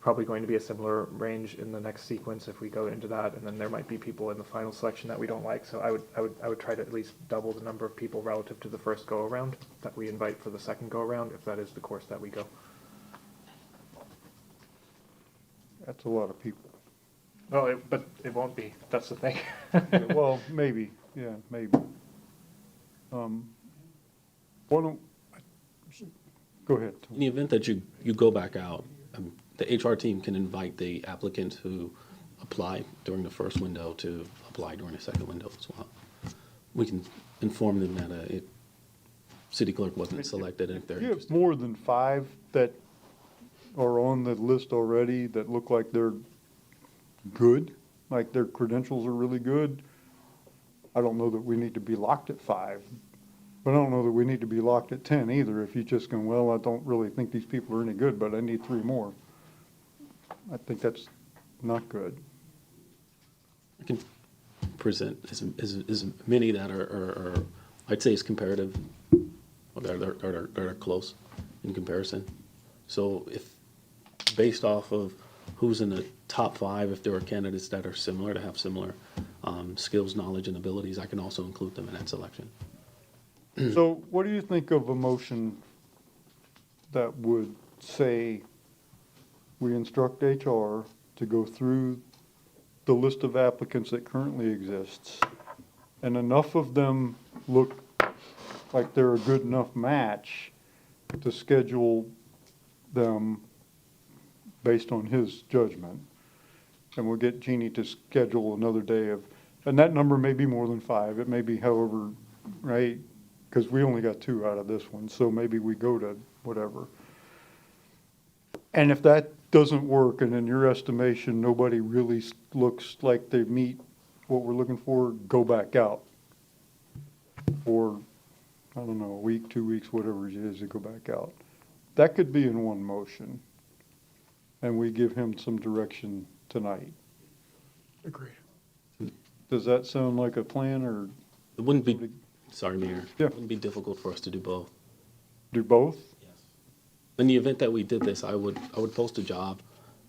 Probably going to be a similar range in the next sequence if we go into that, and then there might be people in the final selection that we don't like. So I would try to at least double the number of people relative to the first go-around that we invite for the second go-around, if that is the course that we go. That's a lot of people. Well, but it won't be. That's the thing. Well, maybe, yeah, maybe. Why don't, go ahead. In the event that you go back out, the HR team can invite the applicants who apply during the first window to apply during the second window as well. We can inform them that city clerk wasn't selected, and if they're You have more than 5 that are on the list already that look like they're good, like their credentials are really good. I don't know that we need to be locked at 5, but I don't know that we need to be locked at 10 either. If you just go, well, I don't really think these people are any good, but I need 3 more. I think that's not good. I can present as many that are I'd say is comparative, or that are close in comparison. So if, based off of who's in the top 5, if there are candidates that are similar, to have similar skills, knowledge, and abilities, I can also include them in that selection. So what do you think of a motion that would say we instruct HR to go through the list of applicants that currently exists, and enough of them look like they're a good enough match to schedule them based on his judgment? And we'll get Jeannie to schedule another day of, and that number may be more than 5, it may be however, right? Because we only got 2 out of this one, so maybe we go to whatever. And if that doesn't work, and in your estimation, nobody really looks like they meet what we're looking for, go back out for, I don't know, a week, 2 weeks, whatever it is, to go back out. That could be in one motion, and we give him some direction tonight. Agreed. Does that sound like a plan, or It wouldn't be, sorry, Mayor. Yeah. It wouldn't be difficult for us to do both. do both? In the event that we did this, I would post a job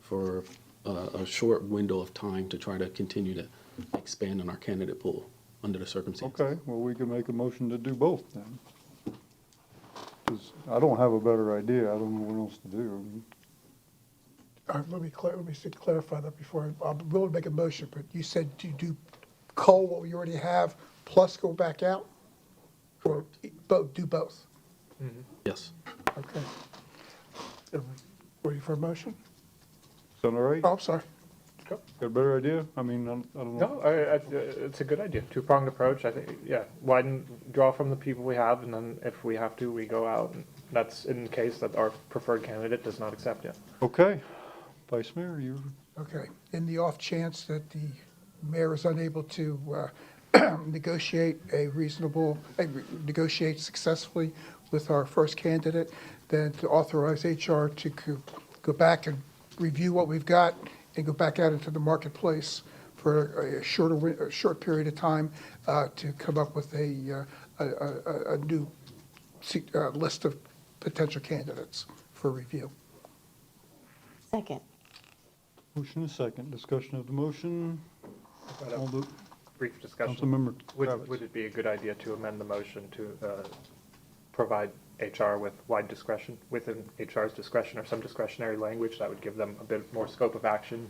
for a short window of time to try to continue to expand on our candidate pool under the circumstances. Okay, well, we can make a motion to do both then. 'Cause I don't have a better idea, I don't know what else to do. Let me clarify that before, I'm willing to make a motion, but you said to do cull what we already have, plus go back out? Or both, do both? Yes. Okay. Ready for a motion? Sound all right? Oh, I'm sorry. Got a better idea? I mean, I don't know. No, it's a good idea. 2-pronged approach. I think, yeah, draw from the people we have, and then if we have to, we go out. And that's in case that our preferred candidate does not accept it. Okay, Vice Mayor, you, Okay. In the off chance that the mayor is unable to negotiate successfully with our first candidate, then to authorize HR to go back and review what we've got and go back out into the marketplace for a short period of time to come up with a new list of potential candidates for review. Second. Motion is second. Discussion of the motion. All the- Brief discussion. Councilmember Kravitz. Would it be a good idea to amend the motion to provide HR with wide discretion, within HR's discretion or some discretionary language that would give them a bit more scope of action?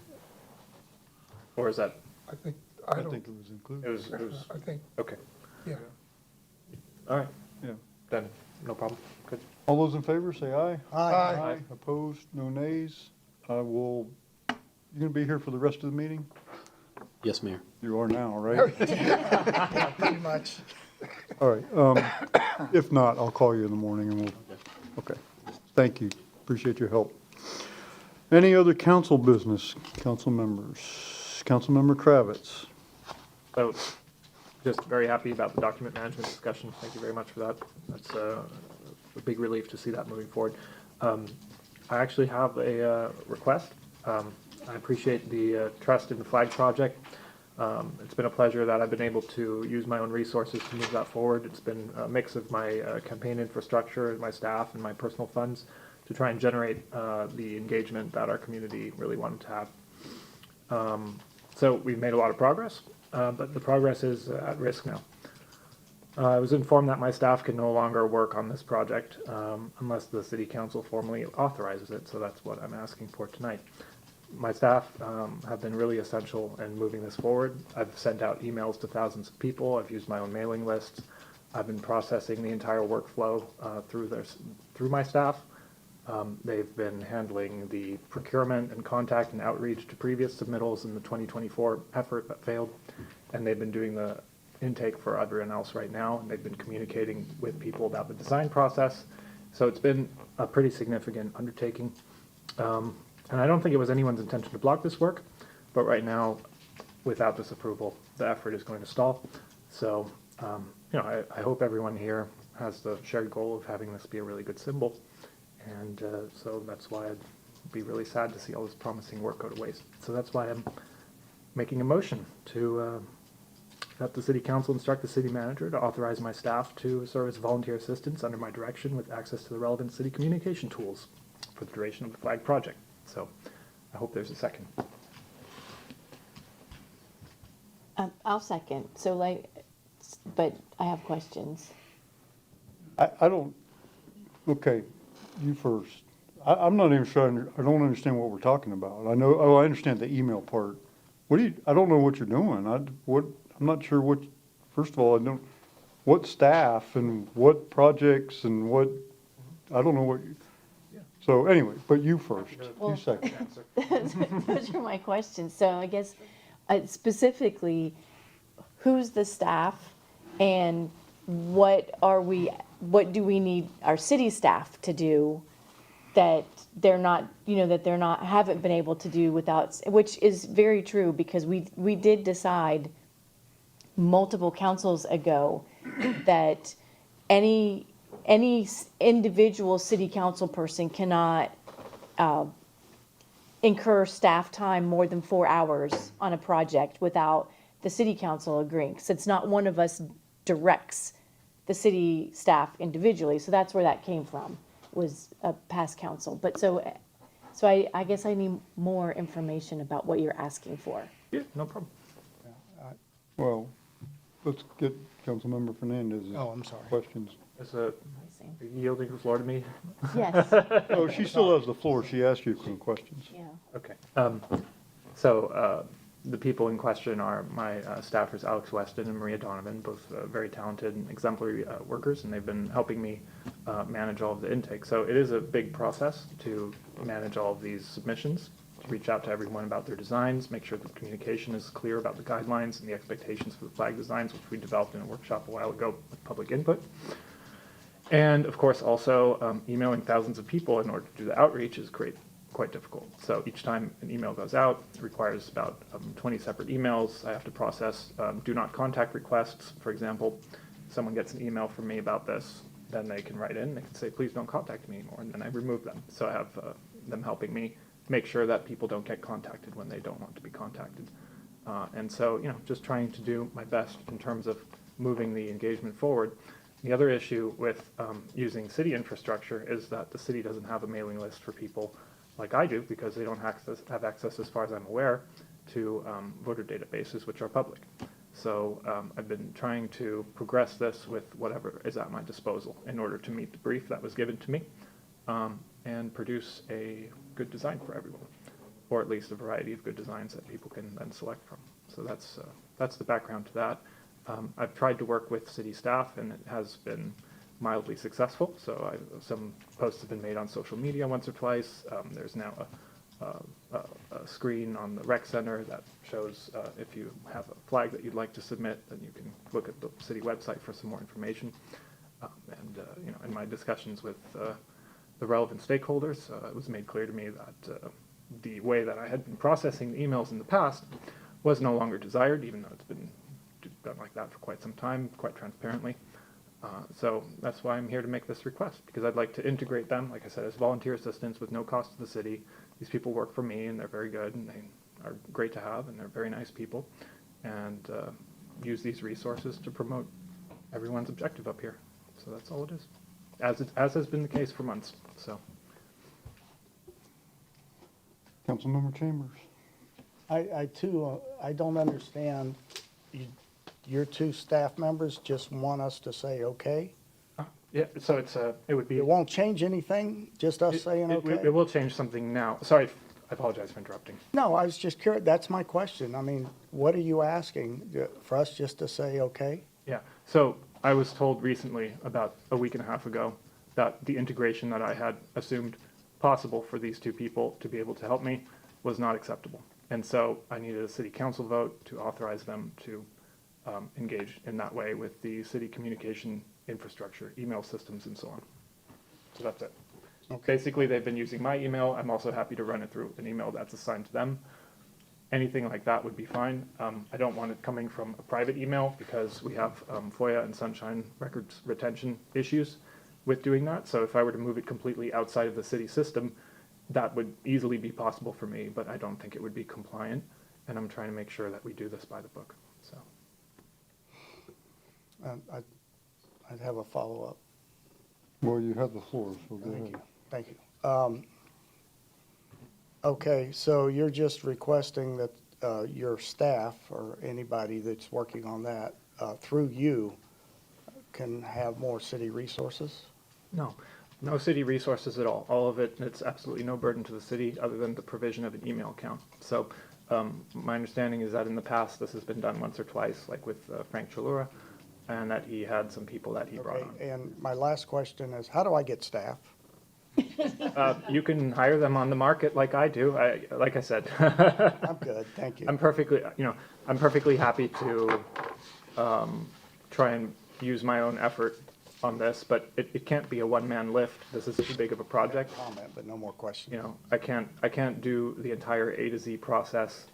Or is that? I think it was included. It was, I think, okay. yeah. All right. Yeah. Then, no problem. Good. All those in favor, say aye. Aye. Opposed, no nays. You gonna be here for the rest of the meeting? Yes, Mayor. You are now, right? Pretty much. All right. If not, I'll call you in the morning and we'll, okay. Thank you. Appreciate your help. Any other council business, council members? Councilmember Kravitz. So, just very happy about the document management discussion. Thank you very much for that. That's a big relief to see that moving forward. I actually have a request. I appreciate the trust in the flag project. It's been a pleasure that I've been able to use my own resources to move that forward. It's been a mix of my campaign infrastructure, my staff, and my personal funds to try and generate the engagement that our community really wanted to have. So we've made a lot of progress, but the progress is at risk now. I was informed that my staff can no longer work on this project unless the city council formally authorizes it, so that's what I'm asking for tonight. My staff have been really essential in moving this forward. I've sent out emails to thousands of people. I've used my own mailing lists. I've been processing the entire workflow through my staff. They've been handling the procurement and contact and outreach to previous submittals in the 2024 effort that failed. And they've been doing the intake for everyone else right now. And they've been communicating with people about the design process. So it's been a pretty significant undertaking. And I don't think it was anyone's intention to block this work, but right now, without this approval, the effort is going to stall. So, I hope everyone here has the shared goal of having this be a really good symbol. And so that's why I'd be really sad to see all this promising work go to waste. So that's why I'm making a motion to that the city council instruct the city manager to authorize my staff to serve as volunteer assistants under my direction with access to the relevant city communication tools for the duration of the flag project. So I hope there's a second. I'll second. So but I have questions. I don't, okay, you first. I'm not even sure, I don't understand what we're talking about. I understand the email part. I don't know what you're doing. I'm not sure first of all, what staff and what projects and I don't know what so anyway, but you first, you second. Those are my questions. So I guess specifically, who's the staff and what do we need our city staff to do that they're not, haven't been able to do without, which is very true because we did decide multiple councils ago that any individual city council person cannot incur staff time more than 4 hours on a project without the city council agreeing. So it's not one of us directs the city staff individually. So that's where that came from, was a past council. But so I guess I need more information about what you're asking for. Yeah, no problem. Well, let's get Councilmember Fernandez's questions. Are you yielding the floor to me? Yes. Oh, she still has the floor. She asked you some questions. Yeah. Okay. So the people in question are my staffers, Alex Weston and Maria Donovan, both very talented and exemplary workers, and they've been helping me manage all of the intake. So it is a big process to manage all of these submissions, to reach out to everyone about their designs, make sure the communication is clear about the guidelines and the expectations for the flag designs, which we developed in a workshop a while ago with public input. And of course, also emailing thousands of people in order to do the outreach is quite difficult. So each time an email goes out, it requires about 20 separate emails. I have to process do not contact requests. For example, someone gets an email from me about this. then they can write in, they can say, please don't contact me anymore, and then I remove them. So I have them helping me make sure that people don't get contacted when they don't want to be contacted. And so, you know, just trying to do my best in terms of moving the engagement forward. The other issue with using city infrastructure is that the city doesn't have a mailing list for people like I do, because they don't have access, as far as I'm aware, to voter databases, which are public. So I've been trying to progress this with whatever is at my disposal in order to meet the brief that was given to me and produce a good design for everyone, or at least a variety of good designs that people can then select from. So that's the background to that. I've tried to work with city staff, and it has been mildly successful. So some posts have been made on social media once or twice. There's now a screen on the rec center that shows if you have a flag that you'd like to submit, then you can look at the city website for some more information. You know, in my discussions with the relevant stakeholders, it was made clear to me that the way that I had been processing the emails in the past was no longer desired, even though it's been done like that for quite some time, quite transparently. So that's why I'm here to make this request, because I'd like to integrate them, like I said, as volunteer assistants with no cost to the city. These people work for me, and they're very good, and they are great to have, and they're very nice people, and use these resources to promote everyone's objective up here. So that's all it is, as has been the case for months. So, Councilmember Chambers. I too, I don't understand, your two staff members just want us to say okay? yeah, so it would be. It won't change anything, just us saying okay? It will change something now. Sorry, I apologize for interrupting. No, I was just curious, that's my question. I mean, what are you asking, for us just to say okay? Yeah, so I was told recently, about a week and a half ago, that the integration that I had assumed possible for these two people to be able to help me was not acceptable. And so I needed a city council vote to authorize them to engage in that way with the city communication infrastructure, email systems, and so on. So that's it. Okay. Basically, they've been using my email. I'm also happy to run it through an email that's assigned to them. Anything like that would be fine. I don't want it coming from a private email, because we have FOIA and Sunshine records retention issues with doing that. So if I were to move it completely outside of the city system, that would easily be possible for me, but I don't think it would be compliant. And I'm trying to make sure that we do this by the book. So. I'd have a follow-up. Well, you have the floor, so go ahead. Thank you. Okay, so you're just requesting that your staff or anybody that's working on that through you can have more city resources? No city resources at all. All of it, it's absolutely no burden to the city other than the provision of an email account. So my understanding is that in the past, this has been done once or twice, like with Frank Chalura, and that he had some people that he brought on. And my last question is, how do I get staff? You can hire them on the market like I do. Like I said. I'm good, thank you. I'm perfectly happy to try and use my own effort on this, but it can't be a one-man lift. This is too big of a project. Comment, but no more questions. You know, I can't do the entire A to Z process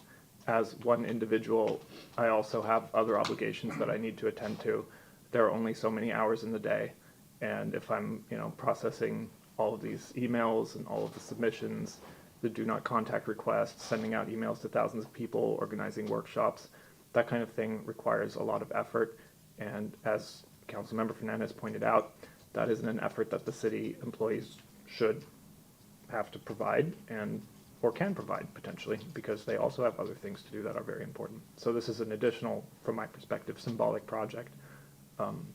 as one individual. I also have other obligations that I need to attend to. There are only so many hours in the day, and if I'm, you know, processing all of these emails and all of the submissions, the do not contact requests, sending out emails to thousands of people, organizing workshops, that kind of thing requires a lot of effort. And as Councilmember Fernandez pointed out, that isn't an effort that the city employees should have to provide or can provide potentially, because they also have other things to do that are very important. So this is an additional, from my perspective, symbolic project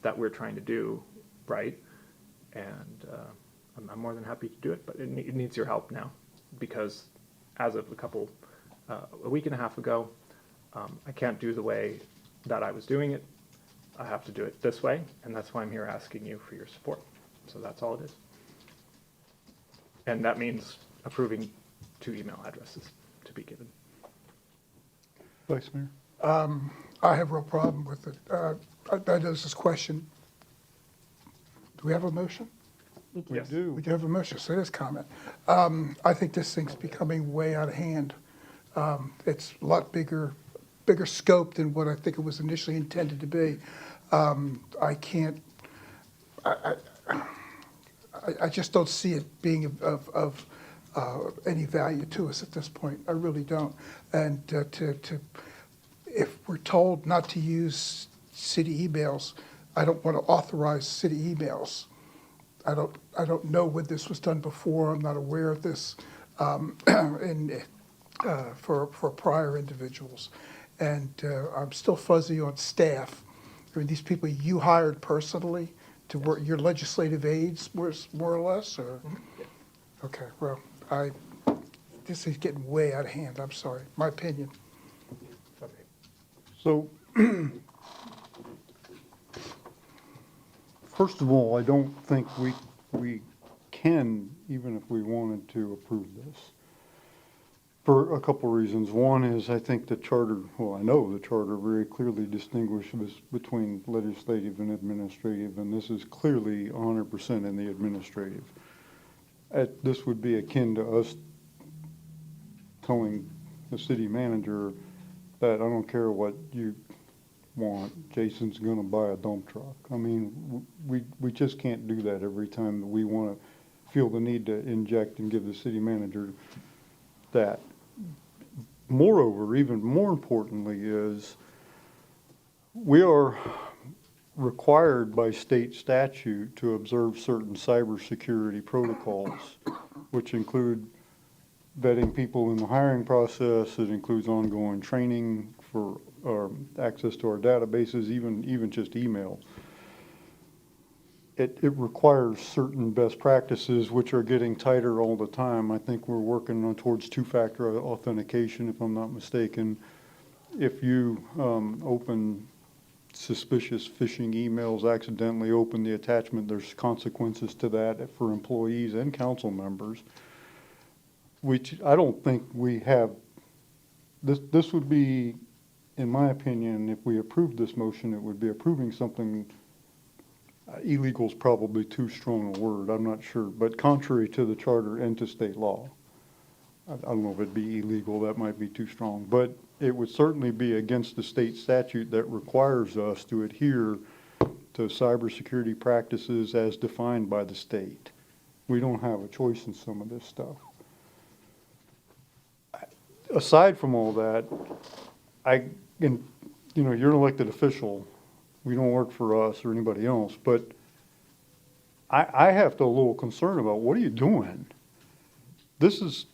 that we're trying to do right. And I'm more than happy to do it, but it needs your help now, because as of a week and a half ago, I can't do the way that I was doing it. I have to do it this way, and that's why I'm here asking you for your support. So that's all it is. And that means approving 2 email addresses to be given. Vice Mayor? I have a real problem with it. That is this question. Do we have a motion? We do. We do have a motion, so this comment. I think this thing's becoming way out of hand. It's a lot bigger scope than what I think it was initially intended to be. I I just don't see it being of any value to us at this point. I really don't. And if we're told not to use city emails, I don't want to authorize city emails. I don't know when this was done before. I'm not aware of this for prior individuals. And I'm still fuzzy on staff. I mean, these people you hired personally to work, your legislative aides, more or less, or? Okay, well, this is getting way out of hand. I'm sorry. My opinion. So, first of all, I don't think we can, even if we wanted to, approve this. For a couple of reasons. One is I think the charter, well, I know the charter very clearly distinguishes between legislative and administrative, and this is clearly 100% in the administrative. This would be akin to us telling the city manager that I don't care what you want, Jason's going to buy a dump truck. I mean, we just can't do that every time that we want to feel the need to inject and give the city manager that. Moreover, even more importantly, is we are required by state statute to observe certain cybersecurity protocols, which include vetting people in the hiring process. It includes ongoing training for access to our databases, even just email. It requires certain best practices, which are getting tighter all the time. I think we're working on towards two-factor authentication, if I'm not mistaken. If you open suspicious phishing emails, accidentally open the attachment, there's consequences to that for employees and council members, which I don't think we have. This would be, in my opinion, if we approved this motion, it would be approving something. Illegal is probably too strong a word, I'm not sure, but contrary to the charter and to state law. I don't know if it'd be illegal, that might be too strong, but it would certainly be against the state statute that requires us to adhere to cybersecurity practices as defined by the state. We don't have a choice in some of this stuff. Aside from all that, you're an elected official. We don't work for us or anybody else, but I have to a little concern about what are you doing? This is,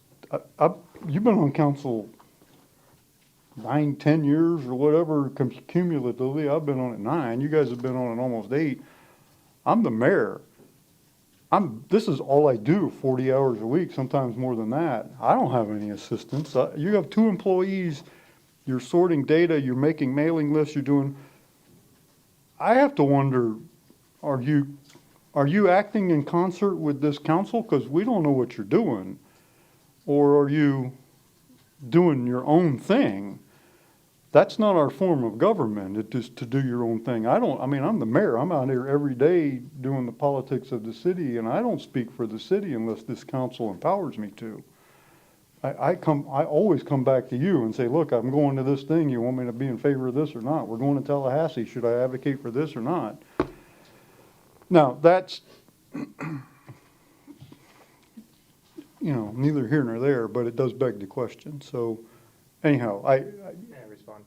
you've been on council 9, 10 years or whatever cumulatively. I've been on it 9. You guys have been on it almost 8. I'm the mayor. This is all I do, 40 hours a week, sometimes more than that. I don't have any assistants. You have 2 employees. You're sorting data. You're making mailing lists. You're doing. I have to wonder, are you acting in concert with this council? Because we don't know what you're doing. Or are you doing your own thing? That's not our form of government, it's just to do your own thing. I'm the mayor. I'm out here every day doing the politics of the city, and I don't speak for the city unless this council empowers me to. I always come back to you and say, look, I'm going to this thing. You want me to be in favor of this or not? We're going to Tallahassee. Should I advocate for this or not? Now, that's, neither here nor there, but it does beg the question. So anyhow, May I respond?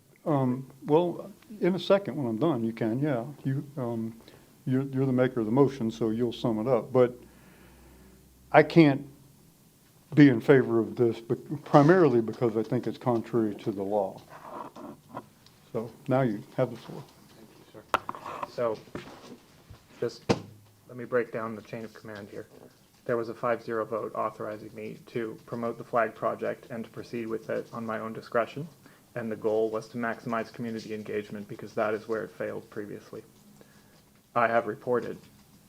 Well, in a second when I'm done, you can, yeah. You're the maker of the motion, so you'll sum it up. But I can't be in favor of this, but primarily because I think it's contrary to the law. So now you have the floor. Thank you, sir. So just let me break down the chain of command here. There was a 5-0 vote authorizing me to promote the flag project and to proceed with it on my own discretion. And the goal was to maximize community engagement because that is where it failed previously. I have reported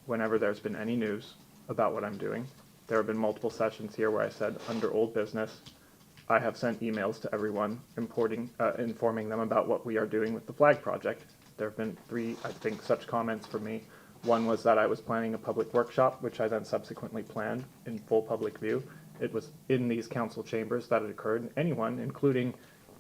whenever there's been any news about what I'm doing. There have been multiple sessions here where I said, under old business, I have sent emails to everyone informing them about what we are doing with the flag project. There have been 3, I think, such comments from me. One was that I was planning a public workshop, which I then subsequently planned in full public view. It was in these council chambers that it occurred. Anyone, including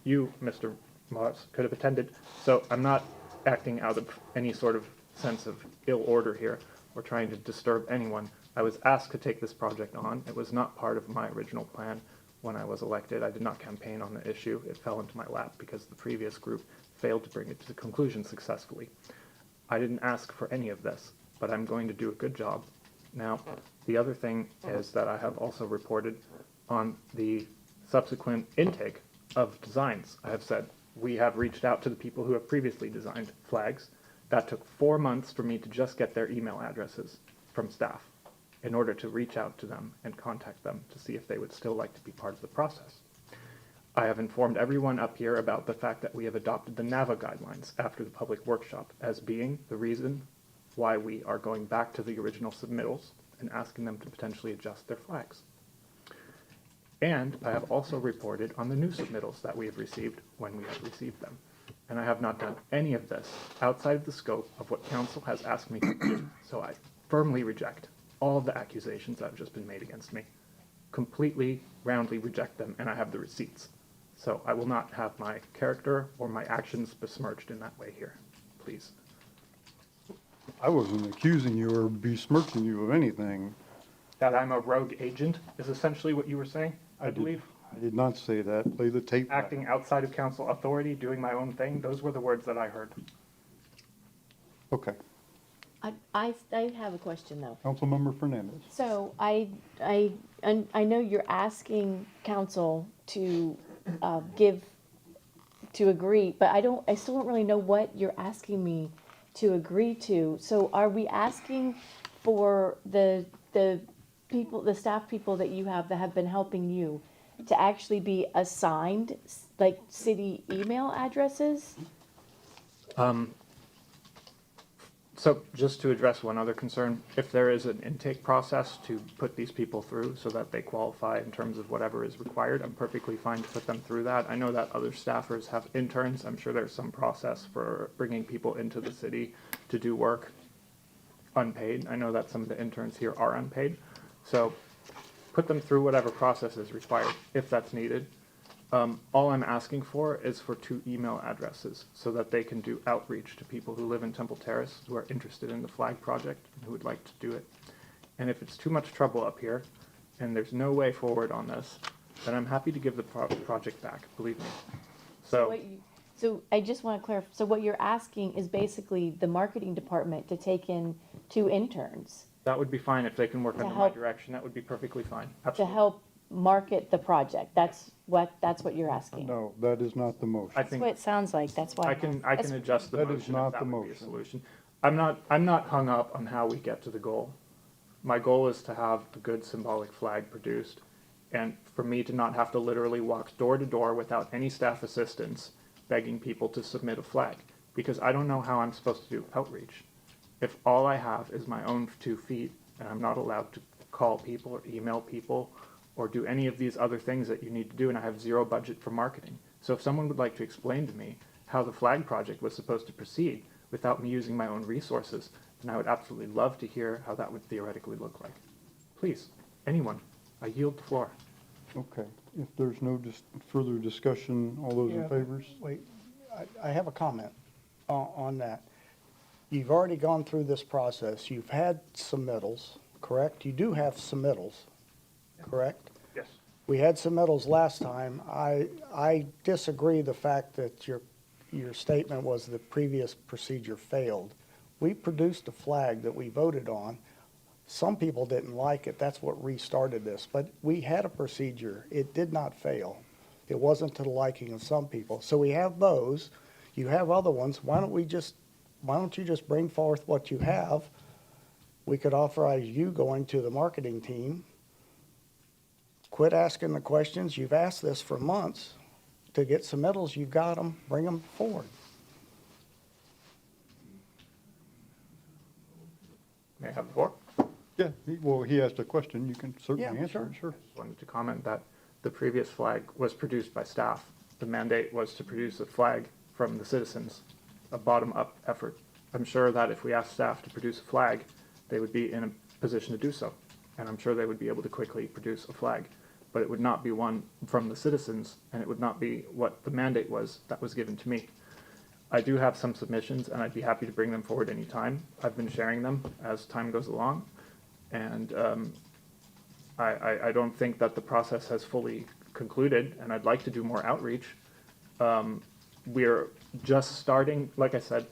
you, Mr. Moss, could have attended. So I'm not acting out of any sort of sense of ill order here. or trying to disturb anyone. I was asked to take this project on. It was not part of my original plan when I was elected. I did not campaign on the issue. It fell into my lap because the previous group failed to bring it to conclusion successfully. I didn't ask for any of this, but I'm going to do a good job. Now, the other thing is that I have also reported on the subsequent intake of designs. I have said, we have reached out to the people who have previously designed flags. That took 4 months for me to just get their email addresses from staff in order to reach out to them and contact them to see if they would still like to be part of the process. I have informed everyone up here about the fact that we have adopted the NAVA guidelines after the public workshop as being the reason why we are going back to the original submittals and asking them to potentially adjust their flags. And I have also reported on the new submittals that we have received when we have received them. And I have not done any of this outside of the scope of what council has asked me to do. So I firmly reject all of the accusations that have just been made against me. Completely, roundly reject them, and I have the receipts. So I will not have my character or my actions besmirched in that way here, please. I wasn't accusing you or besmirching you of anything. That I'm a rogue agent is essentially what you were saying, I believe? I did not say that. Play the tape back. Acting outside of council authority, doing my own thing, those were the words that I heard. Okay. I have a question, though. Councilmember Fernandez. So I know you're asking council to to agree, but I still don't really know what you're asking me to agree to. So are we asking for the people, the staff people that you have that have been helping you to actually be assigned like city email addresses? So just to address one other concern, if there is an intake process to put these people through so that they qualify in terms of whatever is required, I'm perfectly fine to put them through that. I know that other staffers have interns. I'm sure there's some process for bringing people into the city to do work unpaid. I know that some of the interns here are unpaid. So put them through whatever process is required if that's needed. All I'm asking for is for 2 email addresses so that they can do outreach to people who live in Temple Terrace who are interested in the flag project and who would like to do it. And if it's too much trouble up here and there's no way forward on this, then I'm happy to give the project back, believe me. So I just want to clarify, so what you're asking is basically the marketing department to take in 2 interns That would be fine if they can work under my help- direction. That would be perfectly fine. to Absolutely. help market the project. That's what you're asking. No, that is not the motion. I That's think what it sounds like, that's why. I can adjust the That is motion not if that the would be a motion. solution. I'm not hung up on how we get to the goal. My goal is to have a good symbolic flag produced, and for me to not have to literally walk door to door without any staff assistance begging people to submit a flag, because I don't know how I'm supposed to do outreach. If all I have is my own 2 feet, and I'm not allowed to call people or email people or do any of these other things that you need to do, and I have 0 budget for marketing. So if someone would like to explain to me how the flag project was supposed to proceed without me using my own resources, then I would absolutely love to hear how that would theoretically look like. Please, anyone, I yield the floor. Okay. If there's no further discussion, all those in Yeah, favors? Wait, I have a comment on that. You've already gone through this process. You've had submittals, correct? You do have submittals, correct? Yes. We had submittals last time. I disagree the fact that your statement was the previous procedure failed. We produced a flag that we voted on. Some people didn't like it. That's what restarted this. But we had a procedure. It did not fail. It wasn't to the liking of some people. So we have those. You have other ones. Why don't you just bring forth what you have? We could authorize you going to the marketing team. Quit asking the questions. You've asked this for months. To get submittals, you've got them. Bring them forward. May I have the floor? Yeah, he asked a question. You can certainly Yeah, answer it, sure. Wanted to comment that the previous flag was produced by staff. The mandate was to produce a flag from the citizens, a bottom-up effort. I'm sure that if we asked staff to produce a flag, they would be in a position to do so. And I'm sure they would be able to quickly produce a flag. But it would not be one from the citizens, and it would not be what the mandate was that was given to me. I do have some submissions, and I'd be happy to bring them forward anytime. I've been sharing them as time goes along, and I don't think that the process has fully concluded, and I'd like to do more outreach. We're just starting, like I said,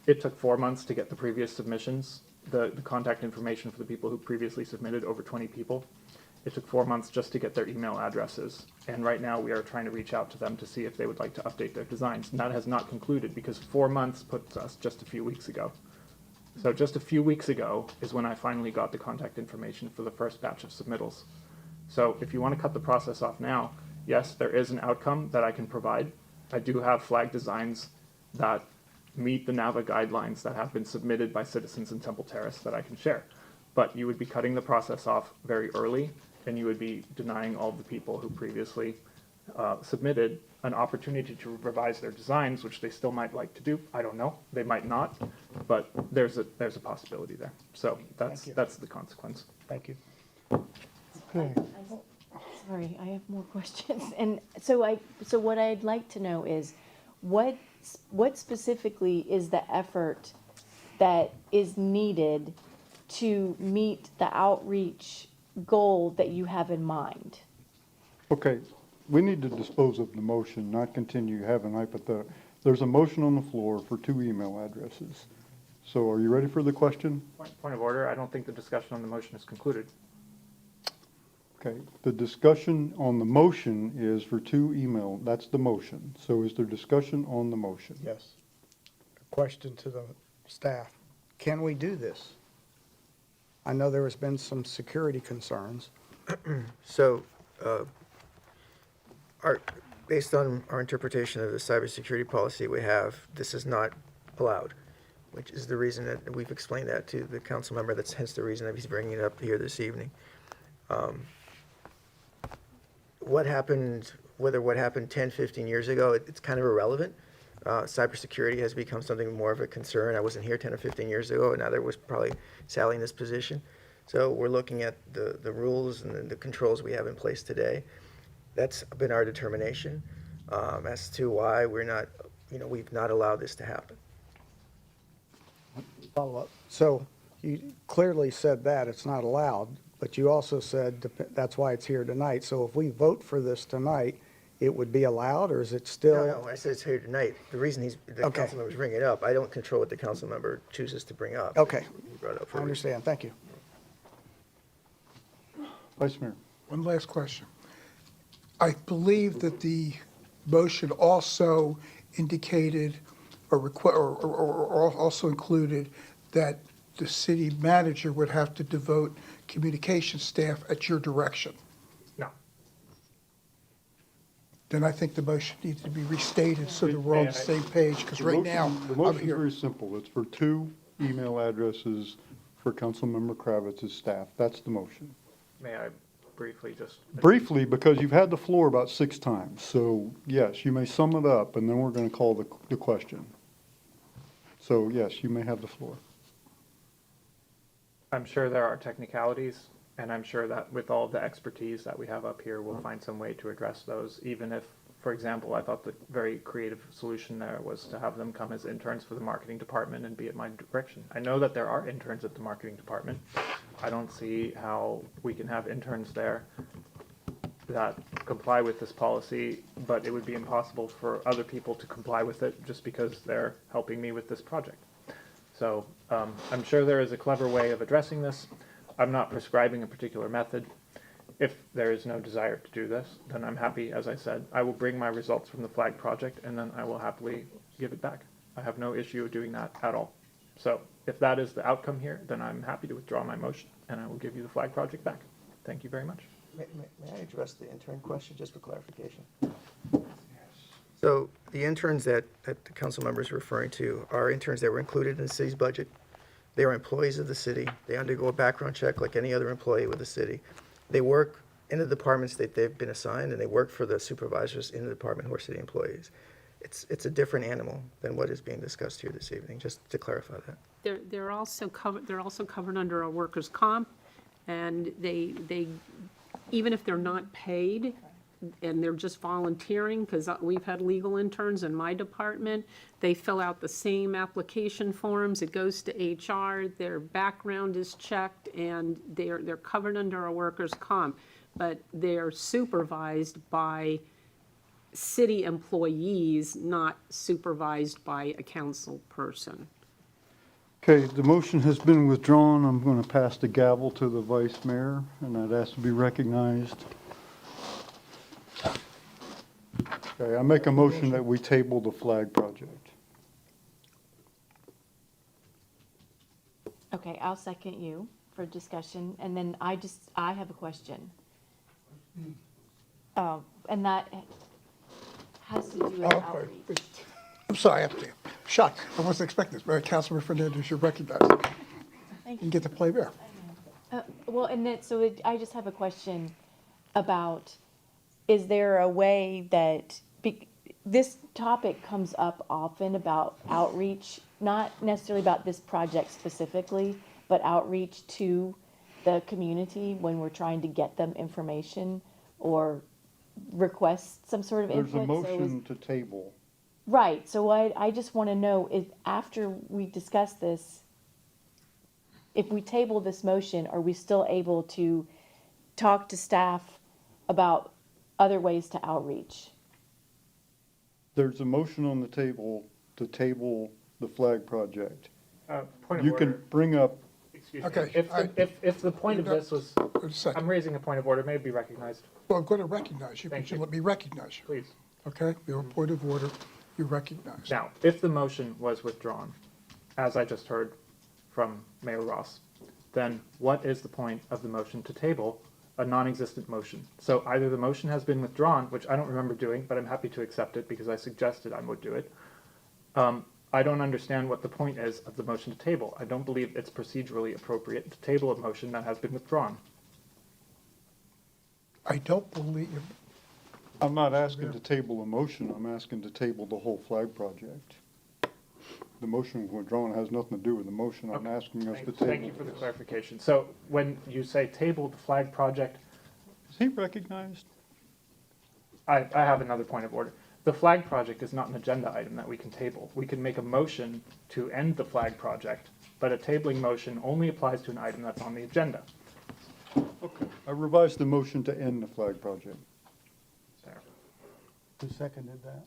it took 4 months to get the previous submissions, the contact information for the people who previously submitted, over 20 people. It took 4 months just to get their email addresses. And right now we are trying to reach out to them to see if they would like to update their designs. And that has not concluded because 4 months puts us just a few weeks ago. So just a few weeks ago is when I finally got the contact information for the first batch of submittals. So if you want to cut the process off now, yes, there is an outcome that I can provide. I do have flag designs that meet the NAVA guidelines that have been submitted by citizens in Temple Terrace that I can share. But you would be cutting the process off very early, and you would be denying all the people who previously submitted an opportunity to revise their designs, which they still might like to do. I don't know. They might not, but there's a possibility there. So that's the consequence. Thank you. Sorry, I have more questions. And so what I'd like to know is, what specifically is the effort that is needed to meet the outreach goal that you have in mind? Okay, we need to dispose of the motion, not continue having hypothetical. There's a motion on the floor for 2 email addresses. So are you ready for the question? Point of order, I don't think the discussion on the motion is concluded. Okay, the discussion on the motion is for 2 email, that's the motion. So is there discussion on the motion? Yes. A question to the staff. Can we do this? I know there has been some security concerns. So, based on our interpretation of the cybersecurity policy we have, this is not allowed, which is the reason that we've explained that to the council member. That's hence the reason that he's bringing it up here this evening. What happened 10, 15 years ago, it's kind of irrelevant. Cybersecurity has become something more of a concern. I wasn't here 10 or 15 years ago, and now there was probably Sally in this position. So we're looking at the rules and the controls we have in place today. That's been our determination as to why we've not allowed this to happen. Follow up. So you clearly said that it's not allowed, but you also said that's why it's here tonight. So if we vote for this tonight, it would be allowed, or is it still? No, I said it's here tonight. The reason the council member's bringing it up, I don't control what the council member chooses to bring up. Okay. He brought it up for I a reason. understand. Thank you. Vice Mayor. One last question. I believe that the motion also indicated or also included that the city manager would have to devote communication staff at your direction. No. Then I think the motion needs to be restated so that we're on the same page, because right now, The I'm motion is here. very simple. It's for 2 email addresses for Councilmember Kravitz's staff. That's the motion. May I briefly just? Briefly, because you've had the floor about 6 times. So yes, you may sum it up, and then we're going to call the question. So yes, you may have the floor. I'm sure there are technicalities, and I'm sure that with all of the expertise that we have up here, we'll find some way to address those, even if, for example, I thought the very creative solution there was to have them come as interns for the marketing department and be at my direction. I know that there are interns at the marketing department. I don't see how we can have interns there that comply with this policy, but it would be impossible for other people to comply with it just because they're helping me with this project. So I'm sure there is a clever way of addressing this. I'm not prescribing a particular method. If there is no desire to do this, then I'm happy, as I said, I will bring my results from the flag project and then I will happily give it back. I have no issue doing that at all. So if that is the outcome here, then I'm happy to withdraw my motion and I will give you the flag project back. Thank you very much. May I address the intern question, just for clarification? So the interns that the council member is referring to are interns that were included in the city's budget. They are employees of the city. They undergo a background check like any other employee with the city. They work in the departments that they've been assigned, and they work for the supervisors in the department who are city employees. It's a different animal than what is being discussed here this evening, just to clarify that. They're also covered under a workers' comp, and they even if they're not paid, and they're just volunteering, because we've had legal interns in my department. They fill out the same application forms, it goes to HR, their background is checked, and they're covered under a workers' comp, but they're supervised by city employees, not supervised by a council person. Okay, the motion has been withdrawn. I'm going to pass the gavel to the vice mayor, and I'd ask to be recognized. Okay, I make a motion that we table the flag project. Okay, I'll second you for discussion, and then I have a question. And that has to do with outreach. I'm sorry, I'm shocked. I wasn't expecting this. Councilman Fernandez, you're recognized. You can get to play there. Well, and then, I just have a question about, is there a way that, this topic comes up often about outreach, not necessarily about this project specifically, but outreach to the community when we're trying to get them information or request some sort of There's input. a motion to table. Right, so I just want to know, if after we discuss this, if we table this motion, are we still able to talk to staff about other ways to outreach? There's a motion on the table to table the flag project. Point of You order. can bring up, Excuse Okay, me. If the point of this was, I'm raising a point of order, may it be recognized. Well, I'm going to recognize you, Thank but you you. let me recognize you. Please. Okay, your point of order, you recognize. Now, if the motion was withdrawn, as I just heard from Mayor Ross, then what is the point of the motion to table a non-existent motion? So either the motion has been withdrawn, which I don't remember doing, but I'm happy to accept it because I suggested I would do it. I don't understand what the point is of the motion to table. I don't believe it's procedurally appropriate to table a motion that has been withdrawn. I don't believe, I'm not asking to table a motion, I'm asking to table the whole flag project. The motion withdrawn has nothing to do with the motion, I'm asking us to table. Thank you for the clarification. So when you say table the flag project, Is he recognized? I have another point of order. The flag project is not an agenda item that we can table. We can make a motion to end the flag project, but a tabling motion only applies to an item that's on the agenda. Okay. I revised the motion to end the flag project. Sarah. Who seconded that?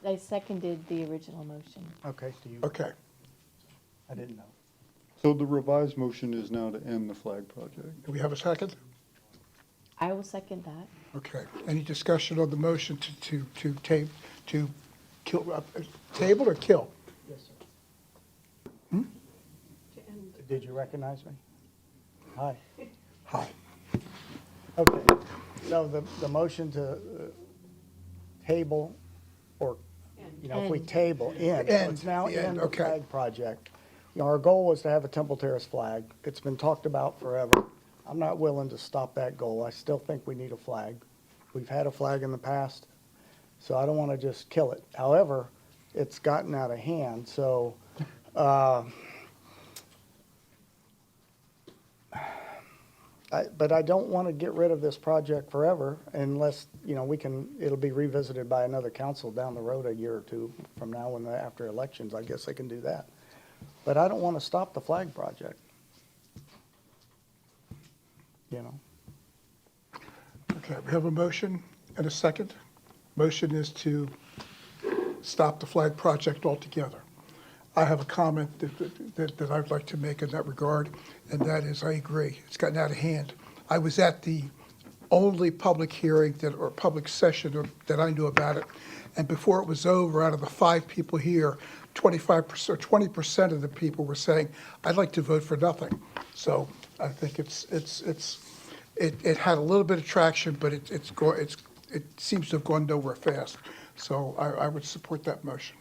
I seconded the original motion. Okay, do you, okay. I didn't know. So the revised motion is now to end the flag project. Do we have a second? I will second that. Okay. Any discussion on the motion to kill, table or kill? Yes, sir. Did you recognize me? Hi. Hi. Okay, so the motion to table, or, if we End. table, end, so it's now End, end the okay. flag project. Our goal was to have a Temple Terrace flag. It's been talked about forever. I'm not willing to stop that goal. I still think we need a flag. We've had a flag in the past, so I don't want to just kill it. However, it's gotten out of hand, so, but I don't want to get rid of this project forever unless, it'll be revisited by another council down the road a year or two from now after elections. I guess they can do that. But I don't want to stop the flag project. Okay, we have a motion and a second. Motion is to stop the flag project altogether. I have a comment that I'd like to make in that regard, and that is, I agree, it's gotten out of hand. I was at the only public hearing or public session that I knew about it, and before it was over, out of the 5 people here, 25% or 20% of the people were saying, I'd like to vote for nothing. So I think it had a little bit of traction, but it seems to have gone nowhere fast. So I would support that motion.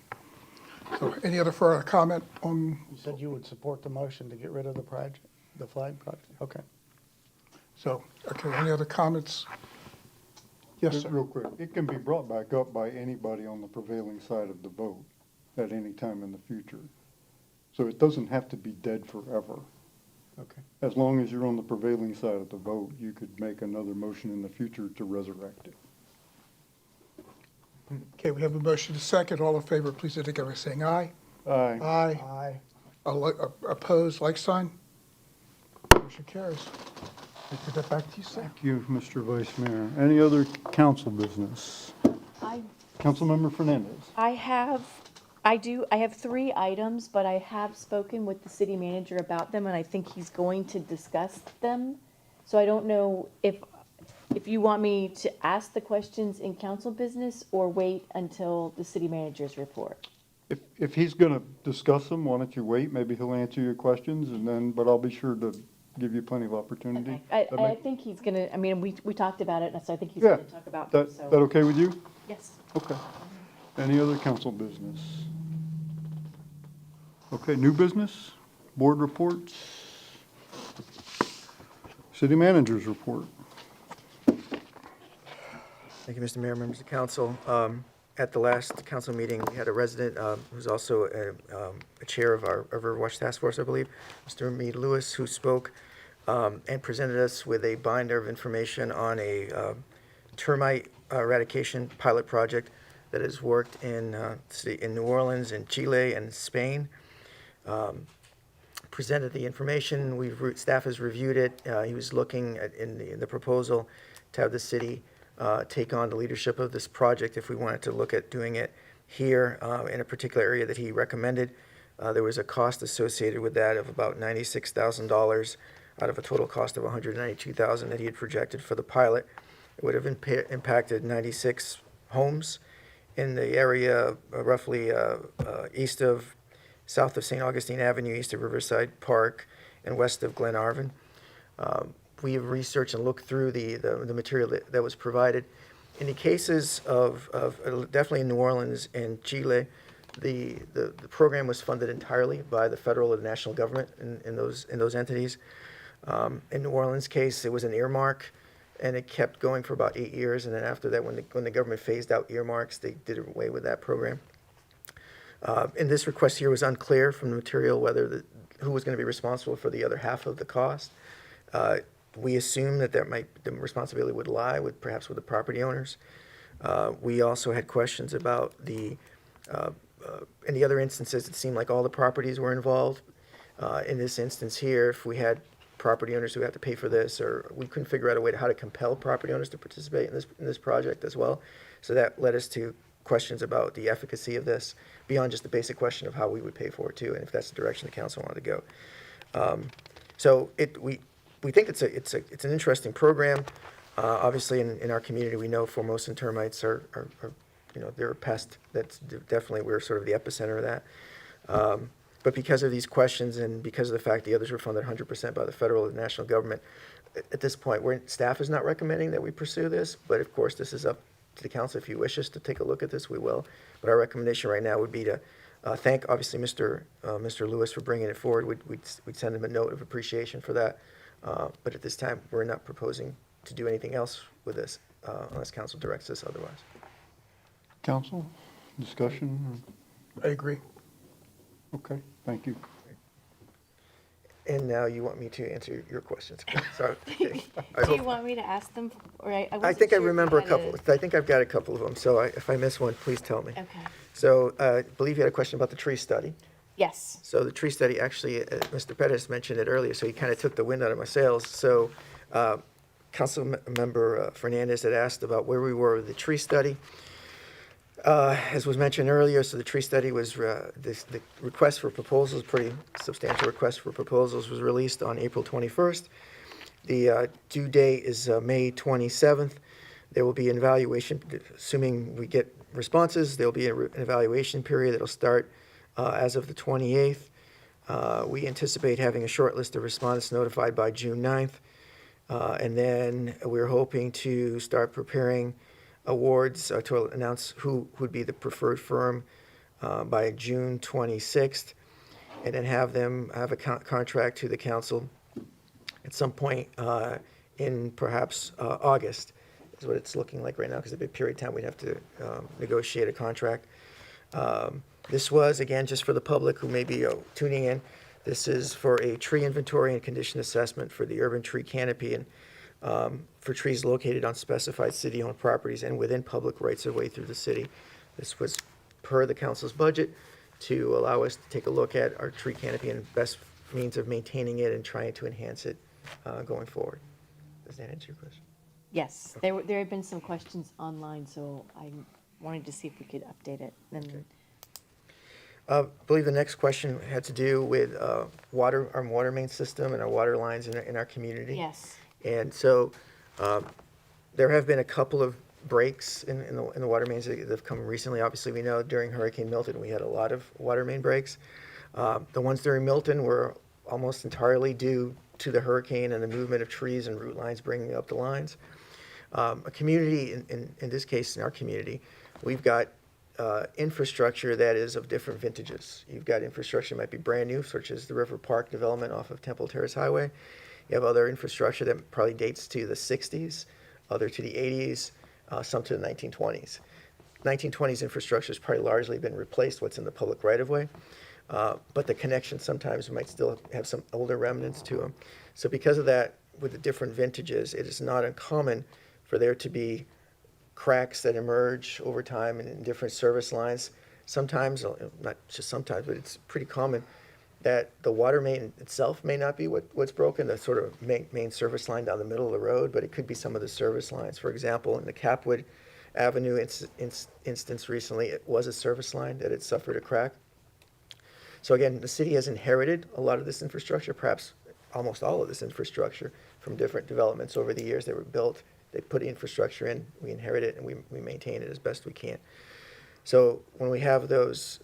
So any other further comment on? You said you would support the motion to get rid of the flag project? Okay. So, okay, any other comments? Yes, Just sir. real quick, it can be brought back up by anybody on the prevailing side of the vote at any time in the future. So it doesn't have to be dead forever. Okay. As long as you're on the prevailing side of the vote, you could make another motion in the future to resurrect it. Okay, we have a motion to second. All in favor, please indicate by saying aye. Aye. Aye. Opposed, like sign? Motion carries. I give that back to you, sir. Thank you, Mr. Vice Mayor. Any other council business? Councilmember Fernandez. I have 3 items, but I have spoken with the city manager about them, and I think he's going to discuss them. So I don't know if you want me to ask the questions in council business or wait until the city manager's report. If he's going to discuss them, why don't you wait? Maybe he'll answer your questions and then, but I'll be sure to give you plenty of opportunity. I think he's gonna, I mean, we talked about it, so I think he's gonna talk about them, so. That okay with you? Yes. Okay. Any other council business? Okay, new business, board reports, city manager's report. Thank you, Mr. Mayor, members of council. At the last council meeting, we had a resident who's also a chair of our Riverwatch Task Force, I believe, Mr. Mead Lewis, who spoke and presented us with a binder of information on a termite eradication pilot project that has worked in New Orleans, in Chile, and Spain. Presented the information. Staff has reviewed it. He was looking at in the proposal to have the city take on the leadership of this project if we wanted to look at doing it here in a particular area that he recommended. There was a cost associated with that of about $96,000 out of a total cost of $192,000 that he had projected for the pilot. It would have impacted 96 homes in the area roughly south of St. Augustine Avenue, east of Riverside Park, and west of Glenarvan. We have researched and looked through the material that was provided. In the cases of definitely in New Orleans and Chile, the program was funded entirely by the federal and national government in those entities. In New Orleans' case, it was an earmark, and it kept going for about 8 years. And then after that, when the government phased out earmarks, they did away with that program. And this request here was unclear from the material who was going to be responsible for the other half of the cost. We assumed that the responsibility would lie perhaps with the property owners. We also had questions about in the other instances, it seemed like all the properties were involved. In this instance here, if we had property owners who had to pay for this, or we couldn't figure out a way how to compel property owners to participate in this project as well. So that led us to questions about the efficacy of this, beyond just the basic question of how we would pay for it too, and if that's the direction the council wanted to go. So we think it's an interesting program. Obviously, in our community, we know Formosan termites are they're a pest. That's definitely, we're sort of the epicenter of that. But because of these questions and because of the fact the others were funded 100% by the federal and national government, at this point, staff is not recommending that we pursue this. But of course, this is up to the council. If you wish us to take a look at this, we will. But our recommendation right now would be to thank, obviously, Mr. Lewis for bringing it forward. We'd send him a note of appreciation for that. But at this time, we're not proposing to do anything else with this unless council directs us otherwise. Council, discussion? I agree. Okay, thank you. And now you want me to answer your questions. Sorry. Do you want me to ask them? Or I I think I remember a couple. I think I've got a couple of them. So if I miss one, please tell me. Okay. So I believe you had a question about the tree study. Yes. So the tree study, actually, Mr. Pettis mentioned it earlier, so he kind of took the wind out of my sails. So Councilmember Fernandez had asked about where we were with the tree study. As was mentioned earlier, so the tree study was, the request for proposals, pretty substantial request for proposals, was released on April 21st. The due date is May 27th. There will be an evaluation, assuming we get responses, there'll be an evaluation period that'll start as of the 28th. We anticipate having a short list of respondents notified by June 9th. And then we're hoping to start preparing awards to announce who would be the preferred firm by June 26th, and then have them have a contract to the council at some point in perhaps August is what it's looking like right now, because it'd be a period of time we'd have to negotiate a contract. This was, again, just for the public who may be tuning in, This is for a tree inventory and condition assessment for the urban tree canopy and for trees located on specified city-owned properties and within public rights-of-way through the city. This was per the council's budget to allow us to take a look at our tree canopy and best means of maintaining it and trying to enhance it going forward. Does that answer your question? Yes, there have been some questions online, so I wanted to see if we could update it. Then I believe the next question had to do with our water main system and our water lines in our community. Yes. And so there have been a couple of breaks in the water mains that have come recently. Obviously, we know during Hurricane Milton, we had a lot of water main breaks. The ones during Milton were almost entirely due to the hurricane and the movement of trees and root lines bringing up the lines. A community, in this case, in our community, we've got infrastructure that is of different vintages. You've got infrastructure that might be brand new, such as the River Park development off of Temple Terrace Highway. You have other infrastructure that probably dates to the 60s, other to the 80s, some to the 1920s. 1920s infrastructure has probably largely been replaced, what's in the public right-of-way, but the connections sometimes might still have some older remnants to them. So because of that, with the different vintages, it is not uncommon for there to be cracks that emerge over time in different service lines. Sometimes, not just sometimes, but it's pretty common that the water main itself may not be what's broken, the sort of main service line down the middle of the road, but it could be some of the service lines. For example, in the Capwood Avenue instance recently, it was a service line that had suffered a crack. So again, the city has inherited a lot of this infrastructure, perhaps almost all of this infrastructure from different developments over the years that were built. They put infrastructure in, we inherit it, and we maintain it as best we can. So when we have those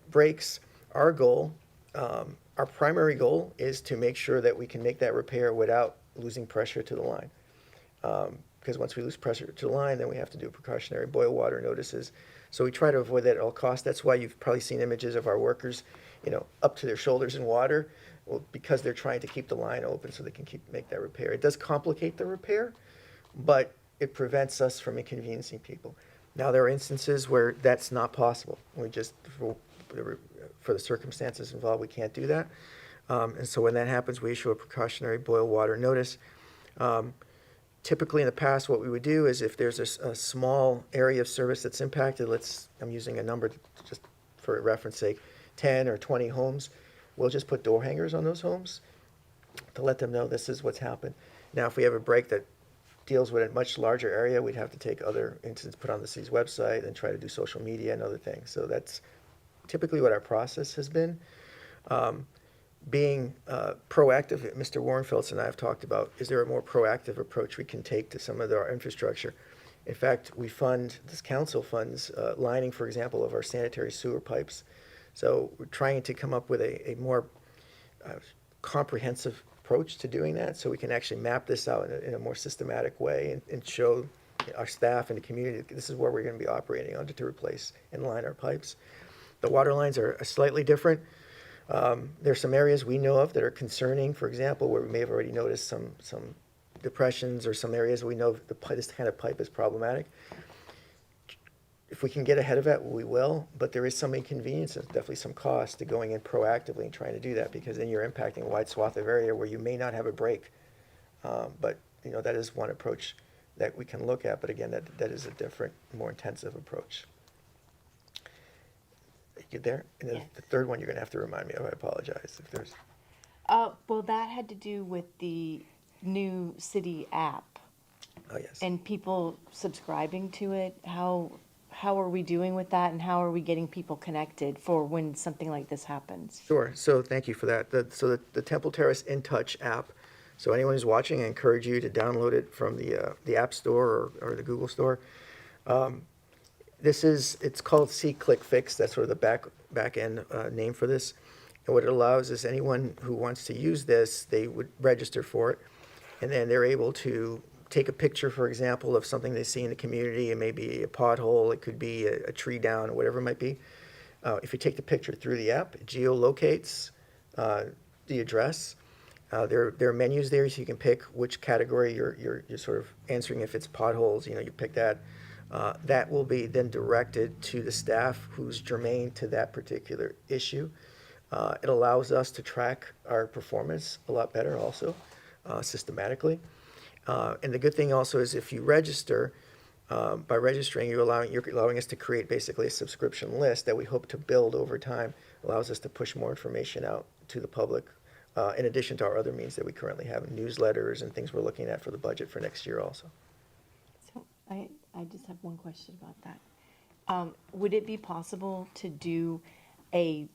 breaks, our goal, our primary goal is to make sure that we can make that repair without losing pressure to the line. Because once we lose pressure to the line, then we have to do precautionary boil water notices. So we try to avoid that at all costs. That's why you've probably seen images of our workers, up to their shoulders in water, because they're trying to keep the line open so they can make that repair. It does complicate the repair, but it prevents us from inconveniencing people. Now, there are instances where that's not possible. We just, for the circumstances involved, we can't do that. And so when that happens, we issue a precautionary boil water notice. Typically in the past, what we would do is if there's a small area of service that's impacted, I'm using a number just for reference sake, 10 or 20 homes, we'll just put door hangers on those homes to let them know this is what's happened. Now, if we have a break that deals with a much larger area, we'd have to take other incidents, put on the city's website, and try to do social media and other things. So that's typically what our process has been. Being proactive, Mr. Warrenfeldt and I have talked about, is there a more proactive approach we can take to some of our infrastructure? In fact, this council funds lining, for example, of our sanitary sewer pipes. So we're trying to come up with a more comprehensive approach to doing that, so we can actually map this out in a more systematic way and show our staff and the community that this is where we're going to be operating under to replace and line our pipes. The water lines are slightly different. There's some areas we know of that are concerning, for example, where we may have already noticed some depressions or some areas we know this kind of pipe is problematic. If we can get ahead of it, we will, but there is some inconvenience and definitely some cost to going in proactively and trying to do that, because then you're impacting a wide swath of area where you may not have a break. But that is one approach that we can look at, but again, that is a different, more intensive approach. You there? And then the third one you're going to have to remind me of. I apologize if there's. well, that had to do with the new city app. Oh, yes. And people subscribing to it. How are we doing with that, and how are we getting people connected for when something like this happens? Sure. So thank you for that. The Temple Terrace In Touch app. So anyone who's watching, I encourage you to download it from the App Store or the Google Store. It's called See Click Fix. That's sort of the back end name for this. And what it allows is anyone who wants to use this, they would register for it, and then they're able to take a picture, for example, of something they see in the community. It may be a pothole, it could be a tree down, or whatever it might be. If you take the picture through the app, it geolocates the address. There are menus there, so you can pick which category you're sort of answering. If it's potholes, you pick that. That will be then directed to the staff who's germane to that particular issue. It allows us to track our performance a lot better also, systematically. And the good thing also is if you register, by registering, you're allowing us to create basically a subscription list that we hope to build over time. Allows us to push more information out to the public, in addition to our other means that we currently have, newsletters and things we're looking at for the budget for next year also. So I just have one question about that. Would it be possible to do an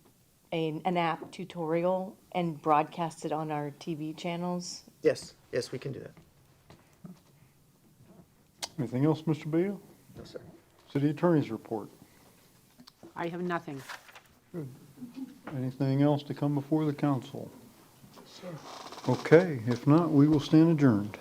app tutorial and broadcast it on our TV channels? Yes, we can do that. Anything else, Mr. Beal? No, sir. City Attorney's report. I have nothing. Anything else to come before the council? Okay, if not, we will stand adjourned.